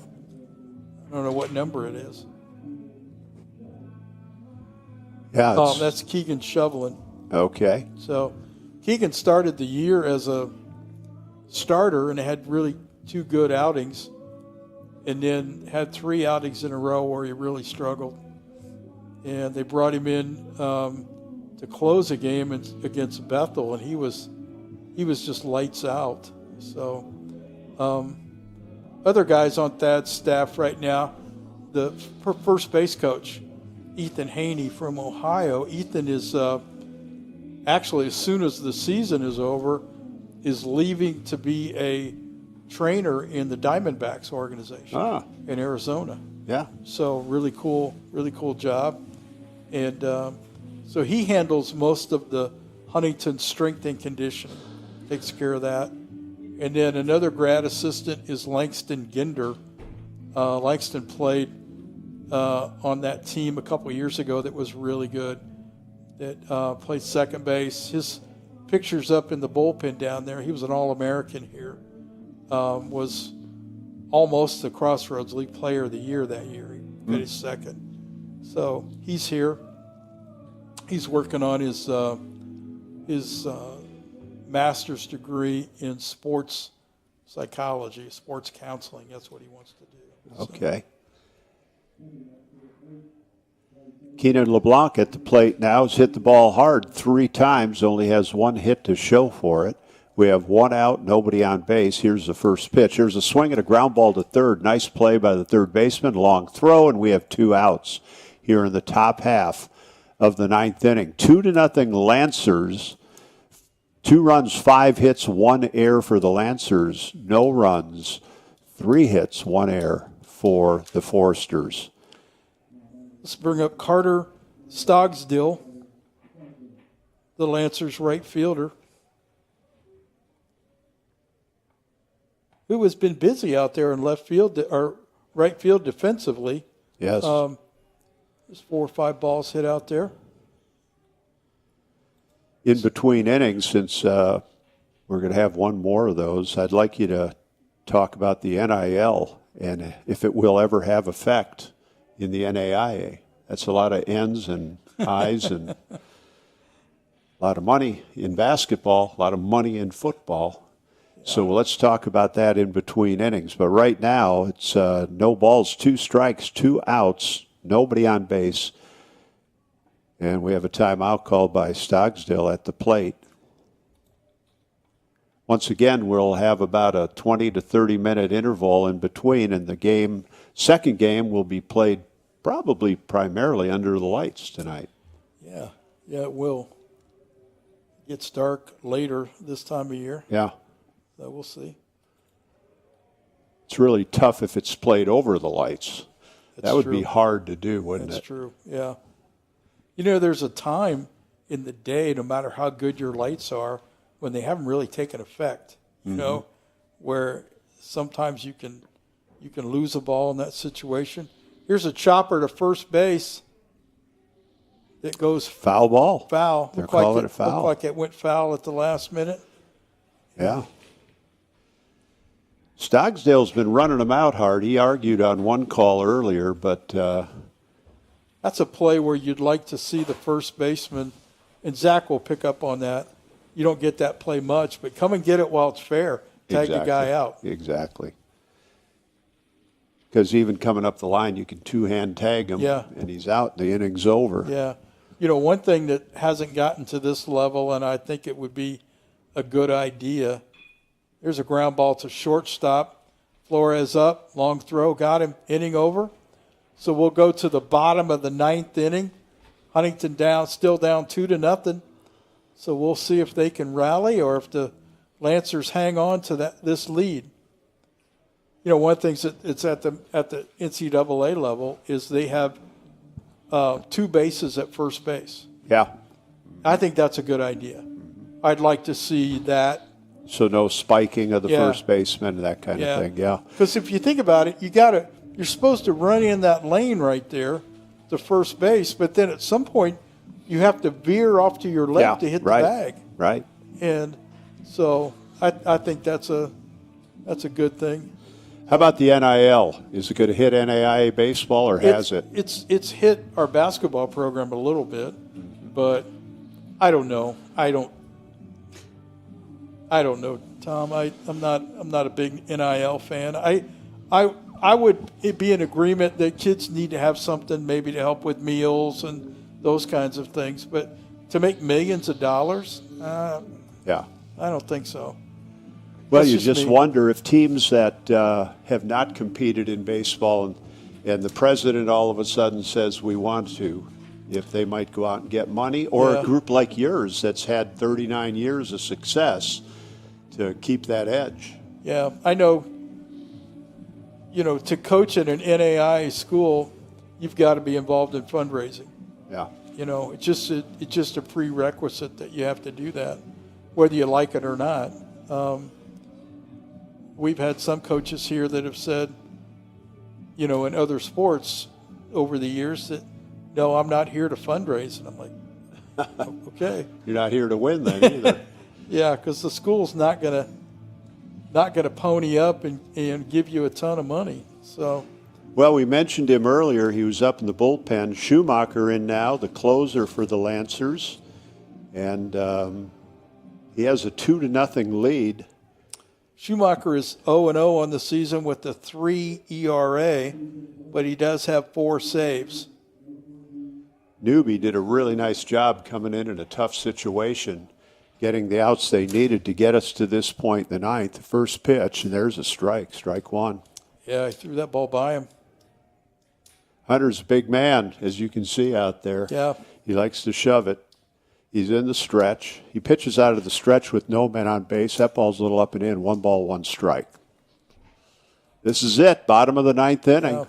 I don't know what number it is. Yeah. That's Keegan Shovelin. Okay. So Keegan started the year as a starter and had really 2 good outings, and then had 3 outings in a row where he really struggled. And they brought him in to close a game against Bethel, and he was just lights out. So other guys on Thad's staff right now, the first base coach, Ethan Haney from Ohio. Ethan is actually, as soon as the season is over, is leaving to be a trainer in the Diamondbacks organization in Arizona. Yeah. So really cool job. And so he handles most of the Huntington strength and conditioning, takes care of that. And then another grad assistant is Langston Ginder. Langston played on that team a couple of years ago that was really good, that played second base. His picture's up in the bullpen down there. He was an All-American here. Was almost the Crossroads League Player of the Year that year. He got his second. So he's here. He's working on his master's degree in sports psychology, sports counseling. That's what he wants to do. Okay. Keenan LeBlanc at the plate now has hit the ball hard 3 times, only has 1 hit to show for it. We have 1 out, nobody on base. Here's the first pitch. Here's a swing and a ground ball to third. Nice play by the third baseman, long throw, and we have 2 outs here in the top half of the 9th inning. 2-0 Lancers. 2 runs, 5 hits, 1 error for the Lancers. No runs, 3 hits, 1 error for the Foresters. Let's bring up Carter Stogsdill, the Lancers right fielder, who has been busy out there in left field or right field defensively. Yes. There's 4 or 5 balls hit out there. In between innings, since we're going to have 1 more of those, I'd like you to talk about the NIL and if it will ever have effect in the NAIA. That's a lot of N's and I's and a lot of money in basketball, a lot of money in football. So let's talk about that in between innings. But right now, it's no balls, 2 strikes, 2 outs, nobody on base. And we have a timeout called by Stogsdill at the plate. Once again, we'll have about a 20 to 30-minute interval in between, and the second game will be played probably primarily under the lights tonight. Yeah, it will. It gets dark later this time of year. Yeah. So we'll see. It's really tough if it's played over the lights. That's that would true. be hard to do, wouldn't That's it? true, yeah. You know, there's a time in the day, no matter how good your lights are, when they haven't really taken effect, you know, where sometimes you can lose a ball in that situation. Here's a chopper to first base that goes Foul ball. foul. They're Looked like calling it foul. Looked like it went foul at the last minute. Yeah. Stogsdale's been running them out hard. He argued on one call earlier, but That's a play where you'd like to see the first baseman, and Zach will pick up on that. You don't get that play much, but come and get it while it's fair. Tag the guy out. Exactly. Because even coming up the line, you can two-hand tag him, Yeah. and he's out. The inning's over. Yeah. You know, one thing that hasn't gotten to this level, and I think it would be a good idea, there's a ground ball to shortstop. Flores up, long throw, got him, inning over. So we'll go to the bottom of the ninth inning. Huntington still down 2-0. So we'll see if they can rally or if the Lancers hang on to this lead. You know, one of the things that it's at the NCAA level is they have 2 bases at first base. Yeah. I think that's a good idea. I'd like to see that. So no spiking of the Yeah. first baseman, that kind of thing. Yeah. Because if you think about it, you're supposed to run in that lane right there to first base, but then at some point you have to veer off to your left to hit right. the bag. Right. And so I think that's a good thing. How about the NIL? Is it going to hit NAIA baseball, or has it? It's hit our basketball program a little bit, but I don't know. I don't know, Tom. I'm not a big NIL fan. I would be in agreement that kids need to have something maybe to help with meals and those kinds of things, but to make millions of dollars, Yeah. I don't think so. Well, That's you just just me. wonder if teams that have not competed in baseball and the president all of a sudden says we want to, if they might go out and get money, or Yeah. a group like yours that's had 39 years of success to keep that edge. Yeah, I know. You know, to coach at an NAIA school, you've got to be involved in fundraising. Yeah. You know, it's just a prerequisite that you have to do that, whether you like it or not. We've had some coaches here that have said, you know, in other sports over the years that, no, I'm not here to fundraise. And I'm like, okay. You're not here to win then either. Yeah, because the school's not gonna pony up and give you a ton of money. So, Well, we mentioned him earlier. He was up in the bullpen. Schumacher in now, the closer for the Lancers. And he has a 2-0 lead. Schumacher is 0-0 on the season with a 3 ERA, but he does have 4 saves. Newby did a really nice job coming in a tough situation, getting the outs they needed to get us to this point in the ninth. The first pitch, and there's a strike one. Yeah, he threw that ball by him. Hunter's a big man, as you can see out there. Yeah. He likes to shove it. He's in the stretch. He pitches out of the stretch with no men on base. That ball's a little up and in. 1 ball, 1 strike. This is it. Bottom of the ninth inning. Yeah.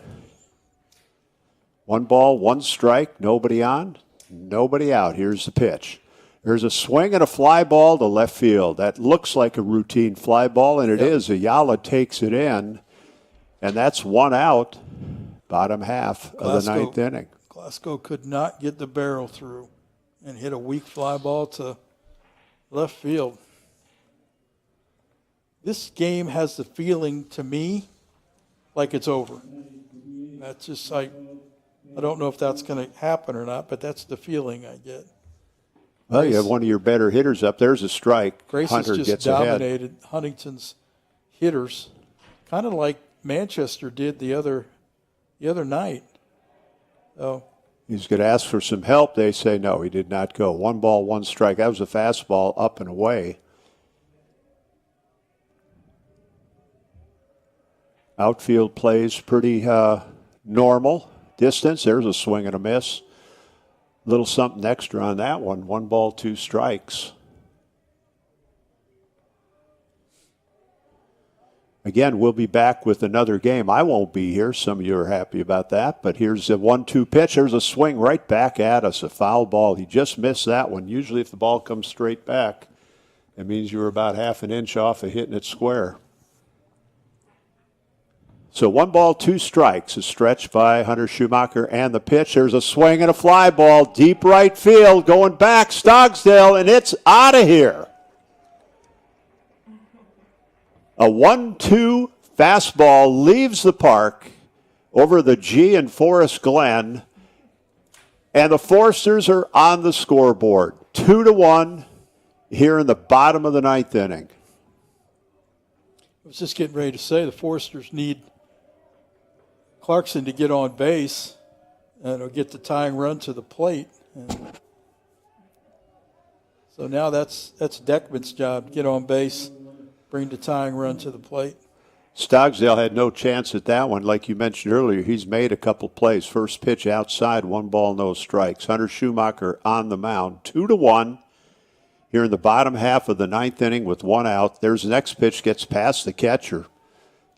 1 ball, 1 strike. Nobody on, nobody out. Here's the pitch. There's a swing and a fly ball to left field. That looks like a routine fly ball, and it is. Ayala takes it in, and that's 1 out. Bottom half of the ninth inning. Glasgow could not get the barrel through and hit a weak fly ball to left field. This game has the feeling to me like it's over. That's just like, I don't know if that's going to happen or not, but that's the feeling I get. Well, you have one of your better hitters up. There's a strike. Grace Hunter has just gets ahead. dominated Huntington's hitters, kind of like Manchester did the other night. So He's going to ask for some help. They say no, he did not go. 1 ball, 1 strike. That was a fastball up and away. Outfield plays pretty normal distance. There's a swing and a miss. Little something extra on that one. 1 ball, 2 strikes. Again, we'll be back with another game. I won't be here. Some of you are happy about that. But here's a 1-2 pitch. There's a swing right back at us, a foul ball. He just missed that one. Usually if the ball comes straight back, it means you were about half an inch off of hitting it square. So 1 ball, 2 strikes. A stretch by Hunter Schumacher and the pitch. There's a swing and a fly ball. Deep right field. Going back. Stogsdale, and it's out of here. A 1-2 fastball leaves the park over the G in Forest Glen, and the Foresters are on the scoreboard. 2-1 here in the bottom of the 9th inning. I was just getting ready to say the Foresters need Clarkson to get on base and it'll get the tying run to the plate. And so now that's Deckman's job, get on base, bring the tying run to the plate. Stogsdale had no chance at that one. Like you mentioned earlier, he's made a couple plays. First pitch outside, 1 ball, no strikes. Hunter Schumacher on the mound, 2-1 here in the bottom half of the 9th inning with 1 out. There's the next pitch, gets past the catcher.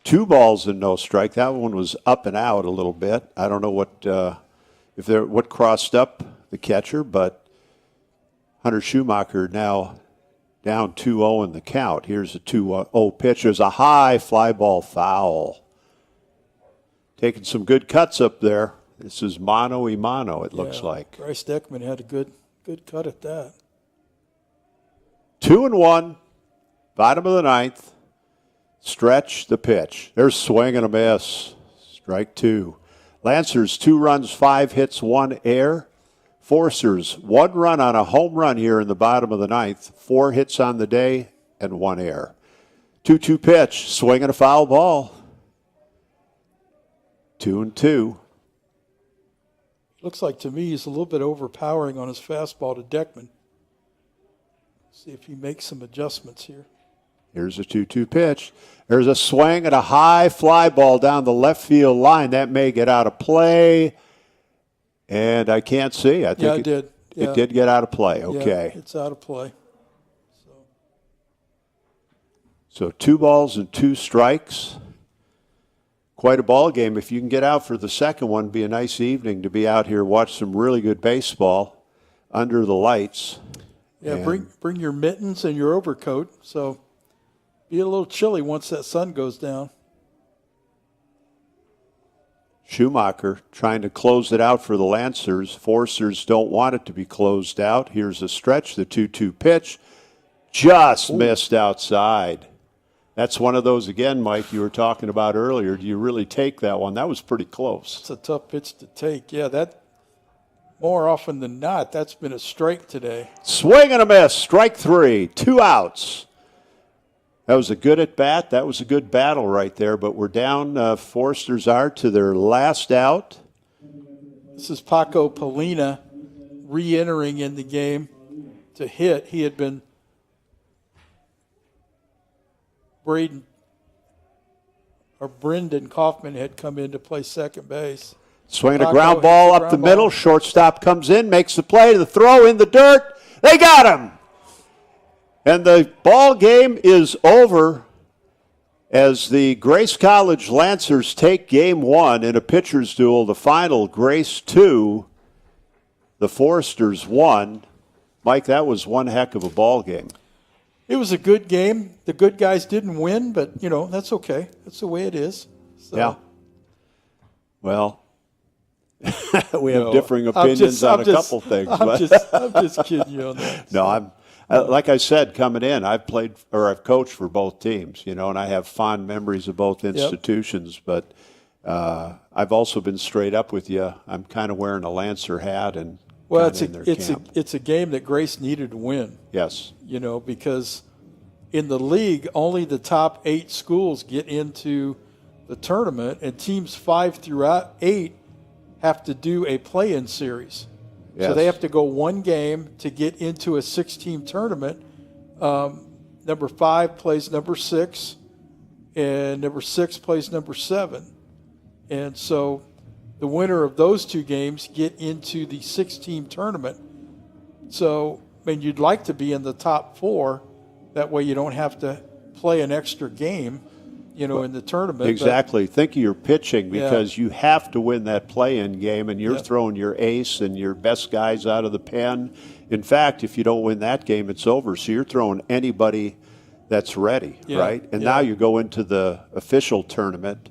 2 balls and no strike. That one was up and out a little bit. I don't know what crossed up the catcher, but Hunter Schumacher now down 2-0 in the count. Here's a 2-0 pitch. There's a high fly ball foul. Taking some good cuts up there. This is mano-a-mano, it looks like. Bryce Deckman had a good cut at that. 2-1, bottom of the 9th. Stretch the pitch. There's swing and a miss. Strike 2. Lancers 2 runs, 5 hits, 1 error. Foresters 1 run on a home run here in the bottom of the 9th. 4 hits on the day and 1 error. 2-2 pitch. Swing and a foul ball. 2-2. Looks like to me he's a little bit overpowering on his fastball to Deckman. See if he makes some adjustments here. Here's a 2-2 pitch. There's a swing and a high fly ball down the left field line. That may get out of play. And I can't see. I think it did. It did get out of play. Okay. Yeah, it's out of play. So 2 balls and 2 strikes. Quite a ball game. If you can get out for the second one, be a nice evening to be out here, watch some really good baseball under the lights. Yeah, bring your mittens and your overcoat. So be a little chilly once that sun goes down. Schumacher trying to close it out for the Lancers. Foresters don't want it to be closed out. Here's a stretch, the 2-2 pitch. Just missed outside. That's one of those, again, Mike, you were talking about earlier. Do you really take that one? That was pretty close. It's a tough pitch to take. Yeah, that more often than not, that's been a strike today. Swing and a miss. Strike 3. 2 outs. That was a good at-bat. That was a good battle right there. But we're down, Foresters are, to their last out. This is Paco Polina re-entering in the game to hit. He had been Brendan Kaufman had come in to play second base. Swinging a ground ball up the middle. Shortstop comes in, makes the play. The throw in the dirt. They got him. And the ball game is over as the Grace College Lancers take game 1 in a pitcher's duel. The final, Grace 2, the Foresters 1. Mike, that was one heck of a ball game. It was a good game. The good guys didn't win, but, that's okay. That's the way it is. So. Yeah. Well, we have differing opinions on a couple things. I'm just kidding you on that. No, like I said, coming in, I've coached for both teams, and I have fond memories of both institutions. Yep. But I've also been straight up with you. I'm kind of wearing a Lancer hat and. Well, it's a game that Grace needed to win. Yes. Because in the league, only the top 8 schools get into the tournament, and teams 5 through 8 have to do a play-in series. Yes. So they have to go 1 game to get into a 6-team tournament. Number 5 plays number 6, and number 6 plays number 7. And so the winner of those 2 games get into the 6-team tournament. So, you'd like to be in the top 4. That way you don't have to play an extra game. in the tournament. Exactly. Think of your pitching, because you have to win that play-in game, and you're throwing your ace and your best guys out of the pen. In fact, if you don't win that game, it's over. So you're throwing anybody that's ready, right? And now you go into the official tournament.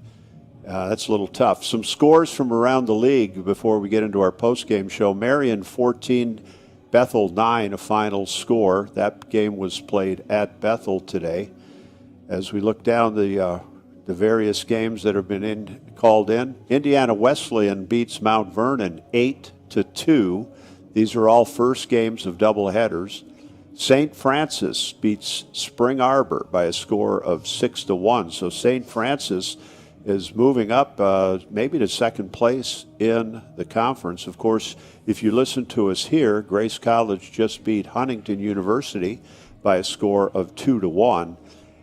That's a little tough. Some scores from around the league before we get into our post-game show. Marion 14, Bethel 9, a final score. That game was played at Bethel today. As we look down the various games that have been called in, Indiana Wesleyan beats Mount Vernon 8-2. These are all first games of doubleheaders. St. Francis beats Spring Arbor by a score of 6-1. So St. Francis is moving up maybe to second place in the conference. Of course, if you listen to us here, Grace College just beat Huntington University by a score of 2-1.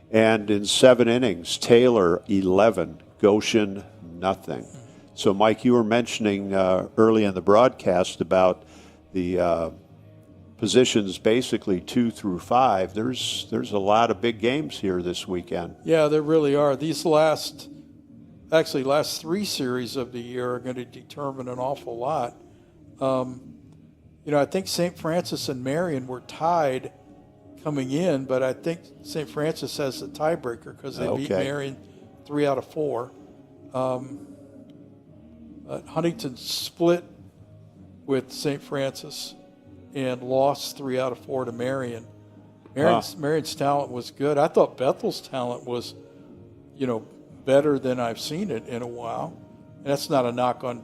And in 7 innings, Taylor 11, Goshen nothing. So, Mike, you were mentioning early in the broadcast about the positions basically 2 through 5. There's a lot of big games here this weekend. Yeah, there really are. These last 3 series of the year are going to determine an awful lot. I think St. Francis and Marion were tied coming in, but I think St. Francis has a tiebreaker because they beat Marion 3 out of 4. Huntington split with St. Francis and lost 3 out of 4 to Marion. Marion's talent was good. I thought Bethel's talent was, better than I've seen it in a while. And that's not a knock on,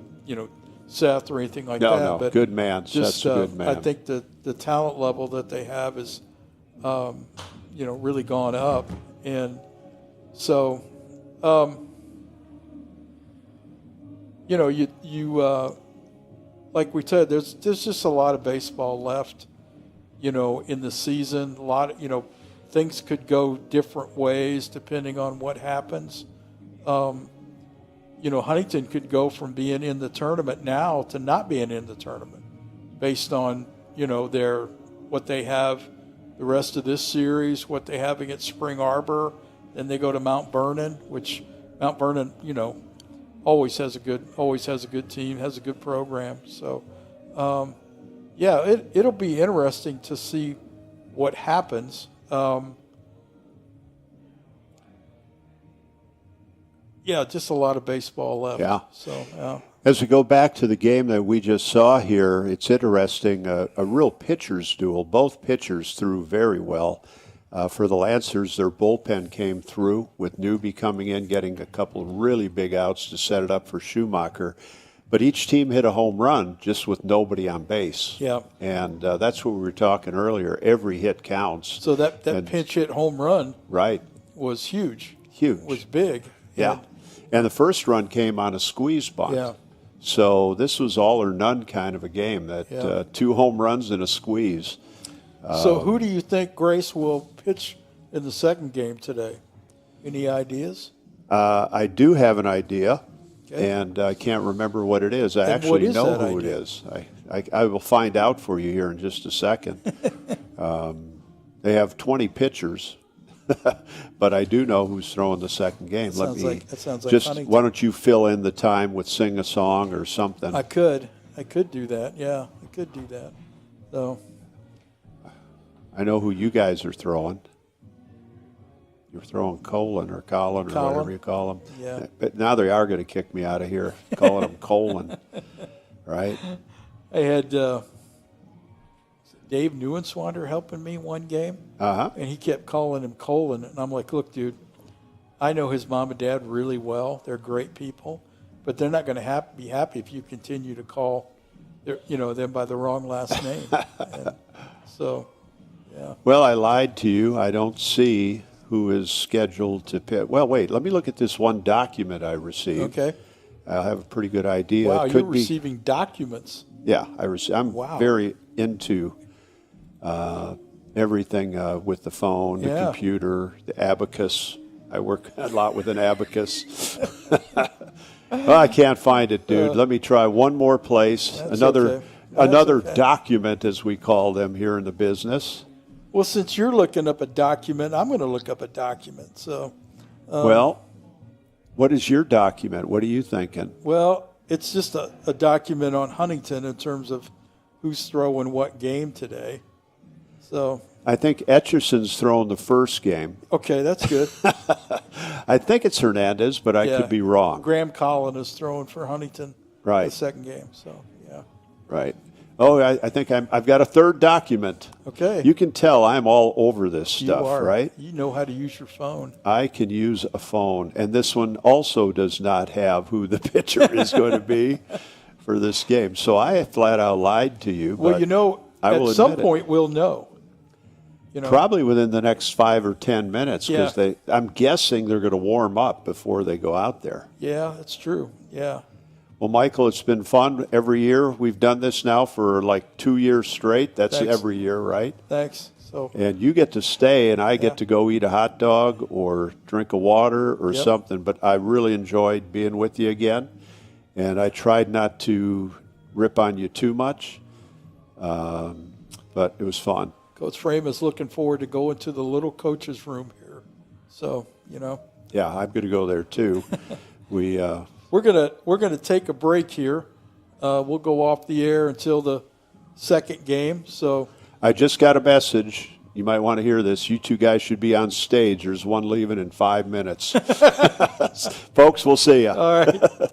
Seth or anything like that. No, but good man. Seth's a good man. I think the talent level that they have is, really gone up. And so, like we said, there's just a lot of baseball left, in the season. A lot of, things could go different ways depending on what happens. Huntington could go from being in the tournament now to not being in the tournament based on, what they have the rest of this series, what they have against Spring Arbor. Then they go to Mount Vernon, which Mount Vernon, always has a good team, has a good program. So, it'll be interesting to see what happens. Just a lot of baseball left. Yeah. So, As we go back to the game that we just saw here, it's interesting, a real pitcher's duel. Both pitchers threw very well. For the Lancers, their bullpen came through with Newby coming in, getting a couple of really big outs to set it up for Schumacher. But each team hit a home run just with nobody on base. Yeah. And that's what we were talking earlier. Every hit counts. So that pinch hit home run was huge. Huge. Was big. Yeah. And the first run came on a squeeze bunt. Yeah. So this was all or none kind of a game, that 2 home runs and a squeeze. So who do you think Grace will pitch in the second game today? Any ideas? I do have an idea, and I can't remember what it is. I actually know who it is. I will find out for you here in just a second. They have 20 pitchers, but I do know who's throwing the second game. That sounds like just Huntington. Why don't you fill in the time with sing a song or something? I could do that. Yeah, I could do that. So I know who you guys are throwing. You're throwing Colin or whatever you call him. Yeah. But now they are going to kick me out of here, calling him Colin, right? I had Dave Neuenswander helping me one game, and he kept calling him Colin, and I'm like, look, dude, I know his mom and dad really well. They're great people, but they're not going to be happy if you continue to call them by the wrong last name. And so, yeah. Well, I lied to you. I don't see who is scheduled to pitch. Well, wait, let me look at this one document I received. Okay. I'll have a pretty good idea. Wow, it you're could be, receiving documents. Yeah, I'm very into everything with the phone, the computer, the abacus. I work a lot with an abacus. Well, I can't find it, dude. Let me try one more place. Another document, as we call them here in the business. Well, since you're looking up a document, I'm going to look up a document. So, well, What is your document? What are you thinking? Well, it's just a document on Huntington in terms of who's throwing what game today. So I think Etcherson's throwing the first game. okay, that's good. I think it's Hernandez, but I Yeah. could be wrong. Graham Collin is throwing for Huntington Right. the second game. So yeah. Right. Oh, I think I've got a third document. Okay. You can tell I'm all over this You stuff, are. right? You know how to use your phone. I can use a phone, and this one also does not have who the pitcher is going to be for this game. So I flat out lied to you. Well, but you know, I will at some admit it. point we'll know. You know, Probably within the next 5 or 10 minutes, because Yeah. I'm guessing they're going to warm up before they go out there. yeah, that's true. Yeah. Well, Michael, it's been fun every year. We've done this now for like 2 years straight. That's Thanks. every year, right? Thanks. So And you get to stay, and I Yeah. get to go eat a hot dog or drink a water or Yep. something. But I really enjoyed being with you again, and I tried not to rip on you too much, but it was fun. Coach Frame is looking forward to going to the little coach's room here. So, you know, Yeah, I'm going to go there too. we're gonna take a break here. We'll go off the air until the second game. So I just got a message. You might want to hear this. You two guys should be on stage. There's one leaving in 5 minutes. Folks, we'll see you. all right.